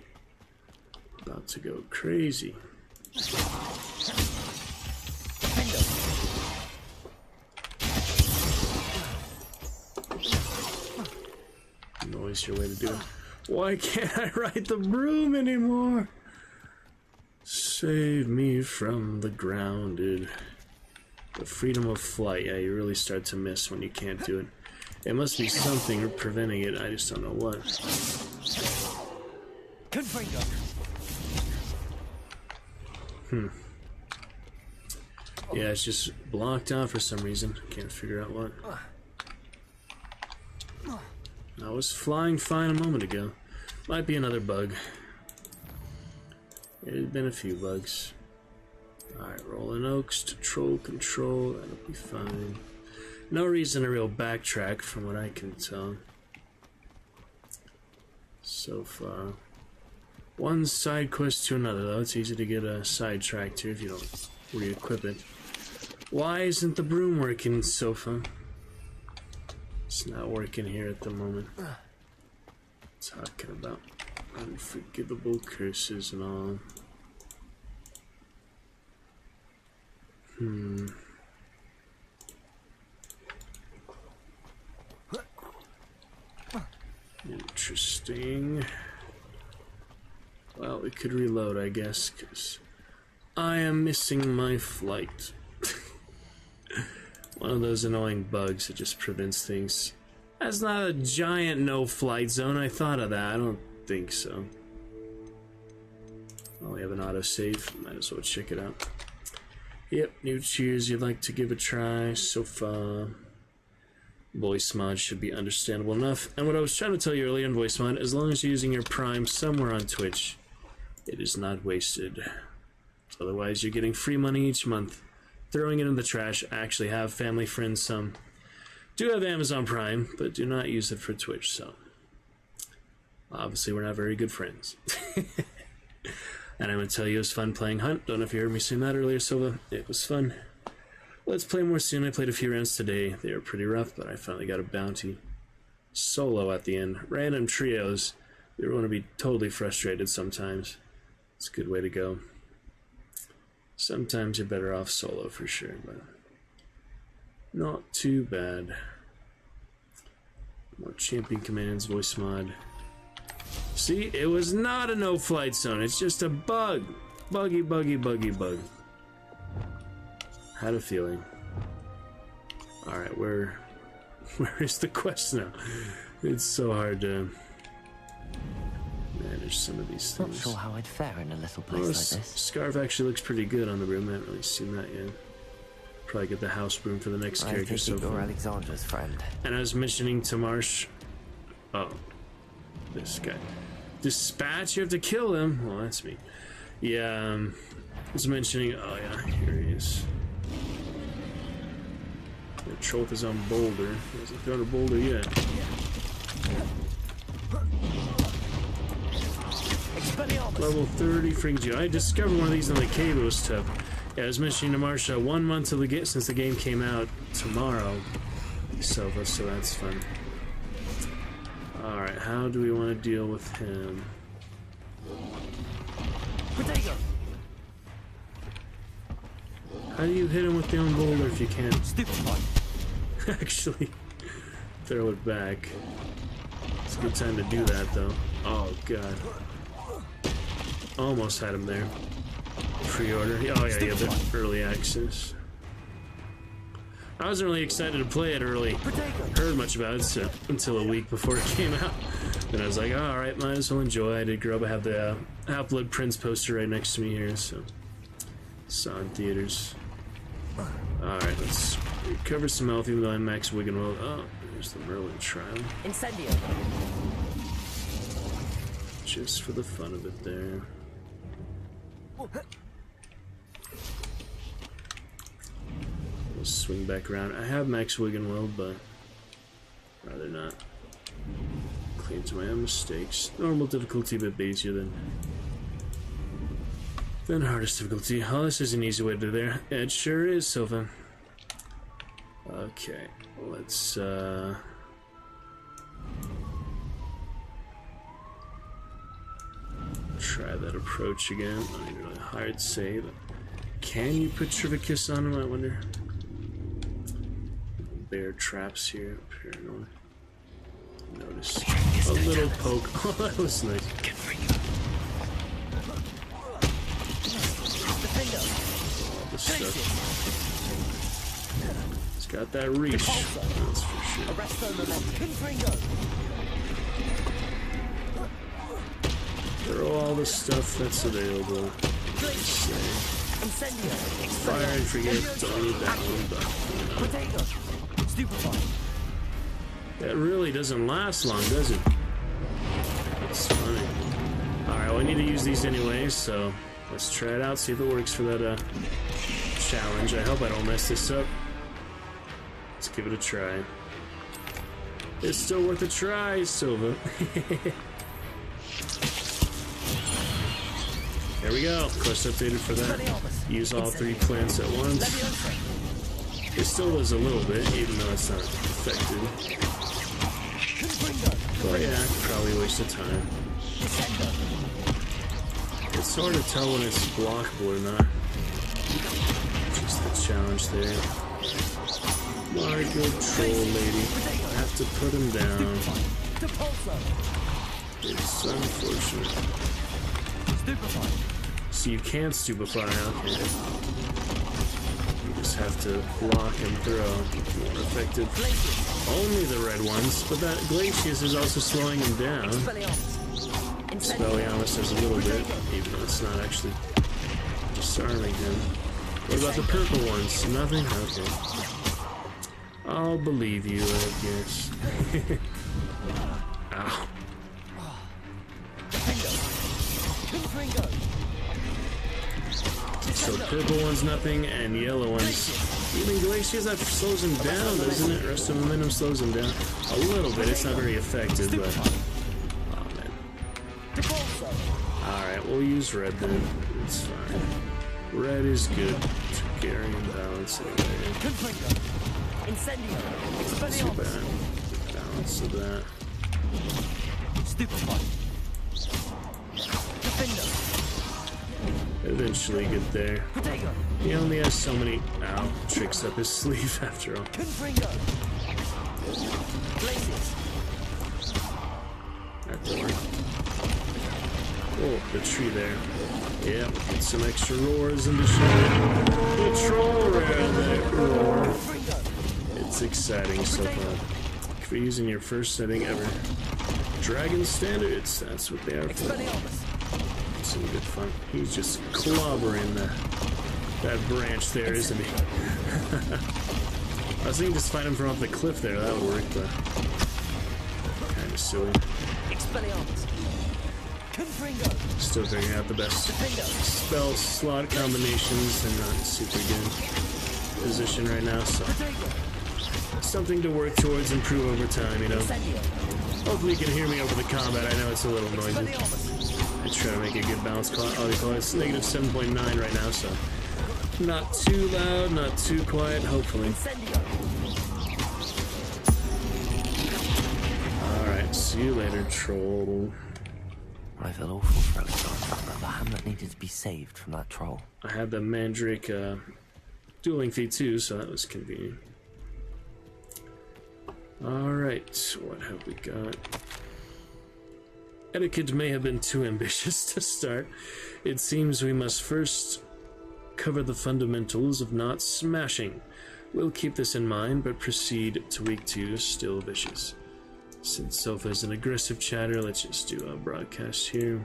About to go crazy. Always your way to do it. Why can't I ride the broom anymore? Save me from the grounded. The freedom of flight. Yeah, you really start to miss when you can't do it. It must be something preventing it. I just don't know what. Yeah, it's just blocked out for some reason. Can't figure out what. I was flying fine a moment ago. Might be another bug. It had been a few bugs. Alright, rolling oaks to troll control. That'll be fine. No reason to real backtrack from what I can tell. So far. One side quest to another though. It's easy to get sidetracked here if you don't re-equip it. Why isn't the broom working, Sofa? It's not working here at the moment. Talking about unforgivable curses and all. Interesting. Well, we could reload, I guess, because I am missing my flight. One of those annoying bugs that just prevents things. That's not a giant no-flight zone. I thought of that. I don't think so. Well, we have an autosave. Might as well check it out. Yep, new cheers you'd like to give a try so far. Voice mod should be understandable enough. And what I was trying to tell you earlier in voice mod, as long as you're using your Prime somewhere on Twitch, it is not wasted. Otherwise, you're getting free money each month. Throwing it in the trash. I actually have family friends, some do have Amazon Prime, but do not use it for Twitch, so obviously we're not very good friends. And I'm going to tell you it was fun playing Hunt. Don't know if you heard me saying that earlier, Silva. It was fun. Let's play more soon. I played a few rounds today. They were pretty rough, but I finally got a bounty. Solo at the end. Random trios. You're going to be totally frustrated sometimes. It's a good way to go. Sometimes you're better off solo for sure, but not too bad. More champion commands, voice mod. See, it was not a no-flight zone. It's just a bug. Buggy, buggy, buggy, bug. Had a feeling. Alright, where is the quest now? It's so hard to manage some of these things. Not sure how I'd fare in a little place like this. Scarf actually looks pretty good on the broom. I haven't really seen that yet. Probably get the house broom for the next character so far. Alexandra's friend. And I was mentioning to Marsh. Oh, this guy. Dispatch, you have to kill him. Well, that's me. Yeah, I was mentioning. Oh yeah, here he is. The troll is on boulder. He hasn't thrown a boulder yet. Level 30 frings you. I discovered one of these in the cave. It was tough. Yeah, I was mentioning to Marsha 1 month since the game came out tomorrow. So that's fun. Alright, how do we want to deal with him? Potato. How do you hit him with the own boulder if you can't? Stupid one. Actually, throw it back. It's a good time to do that, though. Oh, God. Almost had him there. Pre-order. Oh, yeah, you have the early access. I wasn't really excited to play it early. Heard much about it until a week before it came out. And I was like, oh, alright, might as well enjoy. I did grow up. I have the Half-Blood Prince poster right next to me here, so saw in theaters. Alright, let's recover some health even though I'm max Wiggenweld. Oh, there's the Merlin trial. Incendio. Just for the fun of it there. Let's swing back around. I have max Wiggenweld, but rather not. Clean to my own mistakes. Normal difficulty, but easier than hardest difficulty. Oh, this is an easy way to do there. It sure is, Sylvan. Okay, let's try that approach again. I need really hard save. Can you put Trivicus on him, I wonder? Bear traps here. Paranoid. Notice a little poke. Oh, that was nice. All the stuff. It's got that reach. That's for sure. Throw all the stuff that's available. Fire and forget. Don't need that one, but that really doesn't last long, does it? That's funny. Alright, well, I need to use these anyways, so let's try it out, see if it works for that challenge. I hope I don't mess this up. Let's give it a try. It's still worth a try, Silva. There we go. Quest updated for that. Use all 3 plants at once. It still does a little bit, even though it's not effective. But yeah, probably a waste of time. It's hard to tell when it's blockable or not. Just the challenge there. My good troll lady. I have to put him down. It's unfortunate. So you can't stupefy, okay. You just have to block and throw. More effective. Only the red ones, but that Glacius is also slowing him down. Expelliarmus does a little bit, even though it's not actually disarming him. What about the purple ones? Nothing? Okay. I'll believe you, I guess. Ow. So purple one's nothing, and yellow one's... Even Glacius, that slows him down, doesn't it? Rest of momentum slows him down. A little bit, it's not very effective, but... Oh, man. Alright, we'll use red then. It's fine. Red is good. Carrying balance anyway. Not too bad. Balance of that. Eventually get there. He only has so many tricks up his sleeve after all. That door. Oh, the tree there. Yeah, get some extra roars into shot. The troll around that roar. It's exciting so far. For using your first setting ever. Dragon standards, that's what they are for. Some good fun. He's just clobbering that branch there, isn't he? I was thinking just fight him from off the cliff there. That would work, but kind of silly. Still figuring out the best spell slot combinations and not super good position right now, so something to work towards, improve over time, you know. Hopefully you can hear me over the combat. I know it's a little noisy. I try to make a good balance. It's negative 7.9 right now, so not too loud, not too quiet, hopefully. Alright, see you later, troll. I feel awful for Alexandra. The hamlet needed to be saved from that troll. I had the Mandrake dueling feat too, so that was convenient. Alright, what have we got? Etiquette may have been too ambitious to start. It seems we must first cover the fundamentals of not smashing. We'll keep this in mind, but proceed to week 2, still vicious. Since Sofa's an aggressive chatter, let's just do a broadcast here.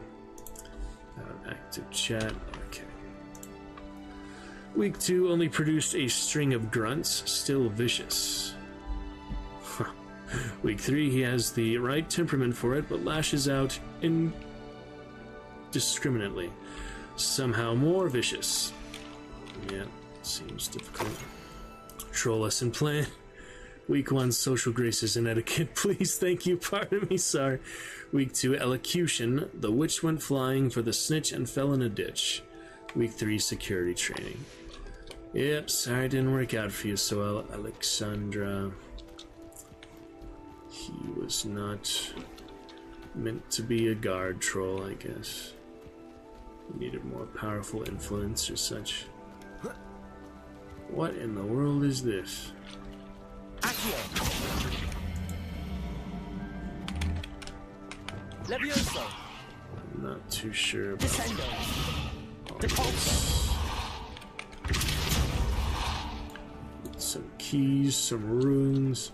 Active chat, okay. Week 2 only produced a string of grunts, still vicious. Week 3, he has the right temperament for it, but lashes out indiscriminately. Somehow more vicious. Yeah, seems difficult. troll lesson plan. Week 1, social graces and etiquette. Please, thank you, pardon me, sorry. Week 2, elocution. The witch went flying for the snitch and fell in a ditch. Week 3, security training. Yep, sorry it didn't work out for you so well, Alexandra. He was not meant to be a guard troll, I guess. He needed more powerful influence or such. What in the world is this? Levioso. I'm not too sure about some keys, some runes.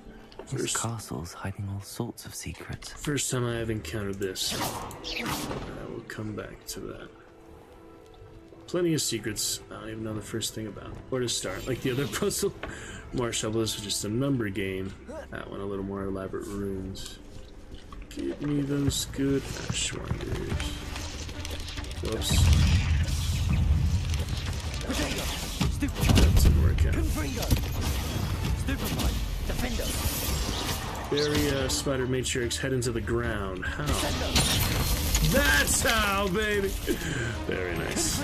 This castle's hiding all sorts of secrets. First time I have encountered this. I will come back to that. Plenty of secrets I don't even know the first thing about. Where to start? Like the other puzzle. Marshall Bliss was just a number game. That one a little more elaborate runes. Give me those good ash wonders. Whoops. That didn't work out. Bury Spider Matrix, head into the ground. How? That's how, baby! Very nice.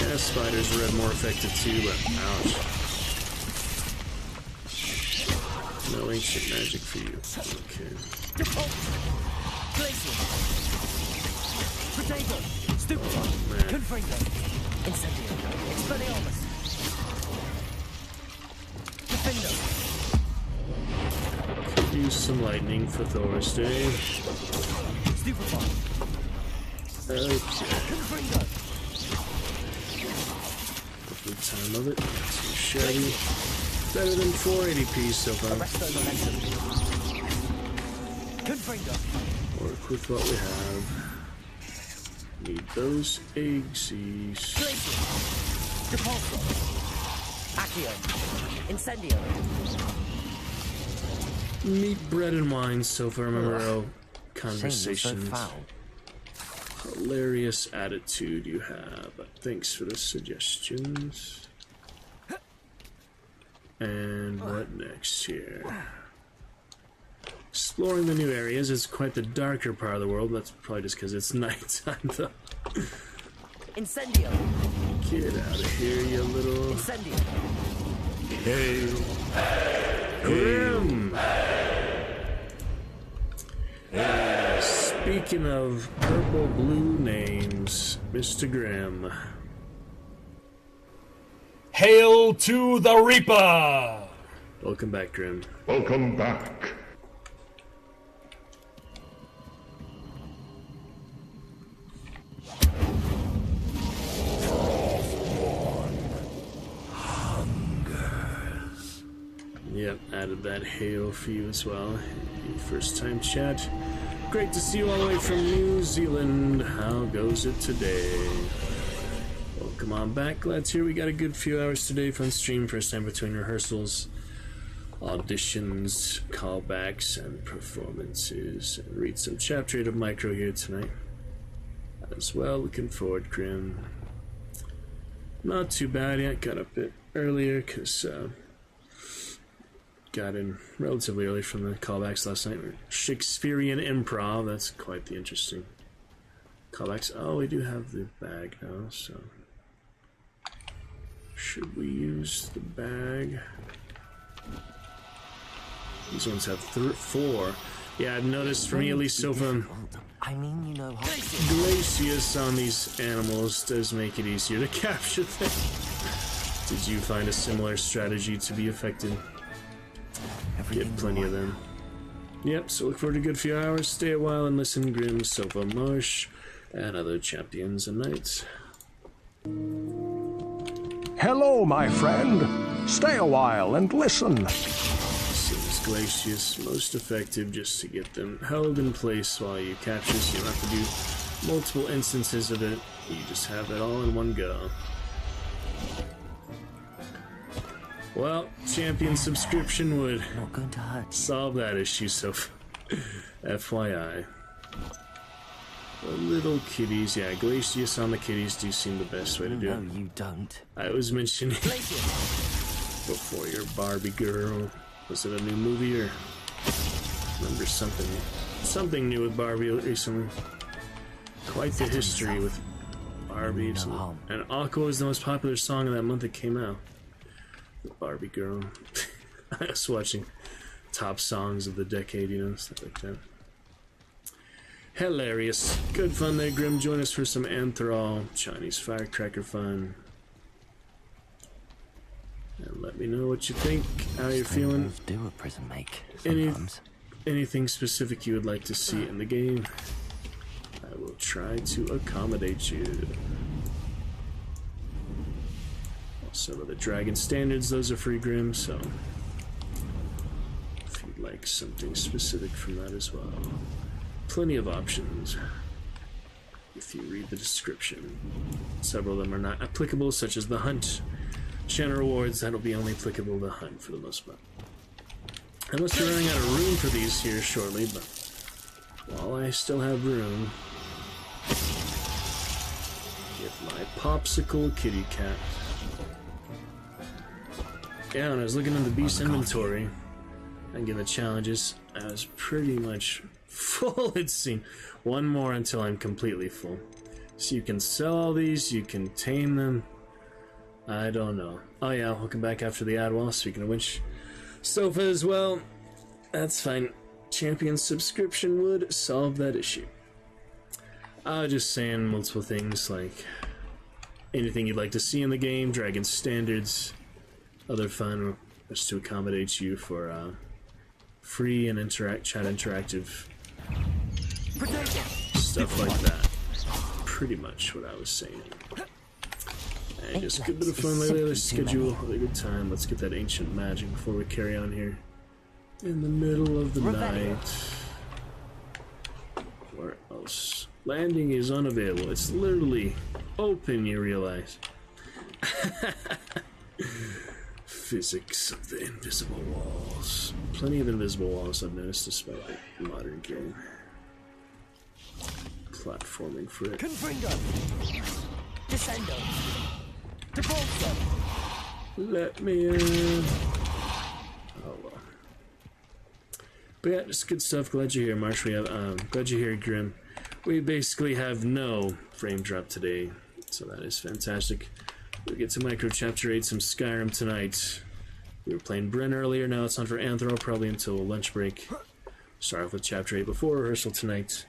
Yeah, spiders red more effective too, but ouch. No ancient magic for you. Okay. Could use some lightning for Thorsday. Okay. Good time of it. Not too shabby. Better than 480p so far. Work with what we have. Need those eggsies. Meat, bread, and wine so far. Memorial conversations. Hilarious attitude you have. Thanks for the suggestions. And what next here? Exploring the new areas is quite the darker part of the world. That's probably just because it's nighttime, though. Incendio. Get out of here, you little. Incendio. Hail. Grim. Speaking of purple blue names, Mr. Grimm. Hail to the Reaper! Welcome back, Grim. Welcome back. Yep, added that hail for you as well. First time chat. Great to see you all the way from New Zealand. How goes it today? Welcome on back. Glad to hear we got a good few hours today from stream. First time between rehearsals, auditions, callbacks, and performances. And read some chapter 8 of Micro here tonight as well. Looking forward, Grim. Not too bad yet. Got up a bit earlier because got in relatively early from the callbacks last night. Shakespearean improv. That's quite the interesting callbacks. Oh, we do have the bag now, so should we use the bag? These ones have 4. Yeah, I've noticed for me at least so far. I mean, you know, Glacius on these animals does make it easier to capture them. Did you find a similar strategy to be effective? Get plenty of them. Yep, so look forward to a good few hours. Stay a while and listen. Grim, Sofa, Marsh, and other champions and knights. Hello, my friend. Stay a while and listen. Seems Glacius most effective just to get them held in place while you capture, so you don't have to do multiple instances of it. You just have it all in one go. Well, champion subscription would not going to hurt solve that issue, so FYI. The little kitties. Yeah, Glacius on the kitties do seem the best way to do it. No, you don't. I was mentioning before your Barbie girl. Was it a new movie or remember something new with Barbie recently? Quite the history with Barbie. And Aqua was the most popular song of that month it came out. The Barbie girl. I was watching top songs of the decade, you know, stuff like that. Hilarious. Good fun there, Grim. Join us for some Anthrol Chinese firecracker fun. And let me know what you think, how you're feeling. Do a prison make sometimes. Anything specific you would like to see in the game, I will try to accommodate you. Also, the Dragon Standards, those are free, Grim, so if you'd like something specific from that as well. Plenty of options if you read the description. Several of them are not applicable, such as the Hunt. Channel rewards, that'll be only applicable to Hunt for the most part. Unless we're running out of room for these here shortly, but while I still have room, get my popsicle kitty cat. Yeah, when I was looking in the beast inventory and getting the challenges, I was pretty much full, it seemed. One more until I'm completely full. So you can sell all these, you can tame them. I don't know. Oh yeah, I'll come back after the ad wall. Speaking of which, sofa as well. That's fine. Champion subscription would solve that issue. I was just saying multiple things like anything you'd like to see in the game, Dragon Standards, other fun, just to accommodate you for free and chat interactive stuff like that. Pretty much what I was saying. And just a good bit of fun later. Let's schedule a good time. Let's get that ancient magic before we carry on here. In the middle of the night. Where else? Landing is unavailable. It's literally open, you realize. Physics of the invisible walls. Plenty of invisible walls I've noticed despite the modern game. Platforming for it. Confringo! Descendo! Devolso! Let me in. Oh well. But yeah, just good stuff. Glad you're here, Marsh. We have glad you're here, Grim. We basically have no frame drop today, so that is fantastic. We'll get to Micro Chapter 8, some Skyrim tonight. We were playing Bryn earlier, now it's on for Anthrol, probably until lunch break. Start off with Chapter 8 before rehearsal tonight.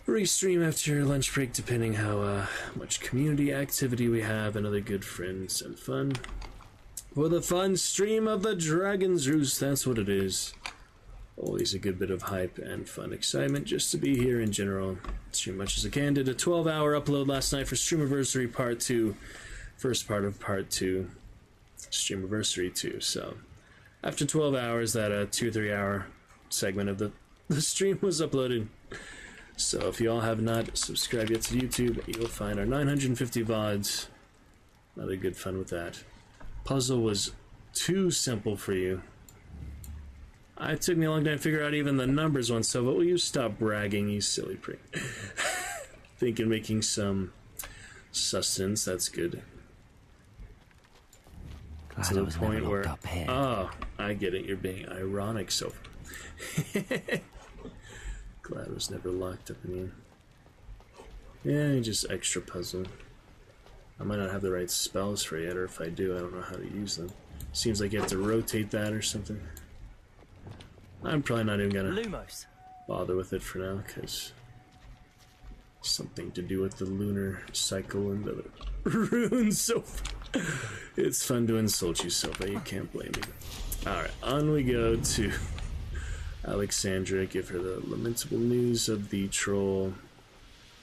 Restream after lunch break, depending how much community activity we have and other good friends and fun. For the fun stream of the Dragon's Roost, that's what it is. Always a good bit of hype and fun excitement just to be here in general. Stream much as I can. Did a 12-hour upload last night for Streamiversary Part 2. First part of Part 2. Streamiversary 2. So, after 12 hours, that 2 or 3 hour segment of the stream was uploaded. So, if you all have not subscribed yet to YouTube, you'll find our 950 VODs. Another good fun with that. Puzzle was too simple for you. It took me a long time to figure out even the numbers one, so but will you stop bragging, you silly prick? Thinking making some sustenance, that's good. Glad to the point where, here. Oh, I get it, you're being ironic, so glad it was never locked up in here. Yeah, just extra puzzle. I might not have the right spells for it yet, or if I do, I don't know how to use them. Seems like you have to rotate that or something. I'm probably not even gonna bother with it for now, because something to do with the lunar cycle and the runes. So it's fun to insult you, Sofa. You can't blame me. Alright, on we go to Alexandra. Give her the lamentable news of the troll.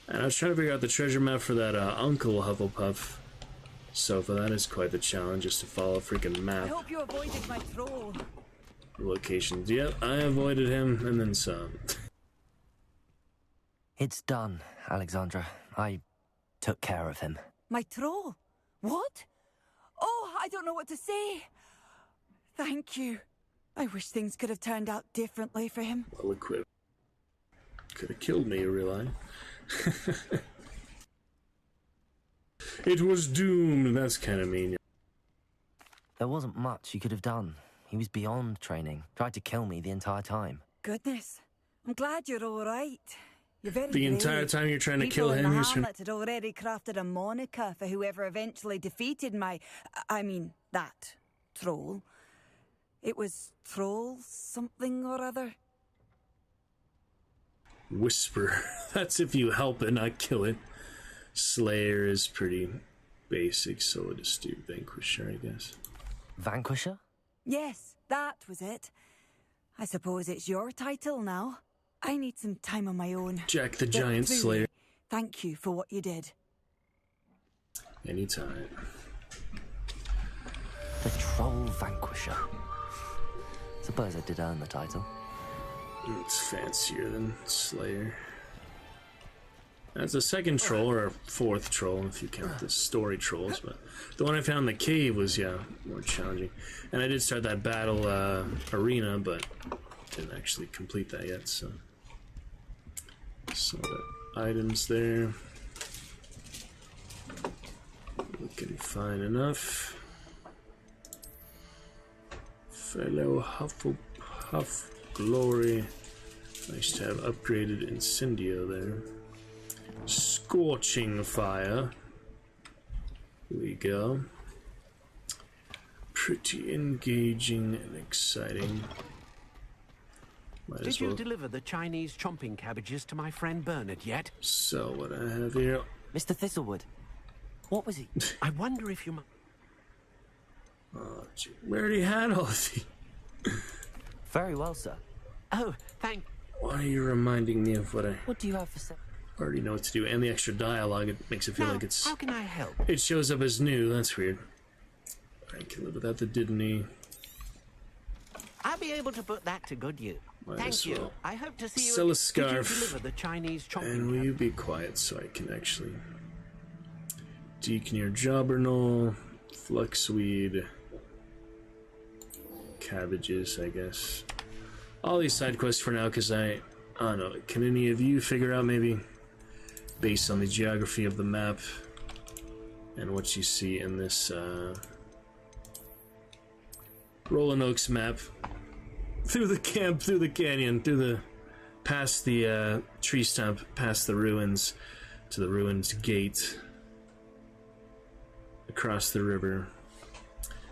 And I was trying to figure out the treasure map for that Uncle Hufflepuff. Sofa, that is quite the challenge, just to follow a freaking map. I hope you avoided my troll. Locations. Yep, I avoided him, and then some. It's done, Alexandra. I took care of him. My troll? What? Oh, I don't know what to say. Thank you. I wish things could have turned out differently for him. Well equipped. Could have killed me, really. It was doomed. That's kind of mean. There wasn't much he could have done. He was beyond training. Tried to kill me the entire time. Goodness. I'm glad you're all right. You're very The brave. entire time you're trying to kill him, People in he the was trying... hamlet had already crafted a moniker for whoever eventually defeated that troll. It was Troll something or other. Whisper. That's if you help it, not kill it. Slayer is pretty basic, so we'll just do Vanquisher, I guess. Vanquisher? Yes, that was it. I suppose it's your title now. I need some time on my own. Jack the But Giant truly, Slayer. Thank you for what you did. Anytime. The Troll Vanquisher. Suppose I did earn the title. It's fancier than Slayer. That's the second troll, or fourth troll, if you count the story trolls, but the one I found in the cave was, yeah, more challenging. And I did start that battle arena, but didn't actually complete that yet, so. Some of the items there. Looking fine enough. Fellow Huff Glory. Nice to have upgraded Incendio there. Scorching Fire. Here we go. Pretty engaging and exciting. Did you deliver the Chinese chomping cabbages to my friend Bernard yet? So what I have here... Mr. Thistlewood, what was he? I wonder if you... Oh, gee, we already had all of these. Very well, sir. Oh, thank... Why are you reminding me of what I... What do you have for sale? Already know what to do, and the extra dialogue, it makes it feel like it's... How can I help? It shows up as new, that's weird. I can live without the didn't. I'll be able to put that to good use. Thank you. I hope to see you. Sell a Did scarf. you deliver the Chinese chomping And will you be quiet so I can actually... Deaconeer Jobbernol, Fluxweed, cabbages, I guess. All these side quests for now, because I don't know. Can any of you figure out, maybe, based on the geography of the map and what you see in this Rollin' Oaks map, through the camp, through the canyon, past the tree stump, past the ruins, to the ruins gate, across the river.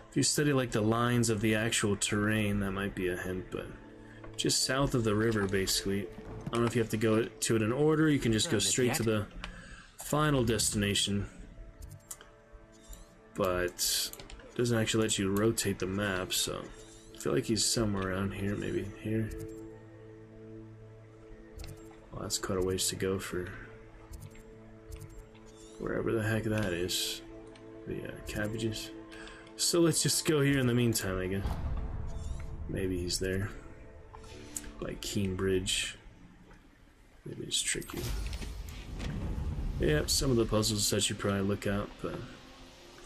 If you study like the lines of the actual terrain, that might be a hint, but just south of the river, basically. I don't know if you have to go to it in order, you can just go straight to the final destination, but it doesn't actually let you rotate the map, so I feel like he's somewhere around here, maybe here. Well, that's quite a ways to go for wherever the heck that is. But yeah, cabbages. So let's just go here in the meantime, I guess. Maybe he's there. By Keenbridge. Maybe it's tricky. Yeah, some of the puzzles that you probably look out, but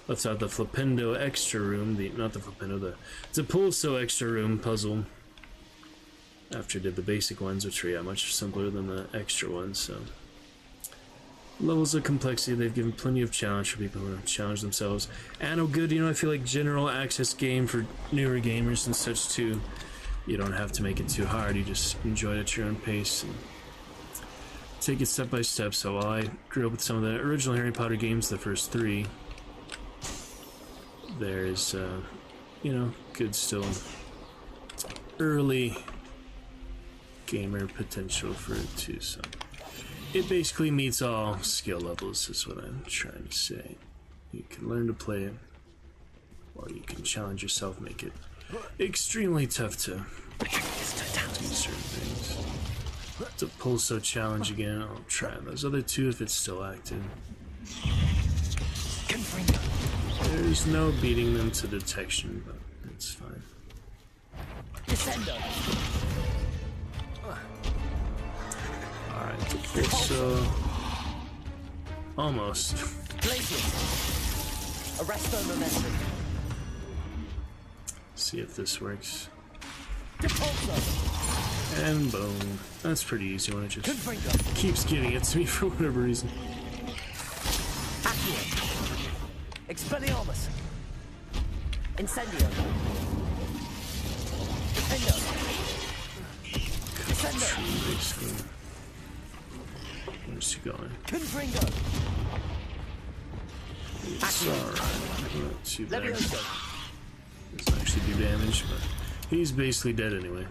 left out the Flipendo extra room, not the Flipendo, the Zapulso extra room puzzle. After I did the basic ones, which are much simpler than the extra ones, so. Levels of complexity, they've given plenty of challenge for people who challenge themselves. And oh good, I feel like general access game for newer gamers and such too. You don't have to make it too hard, you just enjoy it at your own pace and take it step by step. So while I grew up with some of the original Harry Potter games, the first 3, there's, good still early gamer potential for it too, so. It basically meets all skill levels, is what I'm trying to say. You can learn to play it, or you can challenge yourself, make it extremely tough to do certain things. To Pulso challenge again, I'll try those other 2 if it's still active. There's no beating them to detection, but it's fine. Descender. Alright, so almost. Arresto momentum. See if this works. And boom. That's pretty easy when it just keeps giving it to me for whatever reason. Expelliarmus. Incendio. Defendo. Basically. Where's he going? Confringo. It's alright. Not too bad. Doesn't actually do damage, but he's basically dead anyway.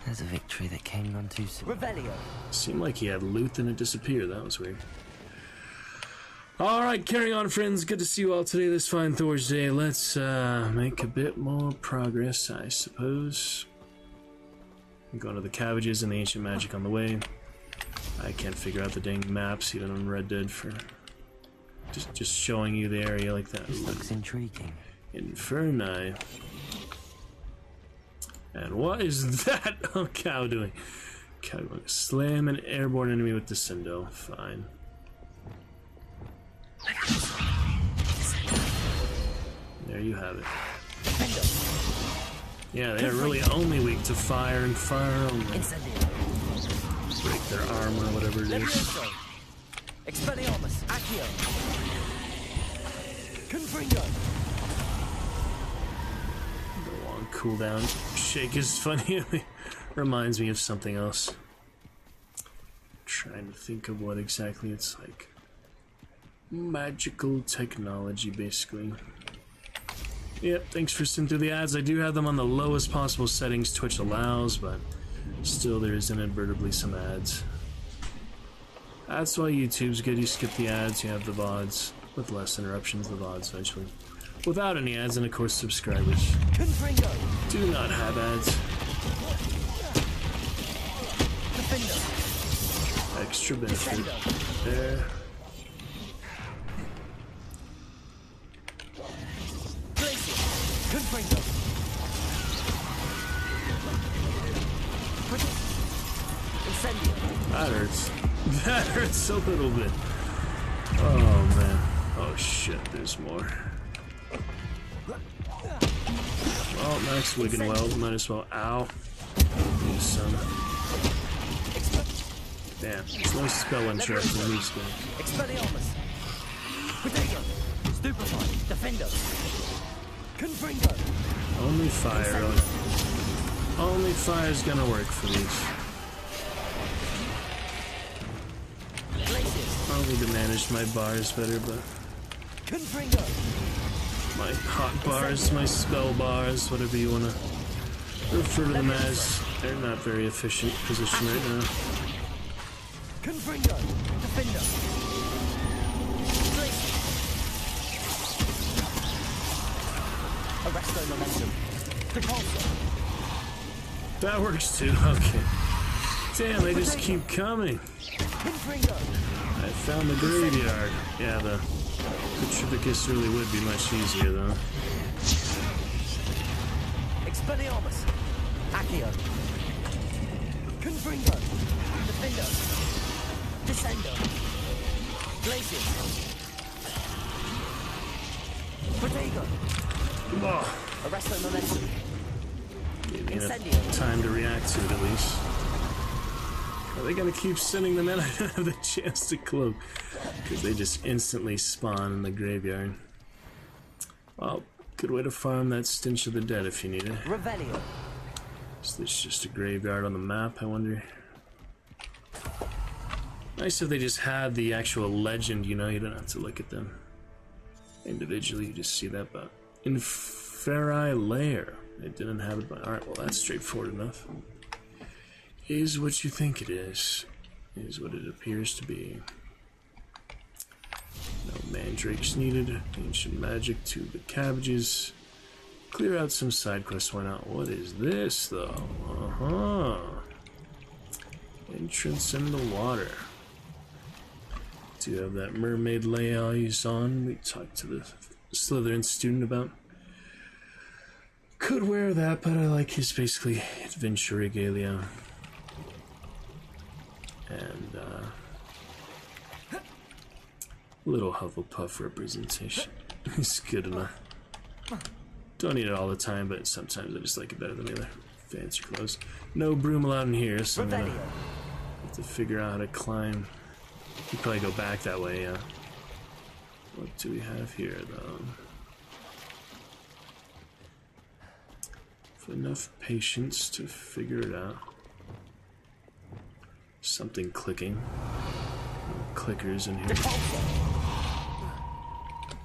There's a victory that came none too soon. Revelio. Seemed like he had loot and it disappeared. That was weird. Alright, carrying on, friends. Good to see you all today, this fine Thorsday. Let's make a bit more progress, I suppose. I'm going to the cabbages and the ancient magic on the way. I can't figure out the dang maps, even on Red Dead, for just showing you the area like that. This looks intriguing. Inferni. And what is that? Oh, cow doing? Cow doing. Slam an airborne enemy with Descendo. Fine. There you have it. Yeah, they're really only weak to fire and fire only. Break their armor, whatever it is. Expelliarmus. Accio. Confringo. The long cooldown shake is funny. It reminds me of something else. Trying to think of what exactly it's like. Magical technology, basically. Yep, thanks for sitting through the ads. I do have them on the lowest possible settings Twitch allows, but still there is inadvertently some ads. That's why YouTube's good. You skip the ads, you have the VODs. With less interruptions, the VODs eventually. Without any ads, and of course subscribers do not have ads. Extra benefit there. That hurts. That hurts a little bit. Oh man. Oh shit, there's more. Well, nice Wiggenweld. Might as well. Ow. You son. Damn. It's no spell interrupting me, skin. Expelliarmus. Protego. Stupefy. Defendo. Confringo. Only fire, really. Only fire's gonna work for these. I'll need to manage my bars better, but my hot bars, my spell bars, whatever you want to refer to them as, they're not very efficient position right now. Confringo. Defender. Arresto momentum. Repulsor. That works too. Okay. Damn, they just keep coming. I found the graveyard. Yeah, the Petrificus really would be much easier, though. Expelliarmus. Accio. Confringo. Defendo. Descendo. Glacius. Protego. Oh. Arresto momentum. Gave me enough time to react to it, at least. Are they gonna keep sending them in? I don't have the chance to cloak. Because they just instantly spawn in the graveyard. Well, good way to farm that Stench of the Dead if you need it. Revelio. Is this just a graveyard on the map, I wonder? Nice if they just had the actual legend, you know, you don't have to look at them individually, you just see that, but Inferi Lair. They didn't have it, but alright, well that's straightforward enough. Is what you think it is what it appears to be. No mandrakes needed. Ancient magic to the cabbages. Clear out some side quests, why not? What is this, though? Entrance in the water. Do have that mermaid liaison we talked to the Slytherin student about. Could wear that, but I like his basically adventure regalia. And little Hufflepuff representation is good enough. Don't need it all the time, but sometimes I just like it better than the other. fancy clothes. No broom allowed in here, so I'm gonna have to figure out how to climb. You probably go back that way, yeah. What do we have here, though? With enough patience to figure it out. Something clicking. Clickers in here.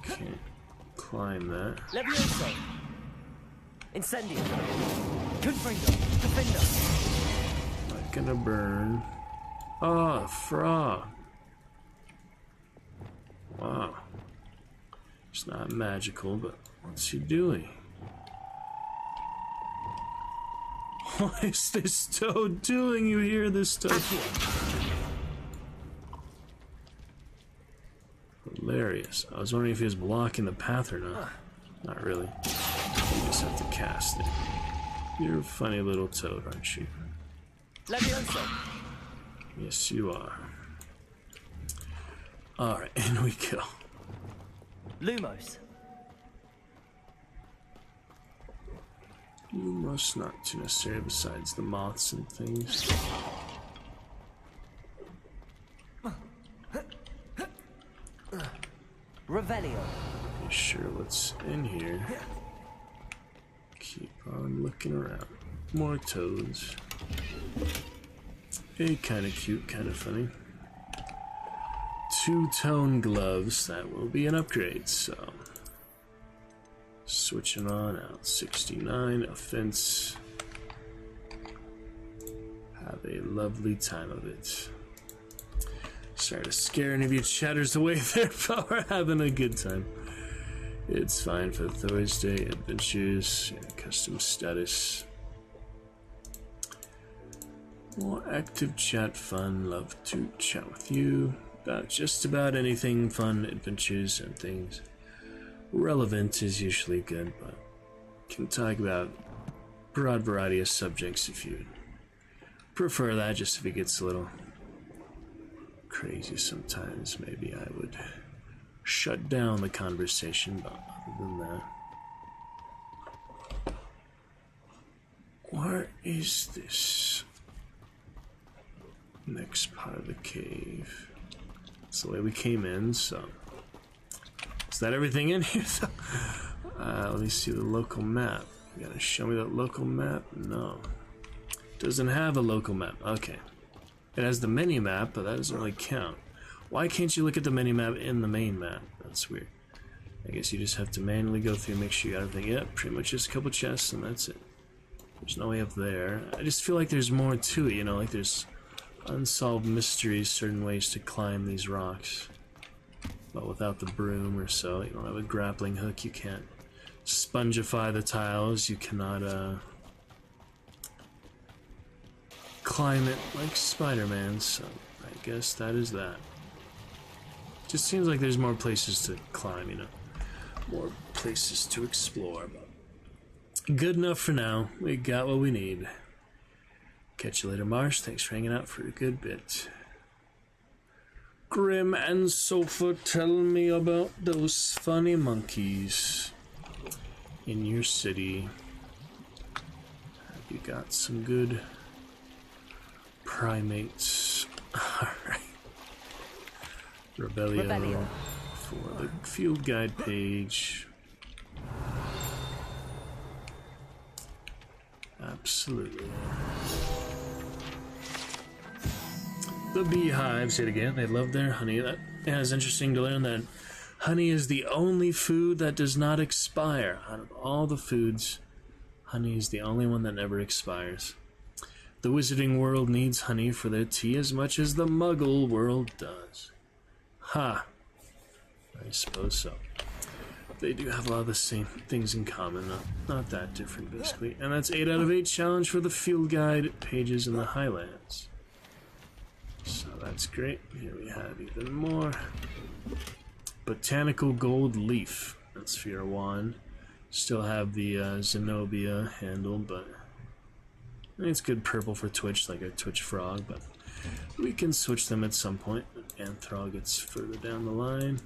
Can't climb that. Levioso. Incendio. Confringo. Defender. Not gonna burn. Oh, frog. Wow. It's not magical, but what's he doing? What is this toad doing? You hear this toad? Hilarious. I was wondering if he was blocking the path or not. Not really. You just have to cast it. You're a funny little toad, aren't you? Levioso. Yes, you are. Alright, in we go. Lumos. Lumos, not too necessary besides the moths and things. Revelio. Be sure what's in here. Keep on looking around. More toads. Hey, kind of cute, kind of funny. Two-tone gloves, that will be an upgrade, so... Switching on out. 69, offense. Have a lovely time of it. Sorry to scare any of you chatters away there, but we're having a good time. It's fine for Thorsday adventures, custom status. More active chat fun, love to chat with you about just about anything fun, adventures, and things. Relevant is usually good, but can talk about broad variety of subjects if you prefer that, just if it gets a little crazy sometimes. Maybe I would shut down the conversation, but other than that... Where is this? Next part of the cave. That's the way we came in, so... Is that everything in here? Let me see the local map. You gotta show me that local map? No. Doesn't have a local map. Okay. It has the mini map, but that doesn't really count. Why can't you look at the mini map in the main map? That's weird. I guess you just have to manually go through and make sure you got everything. Yep, pretty much just a couple chests and that's it. There's no way up there. I just feel like there's more to it, you know, like there's unsolved mysteries, certain ways to climb these rocks. But without the broom or so, you don't have a grappling hook, you can't spongify the tiles, you cannot climb it like Spider-Man, so I guess that is that. Just seems like there's more places to climb, you know, more places to explore, but good enough for now. We got what we need. Catch you later, Marsh. Thanks for hanging out for a good bit. Grim and Sofa, tell me about those funny monkeys in your city. Have you got some good primates? Alright. Rebellion for the field guide page. Absolutely. The beehives hit again. They love their honey. That is interesting to learn that honey is the only food that does not expire. Out of all the foods, honey is the only one that never expires. The wizarding world needs honey for their tea as much as the muggle world does. Ha! I suppose so. They do have a lot of the same things in common, not that different, basically. And that's 8 out of 8 challenge for the field guide pages in the Highlands. So that's great. Here we have even more. Botanical gold leaf. That's for your wand. Still have the Zenobia handle, but I think it's good purple for Twitch, like a Twitch frog, but we can switch them at some point. Anthrog gets further down the line.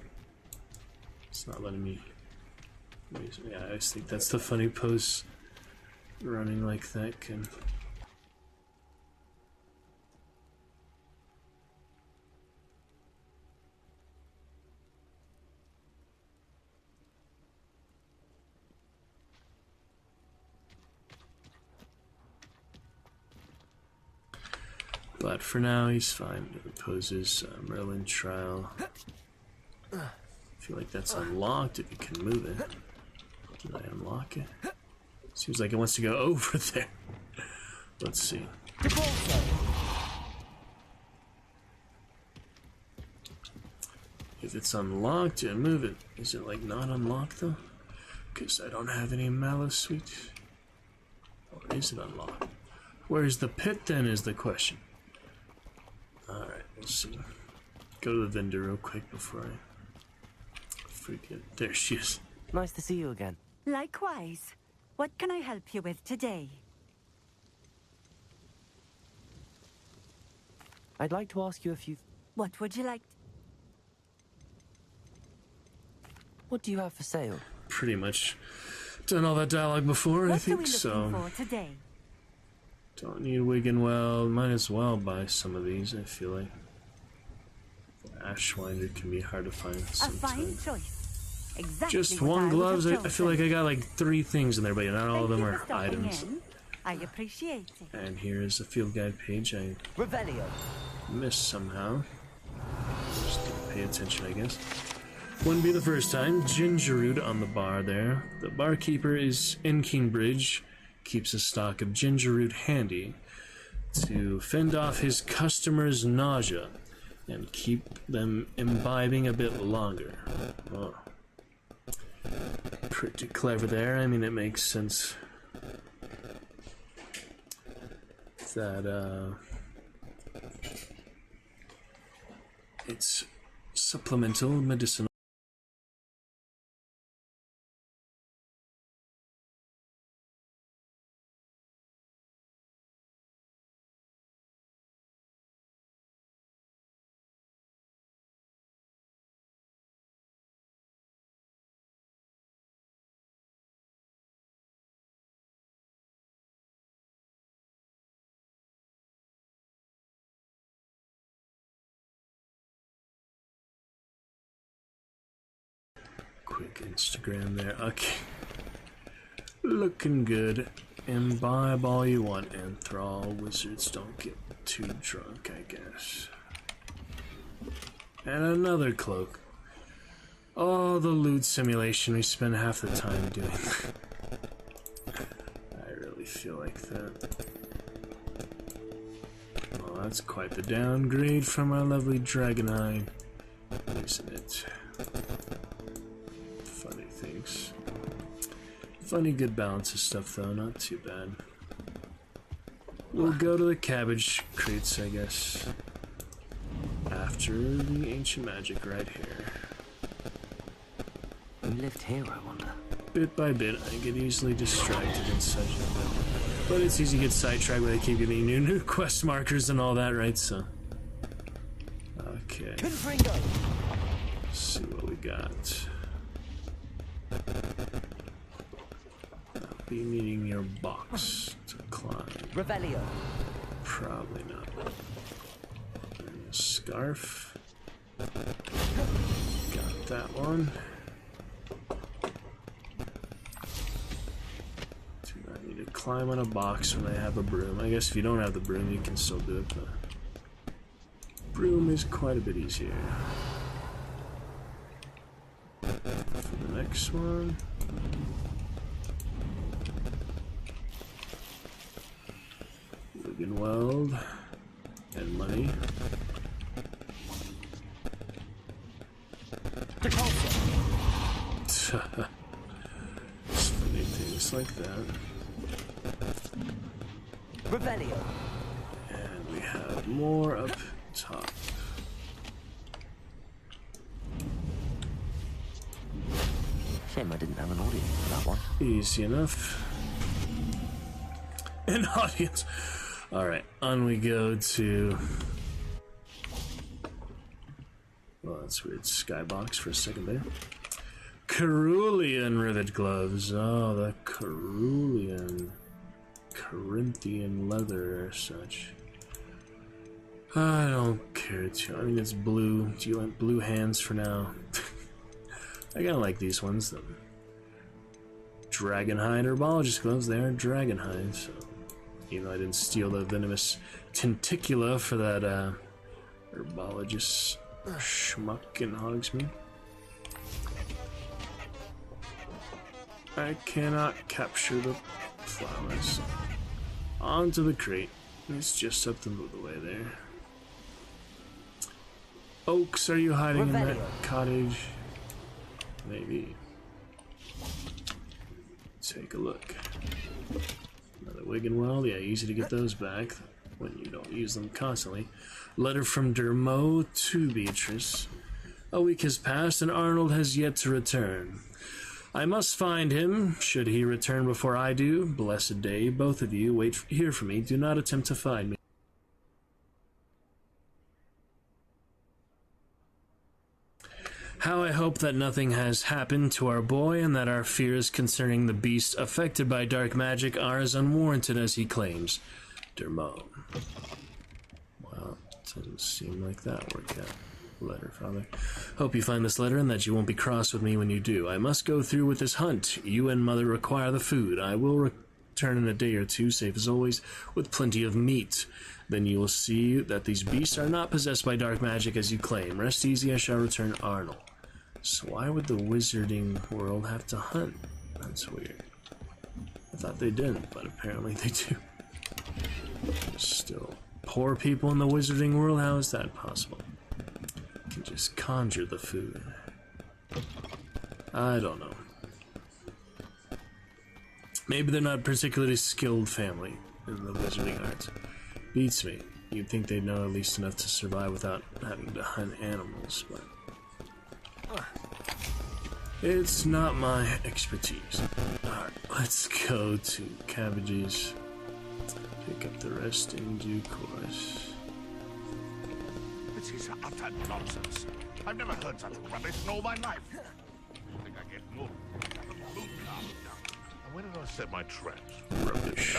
It's not letting me... Yeah, I just think that's the funny pose running like that can... But for now, he's fine. Opposes Merlin trial. I feel like that's unlocked if you can move it. Did I unlock it? Seems like it wants to go over there. Let's see. If it's unlocked and move it, is it like not unlocked though? Because I don't have any malice sweet. Or is it unlocked? Where's the pit then is the question. Alright, we'll see. Go to the vendor real quick before I forget. There she is. Nice to see you again. Likewise. What can I help you with today? I'd like to ask you a few... What would you like? What do you have for sale? Pretty much done all that dialogue before, I think so. What are we looking for today? Don't need Wiggenweld. Might as well buy some of these, I feel like. Ashwinder can be hard to find sometimes. A fine choice. Exactly. Just one gloves? I feel like I got like 3 things in there, but not all of them are items. I appreciate it. And here is a field guide page I missed somehow. Just didn't pay attention, I guess. Wouldn't be the first time. Gingerroot on the bar there. The barkeeper is in Kingbridge. Keeps a stock of gingerroot handy to fend off his customers' nausea and keep them imbibing a bit longer. Oh. Pretty clever there. I mean, it makes sense that it's supplemental medicinal. Quick Instagram there. Okay. Looking good. Imbibe all you want, Enthrall. Wizards don't get too drunk, I guess. And another cloak. Oh, the loot simulation. We spend half the time doing. I really feel like that. Oh, that's quite the downgrade from our lovely Dragonhide, isn't it? Funny things. Funny good balance of stuff though, not too bad. We'll go to the cabbage crates, I guess. After the ancient magic right here. You lived here, I wonder. Bit by bit, I get easily distracted and such. But it's easy to get sidetracked when they keep giving you new quest markers and all that, right? So. Okay. Let's see what we got. I'll be needing your box to climb. Revelio. Probably not. And a scarf. Got that one. Do not need to climb on a box when I have a broom. I guess if you don't have the broom, you can still do it, but broom is quite a bit easier. For the next one. Weld and money. Just funny things like that. Revelio. And we have more up top. Shame I didn't have an audience for that one. Easy enough. An audience. Alright, on we go to... Well, that's weird. Skybox for a second there. Cerulean rivet gloves. Oh, the Cerulean. Corinthian leather or such. I don't care too. I mean, it's blue. Do you like blue hands for now? I kinda like these ones. The Dragonhide herbologist gloves, they are Dragonhide, so even though I didn't steal the venomous tenticula for that herbologist schmuck in Hogsmeade. I cannot capture the flowers. Onto the crate. It's just up the way there. Oaks, are you hiding in that cottage? Maybe. Take a look. Another Wiggenweld. Yeah, easy to get those back when you don't use them constantly. Letter from Dermo to Beatrice. A week has passed and Arnold has yet to return. I must find him. Should he return before I do, blessed day, both of you, wait here for me. Do not attempt to find me. How I hope that nothing has happened to our boy and that our fears concerning the beast affected by dark magic are as unwarranted as he claims. Dermo. Well, doesn't seem like that worked out. Letter, Father. Hope you find this letter and that you won't be cross with me when you do. I must go through with this hunt. You and Mother require the food. I will return in a day or two, safe as always, with plenty of meat. Then you will see that these beasts are not possessed by dark magic as you claim. Rest easy, I shall return Arnold. So why would the wizarding world have to hunt? That's weird. I thought they didn't, but apparently they do. Still, poor people in the wizarding world, how is that possible? Can just conjure the food. I don't know. Maybe they're not a particularly skilled family in the wizarding arts. Beats me. You'd think they'd know at least enough to survive without having to hunt animals, but it's not my expertise. Alright, let's go to Cabbages. Pick up the rest in due course. This is utter nonsense. I've never heard such rubbish in all my life. I think I get more. And when did I set my traps? Rubbish.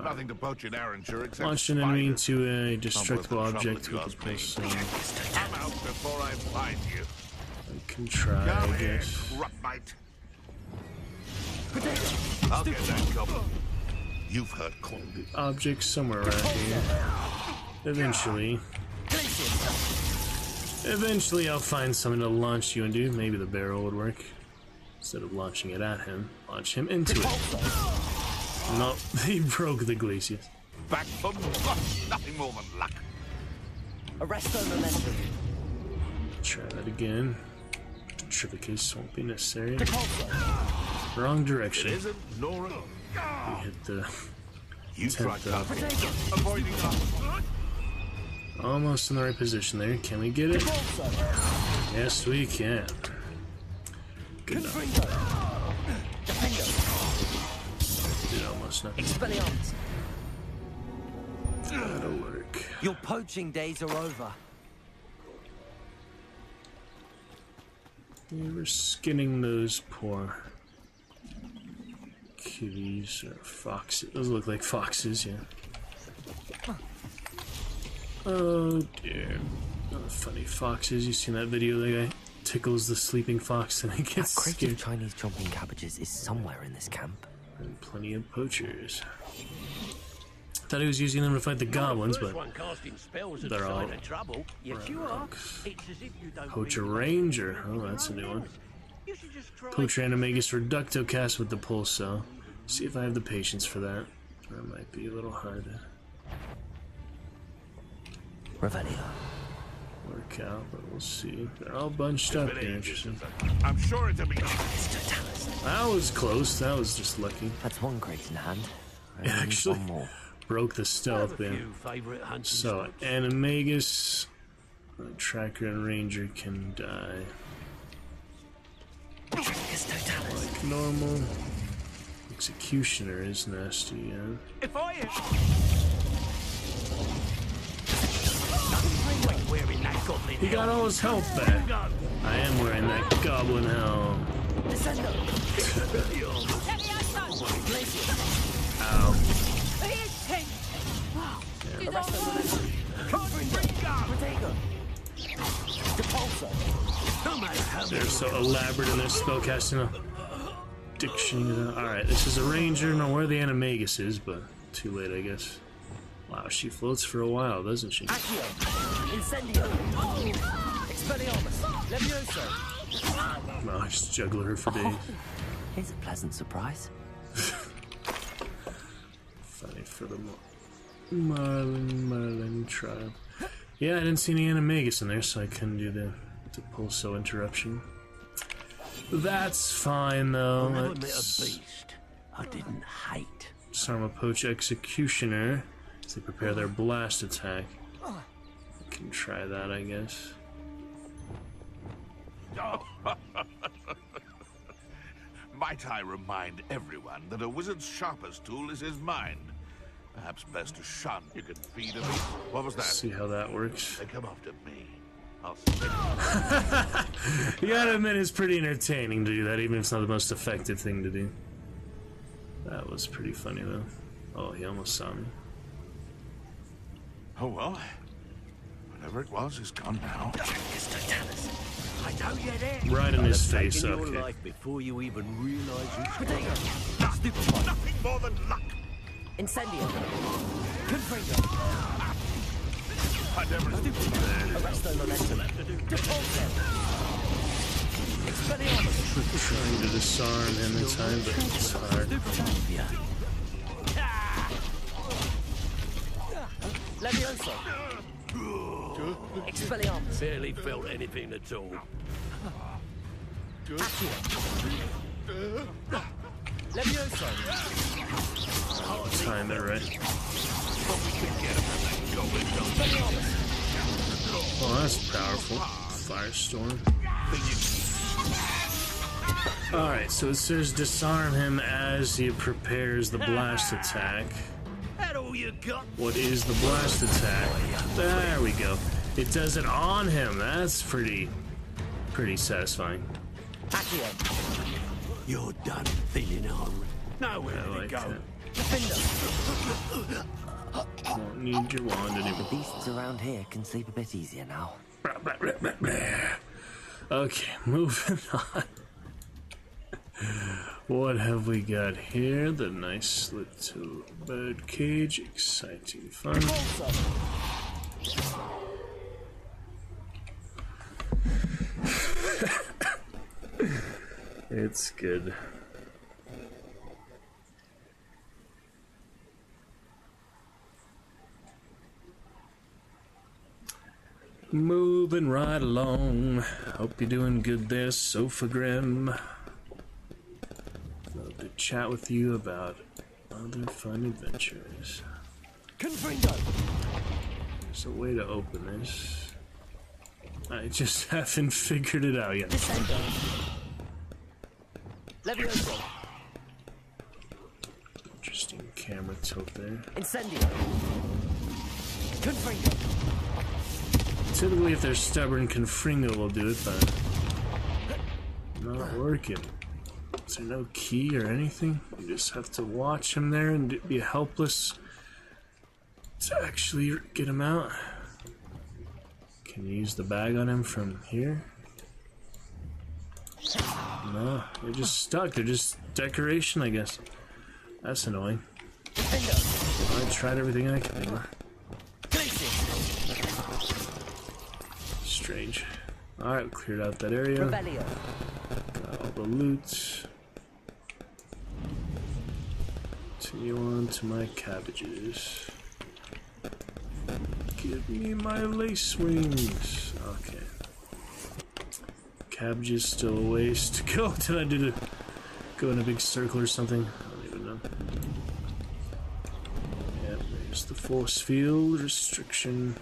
Nothing to poach in Arranshire except Launch an enemy into a destructible object with a pulse. Come out before I find you. I can try, I guess. I'll get that goblin. You've heard Colby. Objects somewhere around here. Eventually I'll find something to launch you into. Maybe the barrel would work. Instead of launching it at him, launch him into it. No, he broke the glaciers. Back from nothing more than luck. Arresto momentum. Try that again. Centrifugation won't be necessary. Wrong direction. It isn't, Nora. We hit the tenth up. Almost in the right position there. Can we get it? Yes, we can. Good enough. Did almost nothing. That'll work. Your poaching days are over. We were skinning those poor kitties or foxes. Those look like foxes, yeah. Oh dear. Funny foxes. You seen that video? The guy tickles the sleeping fox and it gets That crate scared. of Chinese chomping cabbages is somewhere in this camp. And plenty of poachers. Thought he was using them to fight the goblins, but they're all Poacher Ranger. Oh, that's a new one. Poacher Animagus Reducto cast with the Pulso. See if I have the patience for that. That might be a little hard to work out, but we'll see. They're all bunched up here. Interesting. I'm sure it'll be. That was close. That was just lucky. That's one crate in hand. It actually broke the stealth there. So, Animagus, Tracker, and Ranger can die. Like normal. Executioner is nasty, yeah. If I He got all his health back. I am wearing that goblin helm. Ow. They're so elaborate in their spellcasting. Diction. Alright, this is a ranger. Know where the animagus is, but too late, I guess. Wow, she floats for a while, doesn't she? Incendio. Expelliarmus. Levioso. Well, I just juggle her for days. Here's a pleasant surprise. Funny for the Marlin tribe. Yeah, I didn't see any animagus in there, so I couldn't do the pulso interruption. That's fine, though. When I met a beast I didn't hate. Sarma poach executioner as they prepare their blast attack. I can try that, I guess. Might I remind everyone that a wizard's sharpest tool is his mind? Perhaps best to shun. You can feed a beast. What was that? See how that works. They come after me. I'll You gotta admit, it's pretty entertaining to do that, even if it's not the most effective thing to do. That was pretty funny, though. Oh, he almost saw me. Oh well. Whatever it was is gone now. I know you're there. Right in his face, Your okay. life before you even realize you. Nothing more than luck. Incendio. Confringo. I never Arresto momentum. Depulso. Expelliarmus. Trying to disarm him in time, but it's hard. Levioso. Expelliarmus. Barely felt anything at all. Accio. Levioso. Time it right. Oh, that's powerful. Firestorm. Alright, so it says disarm him as he prepares the blast attack. What is the blast attack? There we go. It does it on him. That's pretty satisfying. Accio. You're done feeling hungry. Nowhere to go. Won't need your wand anymore. The beasts around here can sleep a bit easier now. Okay, moving on. What have we got here? The nice little bird cage. Exciting fun. It's good. Moving right along. Hope you're doing good there, Sofa Grim. Love to chat with you about other fun adventures. Confringo. There's a way to open this. I just haven't figured it out yet. Descendo. Levioso. Interesting camera tilt there. Incendio. Confringo. Typically, if they're stubborn, Confringo will do it, but not working. Is there no key or anything? You just have to watch him there and be helpless to actually get him out. Can you use the bag on him from here? No, they're just stuck. They're just decoration, I guess. That's annoying. I tried everything I could do. Strange. Alright, cleared out that area. Rebellion. Got all the loot. Continue on to my cabbages. Give me my lace wings. Okay. Cabbages still a ways to go. Did I do to go in a big circle or something? I don't even know. Yep, there's the force field restriction.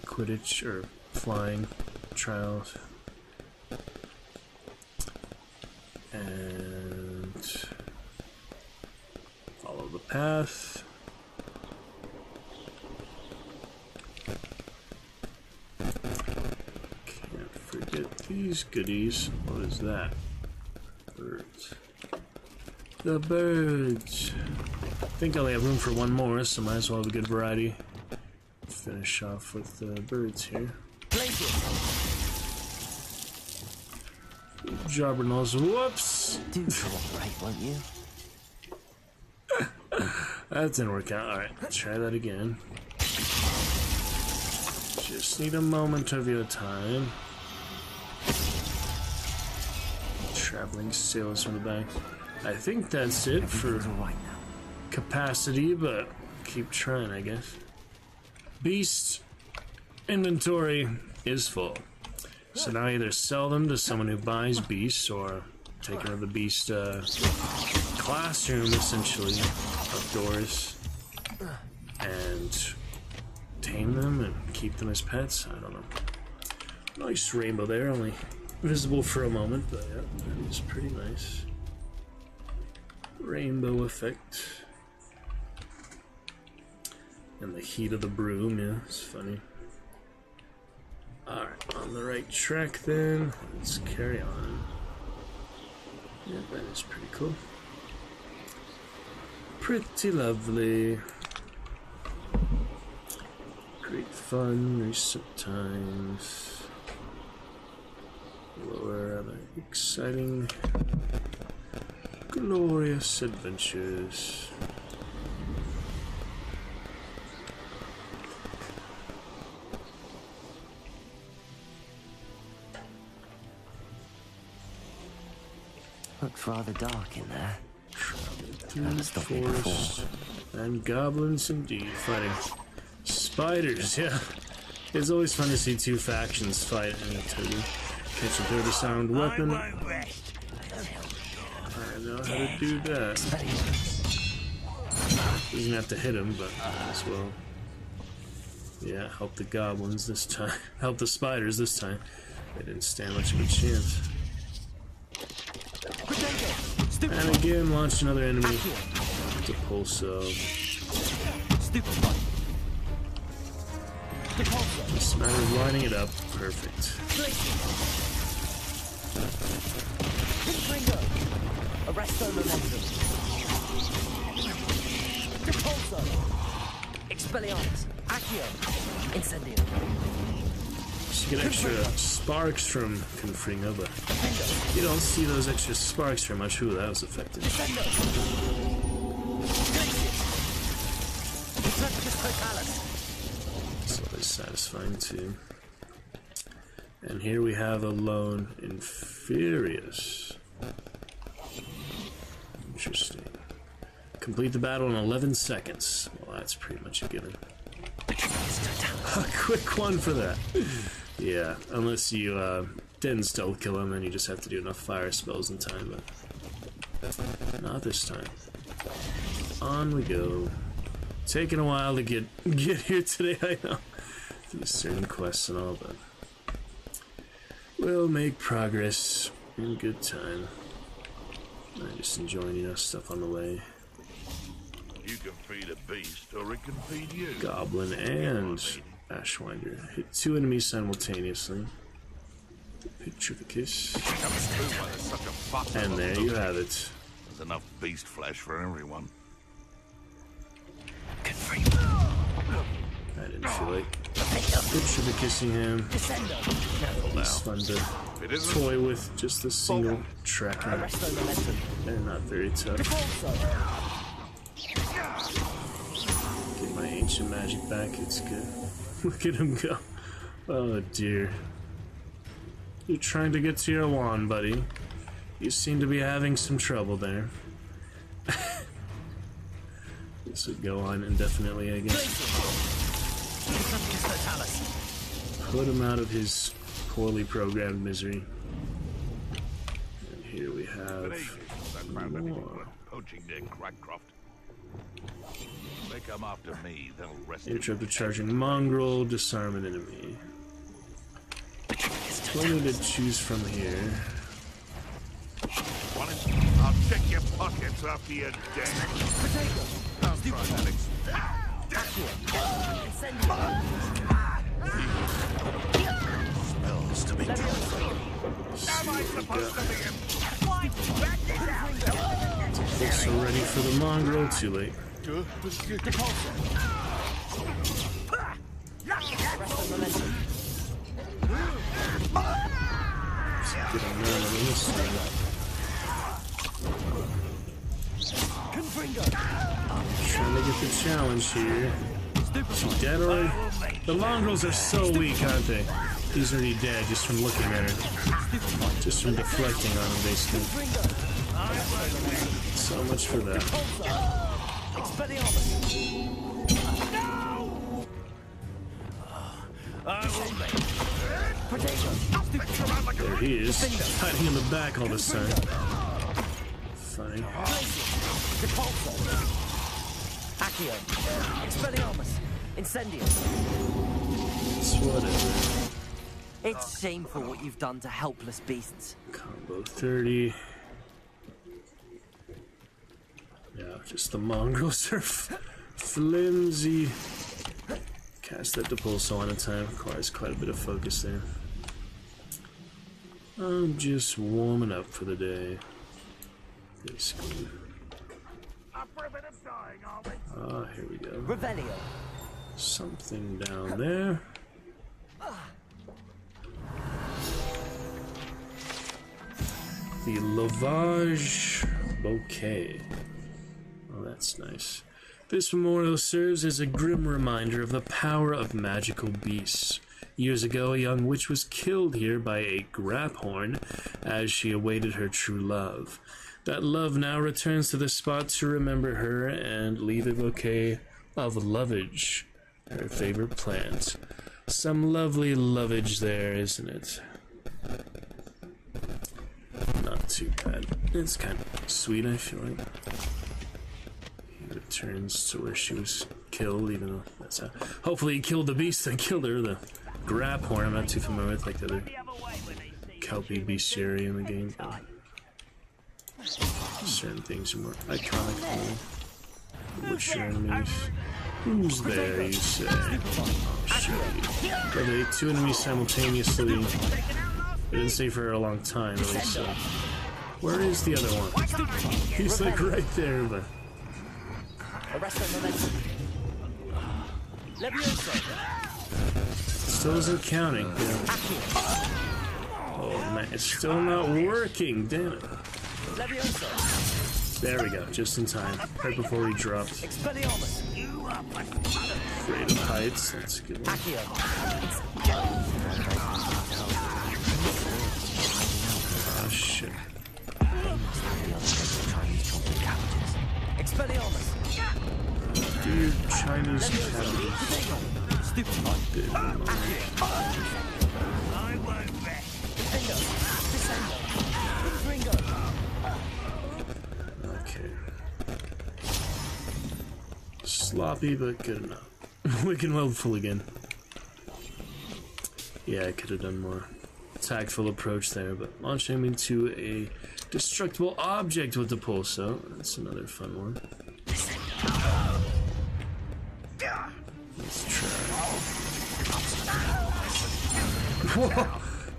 Quidditch or flying trials. And follow the path. Can't forget these goodies. What is that? Birds. The birds. I think I only have room for one more, so might as well have a good variety. Finish off with the birds here. Jobbernals. Whoops! Do cooperate, won't you? That didn't work out. Alright, try that again. Just need a moment of your time. Traveling sailors from the back. I think that's it for capacity, but keep trying, I guess. Beast inventory is full. So now either sell them to someone who buys beasts or take them to the beast classroom, essentially, outdoors, and tame them and keep them as pets. I don't know. Nice rainbow there, only visible for a moment, but yeah, that is pretty nice. Rainbow effect. And the heat of the broom, yeah, it's funny. Alright, on the right track then. Let's carry on. Yeah, that is pretty cool. Pretty lovely. Great fun, recent times. Lower other exciting, glorious adventures. Looks rather dark in there. Through forest and goblins indeed, fighting spiders. Yeah, it's always fun to see two factions fight and to catch and throw the sound weapon. I know how to do that. Doesn't have to hit him, but as well. Yeah, help the goblins this time. Help the spiders this time. They didn't stand much of a chance. And again, launch another enemy to pulse. Just a matter of lining it up. Perfect. Arresto momentum. Repulso. Expelliarmus. Accio. Incendio. So you get extra sparks from Confringo, but you don't see those extra sparks very much. Ooh, that was effective. So it's satisfying too. And here we have a lone Inferius. Interesting. Complete the battle in 11 seconds. Well, that's pretty much a given. A quick one for that. Yeah, unless you didn't stealth kill him, then you just have to do enough fire spells in time, but not this time. On we go. Taking a while to get here today, I know. Through certain quests and all, but we'll make progress in good time. I'm just enjoying, you know, stuff on the way. You can feed a beast, or it can feed you. Goblin and Ashwinder. Hit two enemies simultaneously. Picture the kiss. And there you have it. There's enough beast flesh for everyone. I didn't feel like picture the kissing him. It's fun to toy with just a single tracker. They're not very tough. Get my ancient magic back, it's good. Look at him go. Oh dear. You're trying to get to your wand, buddy. You seem to be having some trouble there. This would go on indefinitely, I guess. Put him out of his poorly programmed misery. And here we have more. Poaching near Crackcroft. They come after me, they'll rest. Interrupt the charging mongrel, disarm an enemy. Plenty to choose from here. I'll check your pockets after you're dead. I'll try that. Smells to be true. Am I supposed to be in? Back it out! Also ready for the mongrel, too late. Get on down on this thing. Trying to get the challenge here. Is she dead already? The mongrels are so weak, aren't they? He's already dead just from looking at her. Just from deflecting on him, basically. So much for that. There he is, hiding in the back all this time. Funny. Accio. Expelliarmus. Incendius. It's whatever. It's shameful what you've done to helpless beasts. Combo 30. Yeah, just the mongrels are flimsy. Cast that Depulso on a time requires quite a bit of focus there. I'm just warming up for the day. Basically. Ah, here we go. Revelio. Something down there. The Lavage Bouquet. Oh, that's nice. This memorial serves as a grim reminder of the power of magical beasts. Years ago, a young witch was killed here by a graphorn as she awaited her true love. That love now returns to the spot to remember her and leave a bouquet of lovage, her favorite plant. Some lovely lovage there, isn't it? Not too bad. It's kind of sweet, I feel like. He returns to where she was killed, even though that's how... Hopefully he killed the beast that killed her, the graphorn. I'm not too familiar with, like, the other kelpie bestiary in the game. Certain things are more iconic. Which enemies? Who's there, you say? Oh, shit. Are they two enemies simultaneously? They didn't stay for a long time, at least, so... Where is the other one? He's, like, right there, but... Still isn't counting, yeah. Oh, man, it's still not working, damn it. There we go, just in time. Right before he dropped. Afraid of heights, that's a good one. Oh shit. Dude, China's cabbages. Okay. Sloppy, but good enough. We can weld full again. Yeah, I could have done more tactful approach there, but launch him into a destructible object with the Pulso. That's another fun one. Let's try. Whoa!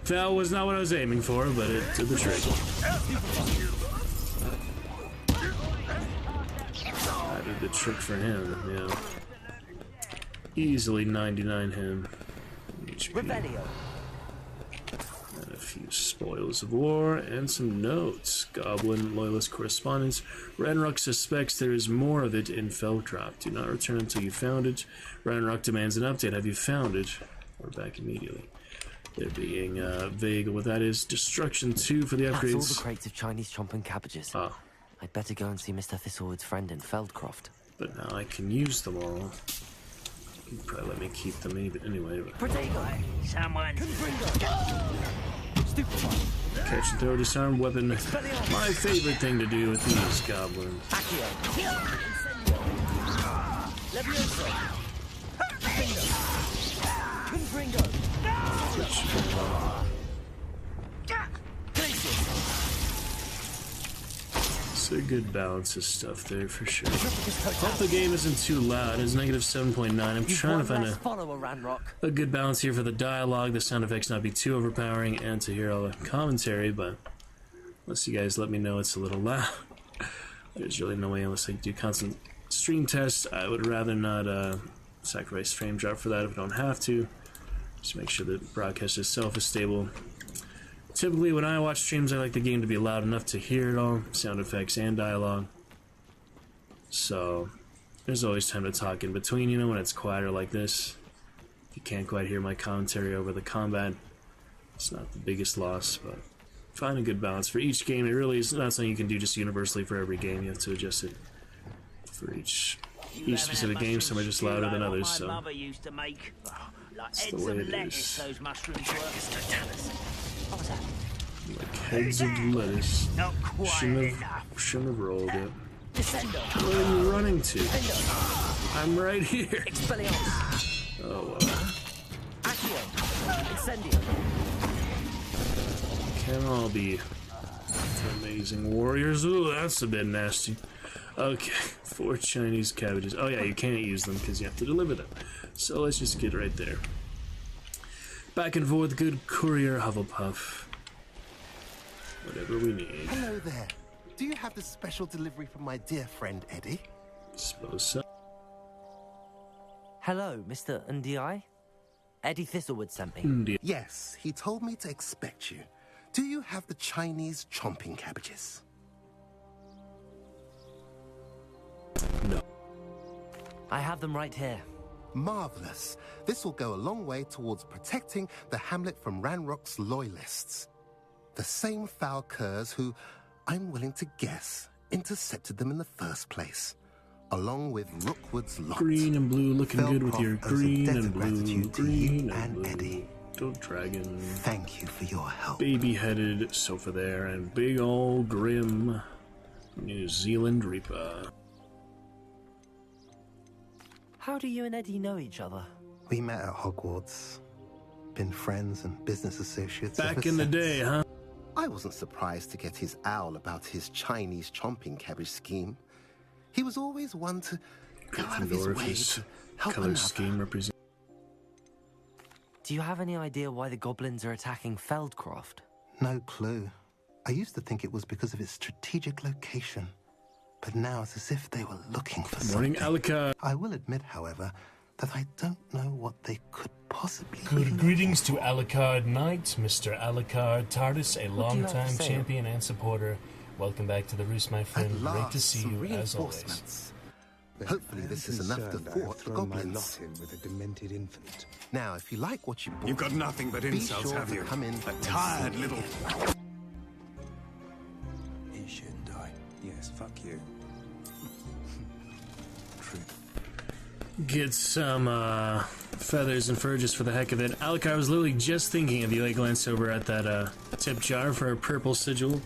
That was not what I was aiming for, but it did the trick. That did the trick for him, yeah. Easily 99 him. HP. And a few spoils of war and some notes. Goblin Loyalist correspondence. Ranrock suspects there is more of it in Feldcroft. Do not return until you found it. Ranrock demands an update. Have you found it? We're back immediately. They're being vague. What that is, destruction 2 for the upgrades. That's all the crates of Chinese chomping cabbages. Oh. I'd better go and see Mr. Thistlewood's friend in Feldcroft. But now I can use them all. You'd probably let me keep them anyway. But... Catch and throw disarmed weapon. My favorite thing to do with these goblins. It's a good balance of stuff there for sure. Hope the game isn't too loud. It's negative 7.9. I'm trying to find a good balance here for the dialogue, the sound effects not be too overpowering, and to hear all the commentary, but unless you guys let me know it's a little loud. There's really no way unless I do constant stream tests. I would rather not sacrifice frame drop for that if I don't have to. Just make sure the broadcast itself is stable. Typically when I watch streams, I like the game to be loud enough to hear it all, sound effects and dialogue. So there's always time to talk in between, you know, when it's quieter like this. If you can't quite hear my commentary over the combat, it's not the biggest loss, but find a good balance for each game. It really is not something you can do just universally for every game. You have to adjust it for each specific game. Some are just louder than others, so that's the way it is. Like heads of lettuce. Shouldn't have rolled it. Where are you running to? I'm right here. Oh Can all be amazing warriors. Ooh, that's a bit nasty. Okay, 4 Chinese cabbages. Oh yeah, you can't use them because you have to deliver them. So let's just get right there. Back and forth, good courier Hufflepuff. Whatever we need. Hello there. Do you have the special delivery from my dear friend Eddie? Suppose so. Hello, Mr. Ndi. Eddie Thistlewood sent me. Yes, he told me to expect you. Do you have the Chinese chomping cabbages? No. I have them right here. Marvelous. This will go a long way towards protecting the hamlet from Ranrock's loyalists. The same foul curs who, I'm willing to guess, intercepted them in the first place, along with Rookwood's lot. Green and blue, looking good with your green and blue, green and blue. Eddie. Don't dragon. Thank you for your help. Baby-headed sofa there, and big ol' grim New Zealand Reaper. How do you and Eddie know each other? We met at Hogwarts. Been friends and business associates Back ever in the since. day, huh? I wasn't surprised to get his owl about his Chinese chomping cabbage scheme. He was always one to go out of his way to help color another. scheme represent. Do you have any idea why the goblins are attacking Feldcroft? No clue. I used to think it was because of its strategic location. But now it's as if they were looking for Morning, something. Alucard. I will admit, however, that I don't know what they could possibly Good greetings to Alucard Knight, Mr. Alucard TARDIS, a What do you have to longtime say? champion and supporter. Welcome back to the Roost, my friend. At Great to last, see some you, as always. reinforcements. Hopefully this is enough to thwart the goblins. with a demented infant. Now, if you like what you bought, You've got nothing but be insults, sure have to you? come in A and tired see me little... again. He shouldn't die. Yes, fuck you. Get some feathers and fur just for the heck of it. Alucard, I was literally just thinking of you. I glanced over at that tip jar for a purple sigil.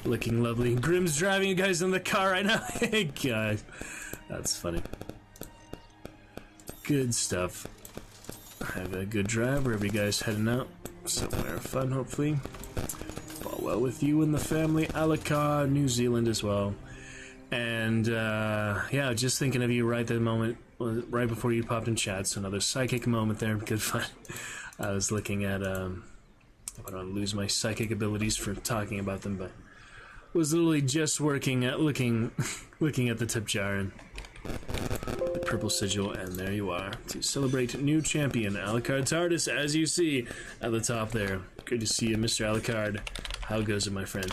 Looking lovely. Grim's driving you guys in the car right now. Hey, guys. That's funny. Good stuff. Have a good drive wherever you guys heading out. Somewhere fun, hopefully. Fall well with you and the family. Alucard, New Zealand as well. And, yeah, just thinking of you right at the moment, right before you popped in chat, so another psychic moment there, good fun. I was looking at, I don't want to lose my psychic abilities for talking about them, but was literally just working at, looking at the tip jar and the purple sigil, and there you are, to celebrate new champion, Alucard TARDIS, as you see at the top there. Good to see you, Mr. Alucard. How goes it, my friend?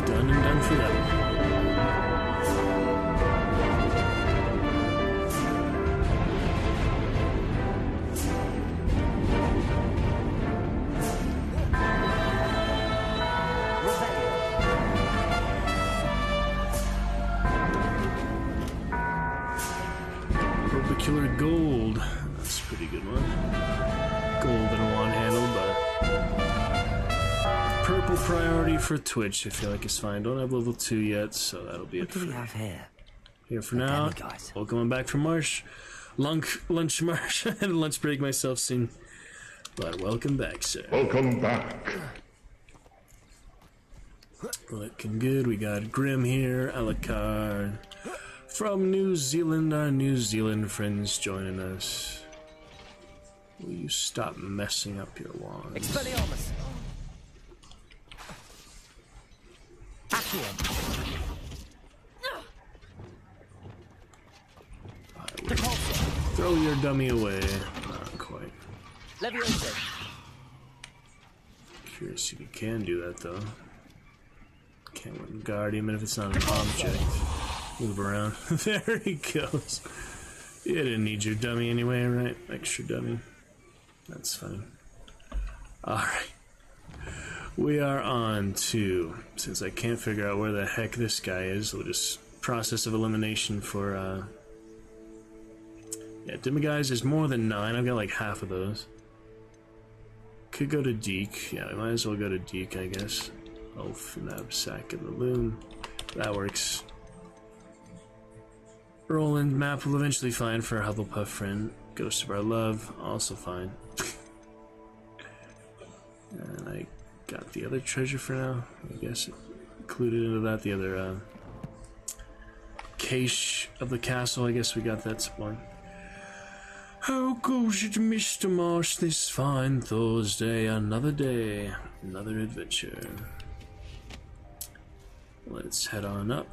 Done and done for them. Orbicular gold. That's a pretty good one. Gold and a one handle, but purple priority for Twitch, I feel like is fine. Don't have level 2 yet, so that'll be it. What do we have here? Here for now. Welcome back from Marsh. Lunch Marsh. I had a lunch break myself soon. But welcome back, sir. Welcome back. Looking good. We got Grim here, Alucard. From New Zealand, our New Zealand friends joining us. Will you stop messing up your wands? Expelliarmus! Throw your dummy away. Not quite. Curious if you can do that though. Can't let him guard him if it's not an object. Move around. There he goes. You didn't need your dummy anyway, right? Extra dummy. That's fine. Alright. We are on to, since I can't figure out where the heck this guy is, we'll just process of elimination for, yeah, Demi-guys, there's more than 9. I've got like half of those. Could go to Deke. Yeah, we might as well go to Deke, I guess. Elf, knapsack, and the loom. That works. Roland map will eventually find for our Hufflepuff friend. Ghost of our love, also fine. And I got the other treasure for now. I guess included into that the other cache of the castle. I guess we got that one. How goes it, Mr. Marsh, this fine Thursday? Another day, another adventure. Let's head on up.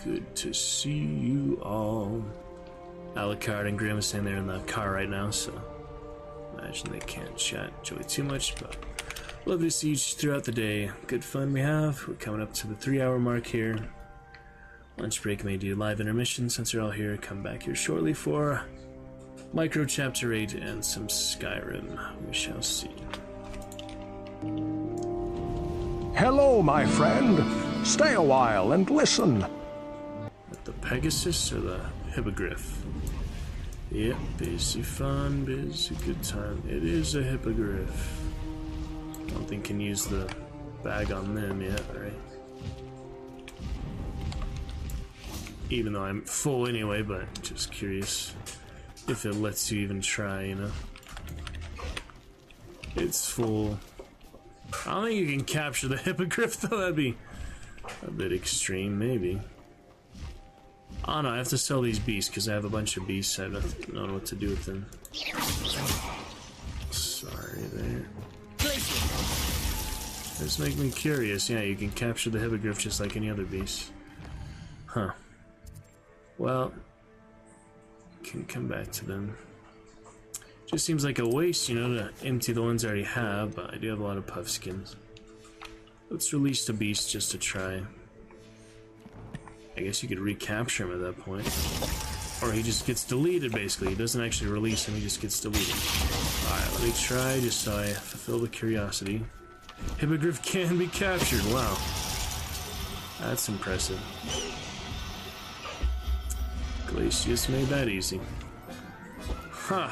Good to see you all. Alucard and Grim are staying there in the car right now, so imagine they can't chat Joey too much, but lovely to see you throughout the day. Good fun we have. We're coming up to the 3-hour mark here. Lunch break may do live intermission since you're all here. Come back here shortly for Micro Chapter 8 and some Skyrim. We shall see. Hello, my friend. Stay a while and listen. The Pegasus or the Hippogriff? Yep, busy fun, busy good time. It is a Hippogriff. I don't think can use the bag on them yet, right? Even though I'm full anyway, but just curious if it lets you even try, you know? It's full. I don't think you can capture the Hippogriff though, that'd be a bit extreme, maybe. Oh no, I have to sell these beasts because I have a bunch of beasts. I don't know what to do with them. Sorry there. This makes me curious. Yeah, you can capture the Hippogriff just like any other beast. Huh. Well, can come back to them. Just seems like a waste, you know, to empty the ones I already have, but I do have a lot of puff skins. Let's release the beast just to try. I guess you could recapture him at that point. Or he just gets deleted, basically. He doesn't actually release him, he just gets deleted. Alright, let me try just so I fulfill the curiosity. Hippogriff can be captured, wow. That's impressive. Glacius made that easy. Huh.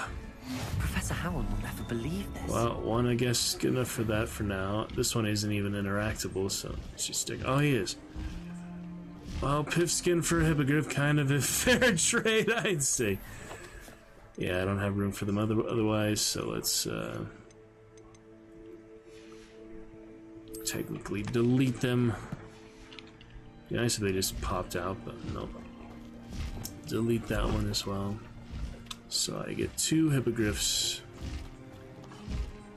Professor Howard will never believe this. Well, one I guess is good enough for that for now. This one isn't even interactable, so let's just stick. Oh, he is. Well, Piffskin for a Hippogriff, kind of a fair trade, I'd say. Yeah, I don't have room for them otherwise, so let's technically delete them. Be nice if they just popped out, but nope. Delete that one as well. So I get 2 Hippogriffs.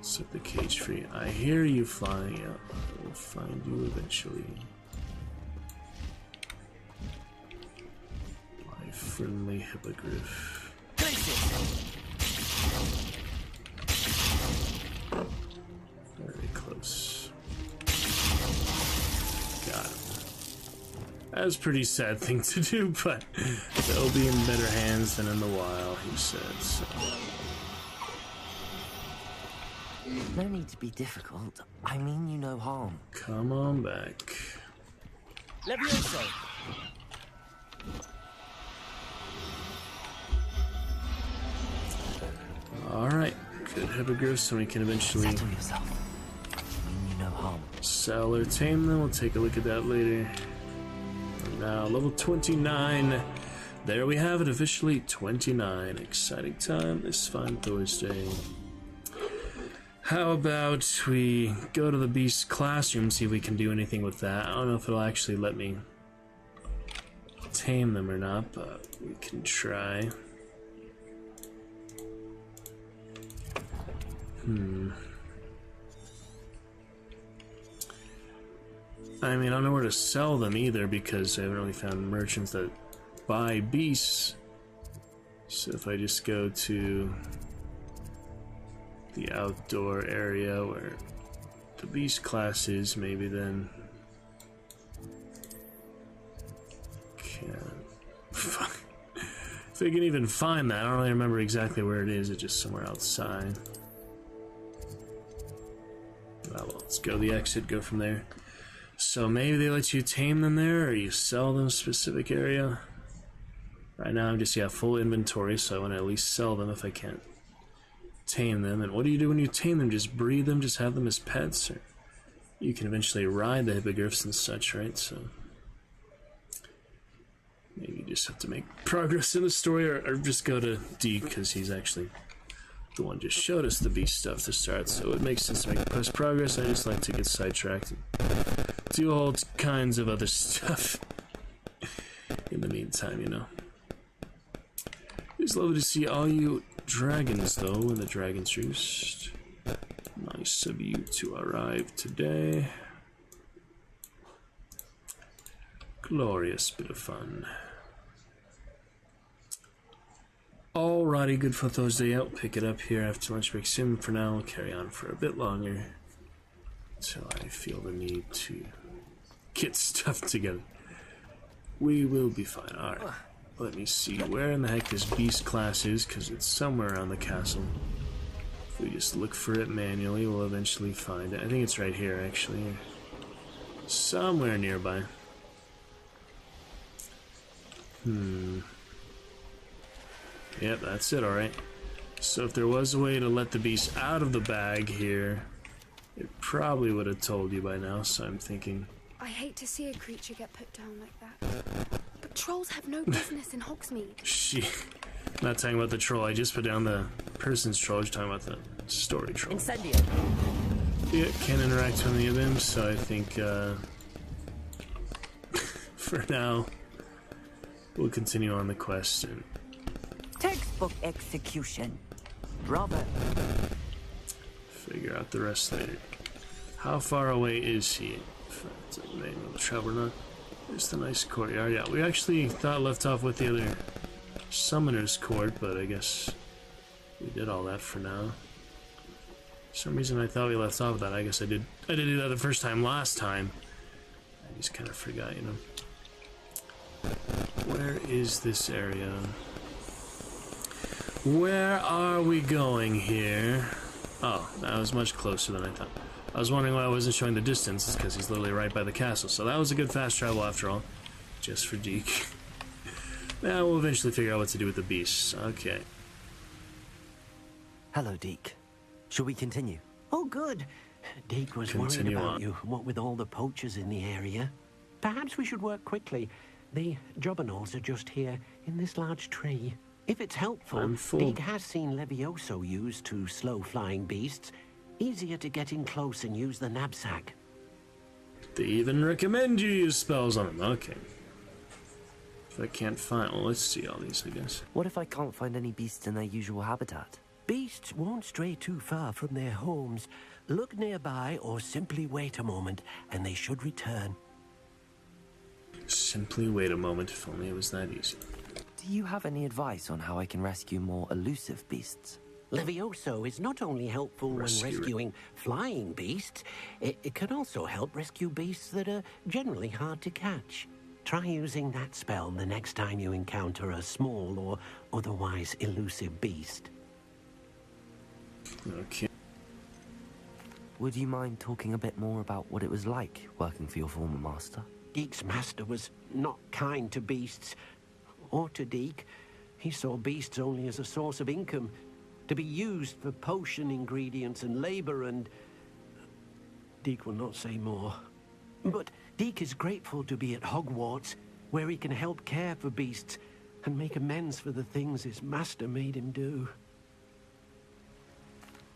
Set the cage free. I hear you flying out. I will find you eventually. My friendly Hippogriff. Very close. Got him. That was a pretty sad thing to do, but they'll be in better hands than in the wild, he said, so. No need to be difficult. I mean you no harm. Come on back. Levioso! Alright, good Hippogriffs, so we can eventually settle yourself. I mean you no harm. Sell or tame them. We'll take a look at that later. Now, level 29. There we have it, officially 29. Exciting time this fine Thursday. How about we go to the Beast classroom, see if we can do anything with that. I don't know if it'll actually let me tame them or not, but we can try. I mean, I don't know where to sell them either because I haven't really found merchants that buy beasts. So if I just go to the outdoor area where the beast class is, maybe then if I can even find that. I don't really remember exactly where it is. It's just somewhere outside. Well, let's go to the exit, go from there. So maybe they let you tame them there, or you sell them a specific area. Right now I'm just, full inventory, so I want to at least sell them if I can't tame them. And what do you do when you tame them? Just breed them, just have them as pets? Or you can eventually ride the hippogriffs and such, right? So maybe you just have to make progress in the story, or just go to Deke, because he's actually the one just showed us the beast stuff to start, so it makes sense to make progress. I just like to get sidetracked and do all kinds of other stuff in the meantime, you know. It's lovely to see all you dragons, though, in the Dragon's Roost. Nice of you to arrive today. Glorious bit of fun. Alrighty, good for Thorsday out. Pick it up here after lunch break soon. For now, we'll carry on for a bit longer until I feel the need to get stuff together. We will be fine. Alright, let me see where in the heck this beast class is, because it's somewhere around the castle. If we just look for it manually, we'll eventually find it. I think it's right here, actually. Somewhere nearby. Yep, that's it, alright. So if there was a way to let the beast out of the bag here, it probably would have told you by now, so I'm thinking... I hate to see a creature get put down like that. But trolls have no business in Hogsmeade. I'm not talking about the troll, I just put down the person's troll, I'm talking about the story troll. Incendio. Yeah, can't interact with any of them, so I think, for now, we'll continue on the quest and... Textbook execution. Robert. Figure out the rest later. How far away is he? That's the name of the traveler. There's the nice courtyard. Yeah, we actually thought left off with the other summoner's court, but I guess we did all that for now. For some reason I thought we left off with that. I guess I did do that the first time last time. I just kind of forgot, you know. Where is this area? Where are we going here? Oh, that was much closer than I thought. I was wondering why I wasn't showing the distance. It's because he's literally right by the castle. So that was a good fast travel after all. Just for Deke. Now we'll eventually figure out what to do with the beasts. Okay. Hello, Deke. Shall we continue? Oh, good. Deke was worried about you, what with all the poachers in the area. Perhaps we should work quickly. The jobberknolls are just here, in this large tree. If it's helpful, Deke has seen Levioso used to slow flying beasts. Easier to get in close and use the knapsack. They even recommend you use spells on them. Okay. If I can't find... Well, let's see all these, I guess. What if I can't find any beasts in their usual habitat? Beasts won't stray too far from their homes. Look nearby or simply wait a moment, and they should return. Simply wait a moment, if only it was that easy. Do you have any advice on how I can rescue more elusive beasts? Levioso is not only helpful when rescuing flying beasts, it can also help rescue beasts that are generally hard to catch. Try using that spell the next time you encounter a small or otherwise elusive beast. Okay. Would you mind talking a bit more about what it was like working for your former master? Deke's master was not kind to beasts, or to Deke. He saw beasts only as a source of income, to be used for potion ingredients and labor, and... Deke will not say more. But Deke is grateful to be at Hogwarts, where he can help care for beasts and make amends for the things his master made him do.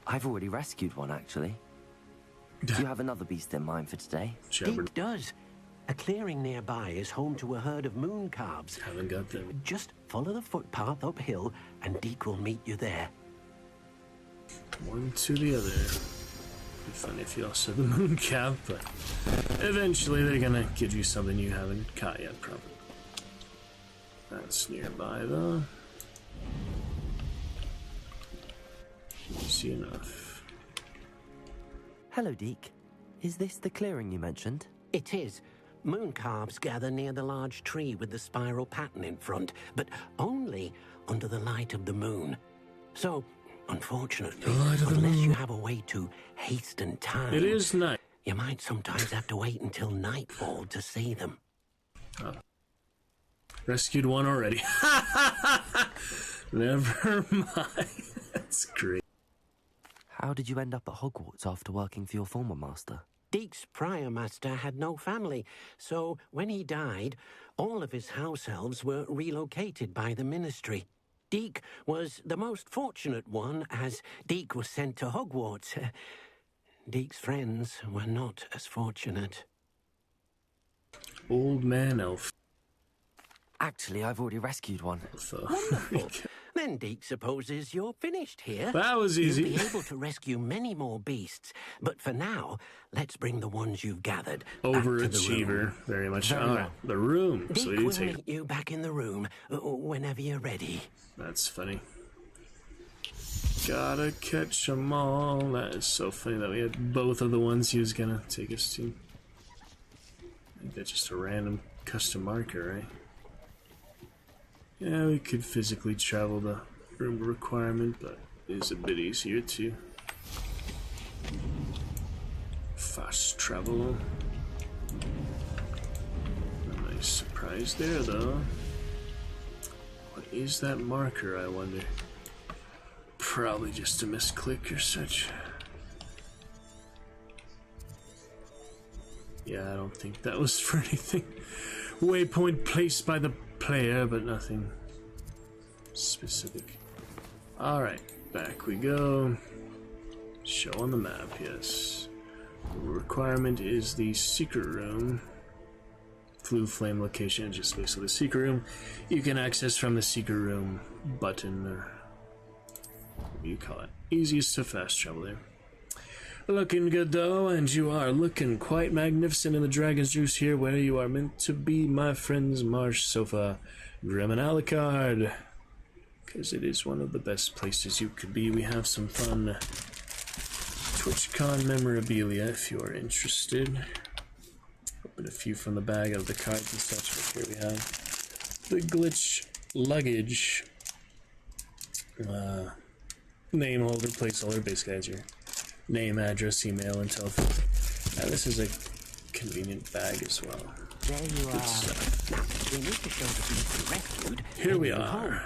I've already rescued one, actually. Do you have another beast in mind for today? Deke does. A clearing nearby is home to a herd of moon calves. Haven't got them. Just follow the footpath uphill, and Deke will meet you there. One to the other. If funny if you also have the moon cap, but eventually they're gonna give you something you haven't caught yet, probably. That's nearby, though. Easy enough. Hello, Deke. Is this the clearing you mentioned? It is. Moon calves gather near the large tree with the spiral pattern in front, but only under the light of the moon. So, unfortunately, unless you have a way to hasten time... It is night. You might sometimes have to wait until nightfall to see them. Oh. Rescued one already. Never mind. That's great. How did you end up at Hogwarts after working for your former master? Deke's prior master had no family, so when he died, all of his house elves were relocated by the ministry. Deke was the most fortunate one, as Deke was sent to Hogwarts. Deke's friends were not as fortunate. Old man elf. Actually, I've already rescued one. Wonderful. Then Deke supposes you're finished here. That was easy. You'll be able to rescue many more beasts, but for now, let's bring the ones you've gathered Overachiever, very much. Alright, the room. Deke So we do will take. meet you back in the room whenever you're ready. That's funny. Gotta catch 'em all. That is so funny that we had both of the ones he was gonna take us to. I think that's just a random custom marker, right? Yeah, we could physically travel the room requirement, but it's a bit easier to fast travel. A nice surprise there, though. What is that marker, I wonder? Probably just a misclick or such. Yeah, I don't think that was for anything. Waypoint placed by the player, but nothing specific. Alright, back we go. Show on the map, yes. The requirement is the secret room. Flue flame location is just basically the secret room. You can access from the secret room button, or what you call it. Easiest to fast travel there. Looking good though, and you are looking quite magnificent in the Dragon's Juice here, where you are meant to be, my friends Marsh, Sofa, Grim, and Alucard. Because it is one of the best places you could be. We have some fun TwitchCon memorabilia if you are interested. Open a few from the bag of the cards and such, but here we have the glitch luggage. Name holder, placeholder, basically as your name, address, email, and telephone. Now this is a convenient bag as well. There you Good are. stuff. Now, we need to show the beast rescued. Here we are.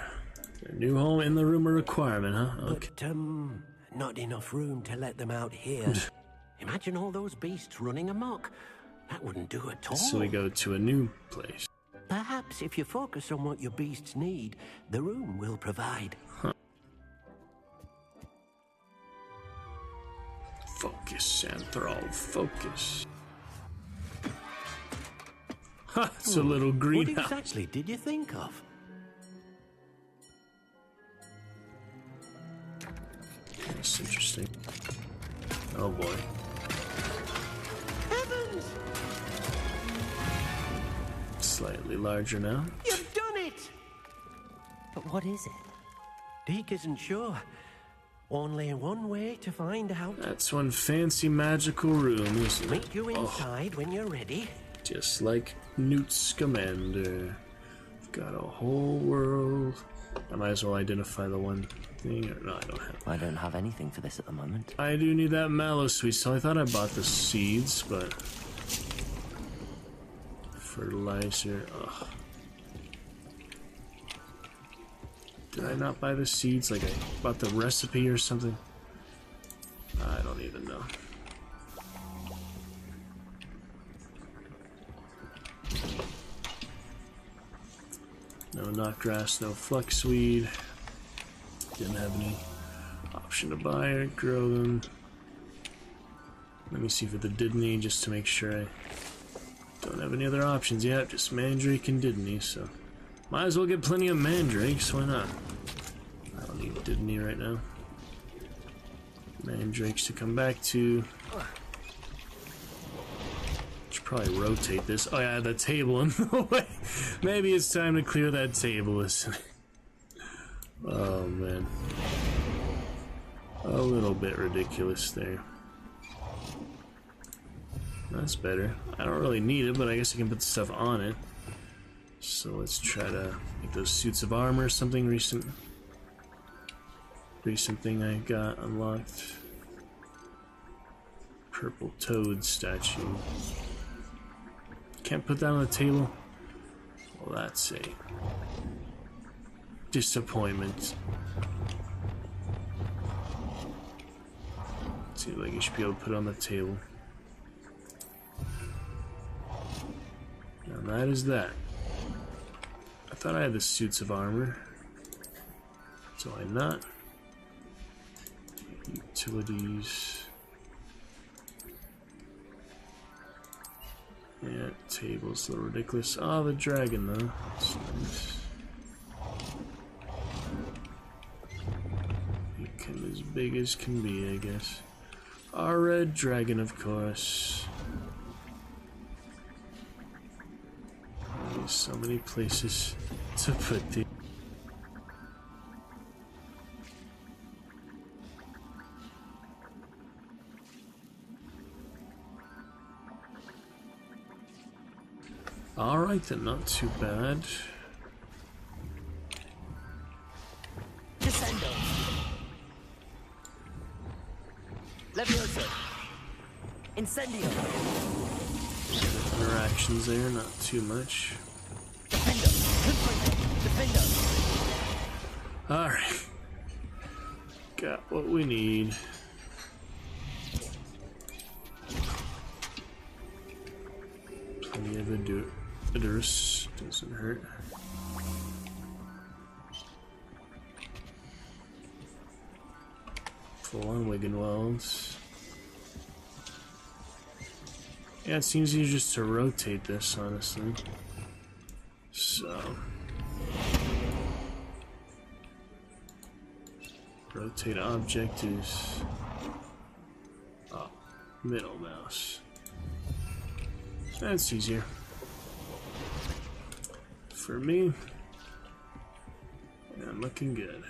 A new home in the room a requirement, huh? Okay. But, not enough room to let them out here. Imagine all those beasts running amok. That wouldn't do at all. So we go to a new place. Perhaps if you focus on what your beasts need, the room will provide. Huh. Focus, Anthrall, focus. Ha, it's a little greenhouse. What exactly did you think of? That's interesting. Oh boy. Heavens! Slightly larger now. You've done it! But what is it? Deke isn't sure. Only one way to find out. That's one fancy magical room, isn't it? Meet you inside when you're ready. Just like Newt Scamander. We've got a whole world. I might as well identify the one thing. Or no, I don't have. I don't have anything for this at the moment. I do need that mallow sweet, so I thought I bought the seeds, but fertilizer. Ugh. Did I not buy the seeds? Like I bought the recipe or something? I don't even know. No knotgrass, no fluxweed. Didn't have any option to buy or grow them. Let me see for the Didney just to make sure I don't have any other options yet. Just Mandrake and Didney, so might as well get plenty of Mandrakes. Why not? I don't need Didney right now. Mandrakes to come back to. Should probably rotate this. Oh yeah, the table in the way. Maybe it's time to clear that table. Oh man. A little bit ridiculous there. That's better. I don't really need it, but I guess I can put stuff on it. So let's try to make those suits of armor. Something recent thing I got unlocked. Purple toad statue. Can't put that on the table? Well, that's a disappointment. Seems like you should be able to put it on the table. And that is that. I thought I had the suits of armor. So I not. Utilities. Yeah, table's a little ridiculous. Oh, the dragon though. That's nice. Become as big as can be, I guess. Our red dragon, of course. There's so many places to put the. Alright then, not too bad. Descendo. Levioso. Incendio. Interactions there, not too much. Alright. Got what we need. Plenty of Idris. Doesn't hurt. Full on Wiggenwelds. Yeah, it seems easier just to rotate this, honestly. So. Rotate object is middle mouse. That's easier. For me, I'm looking good.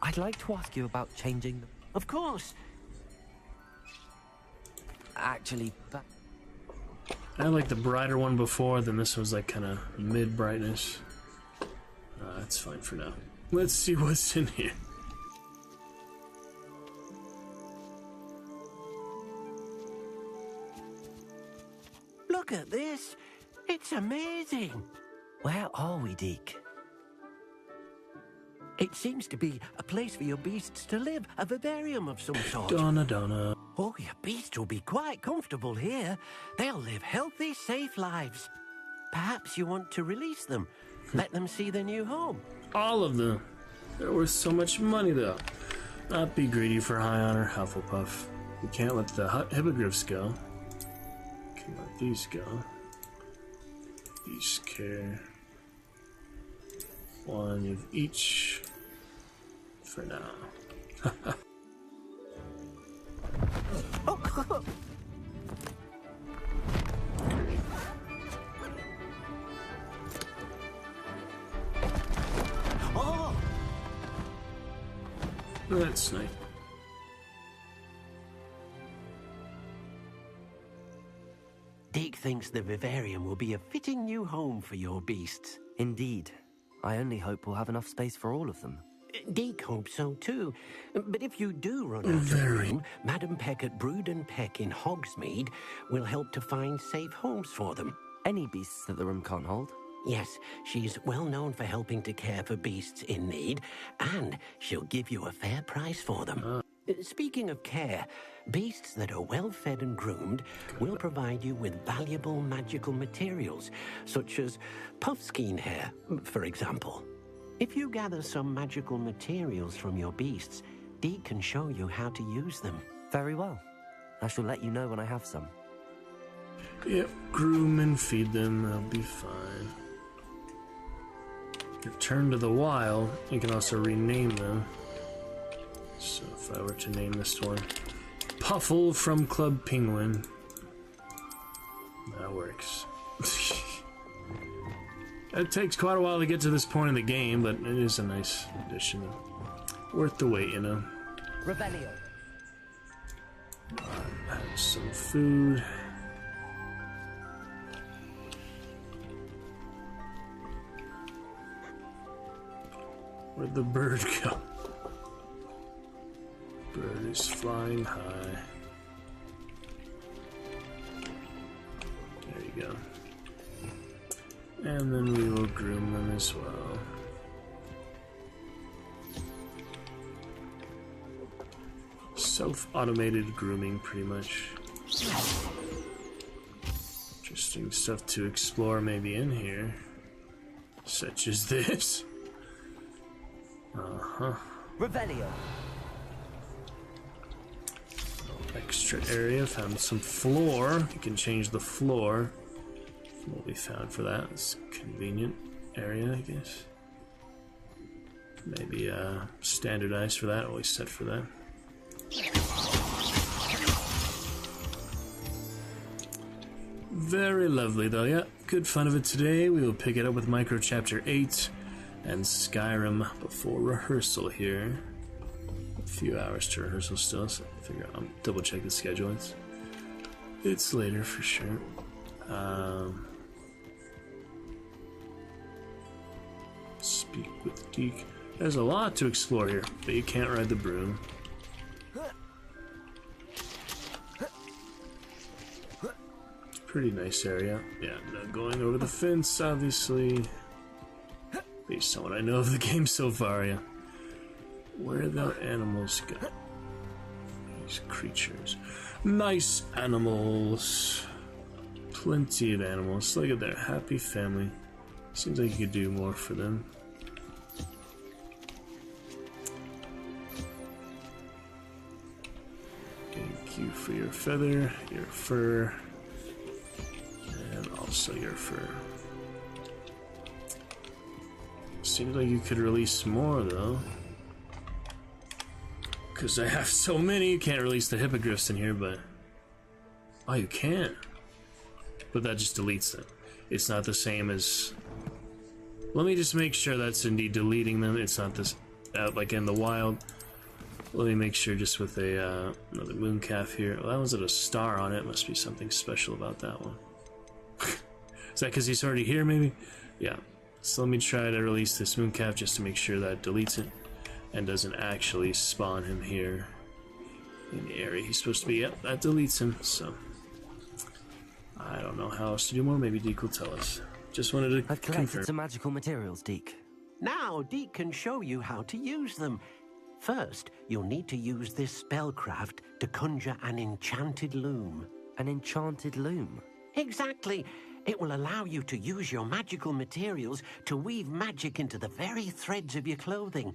I'd like to ask you about changing them. Of course. Actually, I had like the brighter one before, then this was like kind of mid brightness. That's fine for now. Let's see what's in here. Look at this. It's amazing. Where are we, Deke? It seems to be a place for your beasts to live, a vivarium of some sort. Donna. Oh, your beasts will be quite comfortable here. They'll live healthy, safe lives. Perhaps you want to release them. Let them see their new home. All of them. They're worth so much money, though. Not be greedy for high honor, Hufflepuff. We can't let the hippogriffs go. Can let these go. These care. One of each. For now. Oh! That's nice. Deke thinks the vivarium will be a fitting new home for your beasts. Indeed. I only hope we'll have enough space for all of them. Deke hopes so too. But if you do run out of room, Madam Peck at Brood and Peck in Hogsmeade will help to find safe homes for them. Any beasts that the room can't hold? Yes, she's well known for helping to care for beasts in need, and she'll give you a fair price for them. Speaking of care, beasts that are well fed and groomed will provide you with valuable magical materials, such as puffskein hair, for example. If you gather some magical materials from your beasts, Deke can show you how to use them. Very well. I shall let you know when I have some. Yep, groom and feed them, they'll be fine. Return to the wild, you can also rename them. So if I were to name this one Puffle from Club Penguin. That works. It takes quite a while to get to this point in the game, but it is a nice addition. Worth the wait, you know. Revelio. Have some food. Where'd the bird go? Bird is flying high. There you go. And then we will groom them as well. Self-automated grooming, pretty much. Interesting stuff to explore maybe in here. Such as this. Uh-huh. Revelio. Extra area, found some floor. You can change the floor. What we found for that. It's a convenient area, I guess. Maybe standardized for that, always set for that. Very lovely though, yeah. Good fun of it today. We will pick it up with Micro Chapter 8 and Skyrim before rehearsal here. A few hours to rehearsal still, so I figure I'll double check the schedule. It's later for sure. Speak with Deke. There's a lot to explore here, but you can't ride the broom. Pretty nice area. Yeah, no going over the fence, obviously. Based on what I know of the game so far, yeah. Where the animals go? These creatures. Nice animals. Plenty of animals. Look at their happy family. Seems like you could do more for them. Thank you for your feather, your fur, and also your fur. Seems like you could release more though. Because I have so many, you can't release the hippogriffs in here, but... Oh, you can. But that just deletes them. It's not the same as... Let me just make sure that's indeed deleting them. It's not this, like in the wild. Let me make sure just with a another mooncalf here. Well, that one's got a star on it. Must be something special about that one. Is that because he's already here, maybe? Yeah. So let me try to release this mooncalf just to make sure that deletes it and doesn't actually spawn him here in the area he's supposed to be. Yep, that deletes him. So I don't know how else to do more. Maybe Deke will tell us. Just wanted to I've collected confirm. some magical materials, Deke. Now, Deke can show you how to use them. First, you'll need to use this spellcraft to conjure an enchanted loom. An enchanted loom? Exactly. It will allow you to use your magical materials to weave magic into the very threads of your clothing,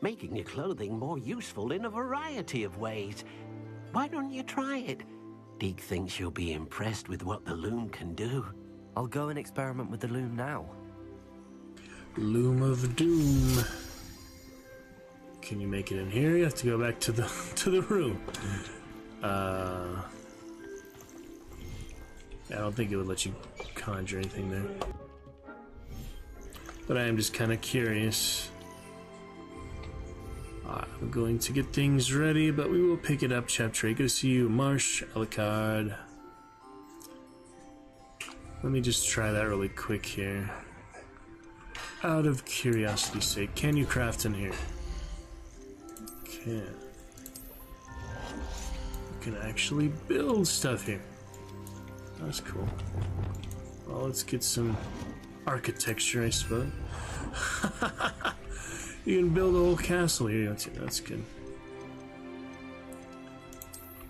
making your clothing more useful in a variety of ways. Why don't you try it? Deke thinks you'll be impressed with what the loom can do. I'll go and experiment with the loom now. Loom of Doom. Can you make it in here? You have to go back to the room. I don't think it would let you conjure anything there. But I am just kind of curious. I'm going to get things ready, but we will pick it up. Chapter 8. Good to see you, Marsh, Alucard. Let me just try that really quick here. Out of curiosity's sake, can you craft in here? Can. You can actually build stuff here. That's cool. Well, let's get some architecture, I suppose. You can build a whole castle here. That's good.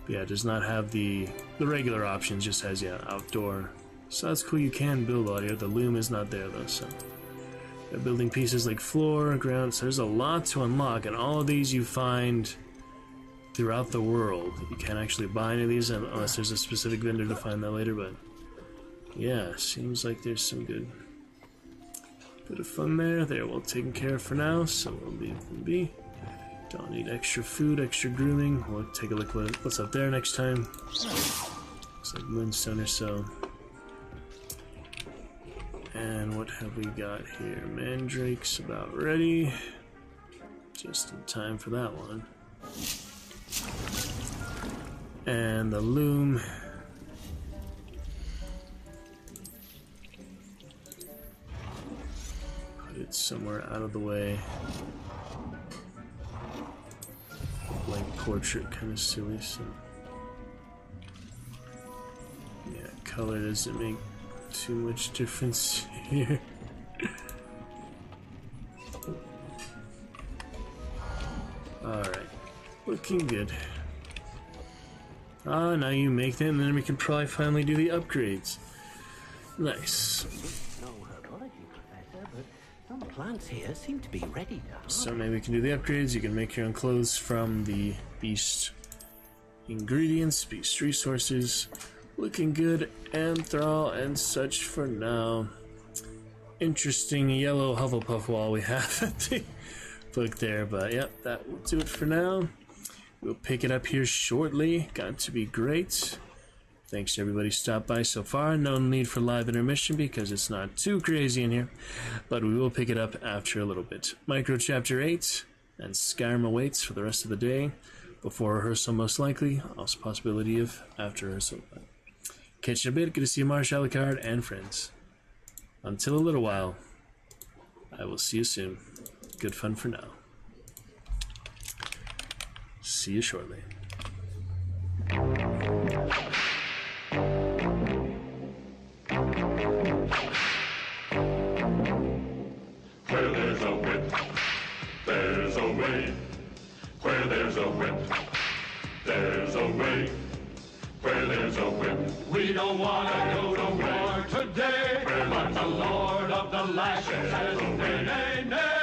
But yeah, it does not have the regular options. Just has outdoor. So that's cool. You can build audio. The loom is not there though. So they're building pieces like floor, ground. So there's a lot to unlock, and all of these you find throughout the world. You can't actually buy any of these unless there's a specific vendor to find that later. But yeah, seems like there's some good. Bit of fun there. They're well taken care of for now, so we'll leave them be. Don't need extra food, extra grooming. We'll take a look what's up there next time. Looks like moonstone or so. And what have we got here? Mandrake's about ready. Just in time for that one. And the loom. Put it somewhere out of the way. Blank portrait, kind of silly, so. Yeah, color doesn't make too much difference here. Alright, looking good. Ah, now you make them, and then we can probably finally do the upgrades. Nice. No herbology, Professor, but some plants here seem to be ready to So maybe we can do the upgrades. You can make your own clothes from the beast ingredients, beast resources. Looking good, Anthrol and such for now. Interesting yellow Hufflepuff wall we have at the book there, but yep, that will do it for now. We'll pick it up here shortly. Got to be great. Thanks to everybody who stopped by so far. No need for live intermission because it's not too crazy in here, but we will pick it up after a little bit. Micro Chapter 8 and Skyrim awaits for the rest of the day. Before rehearsal, most likely. Also possibility of after rehearsal. Catch you in a bit. Good to see you, Marsh, Alucard, and friends. Until a little while, I will see you soon. Good fun for now. See you shortly. Where there's a whip, there's a way. Where there's a whip, there's a way. Where there's a whip, we don't want to go to war today. But the Lord of the Lashes says, nay, nay, nay.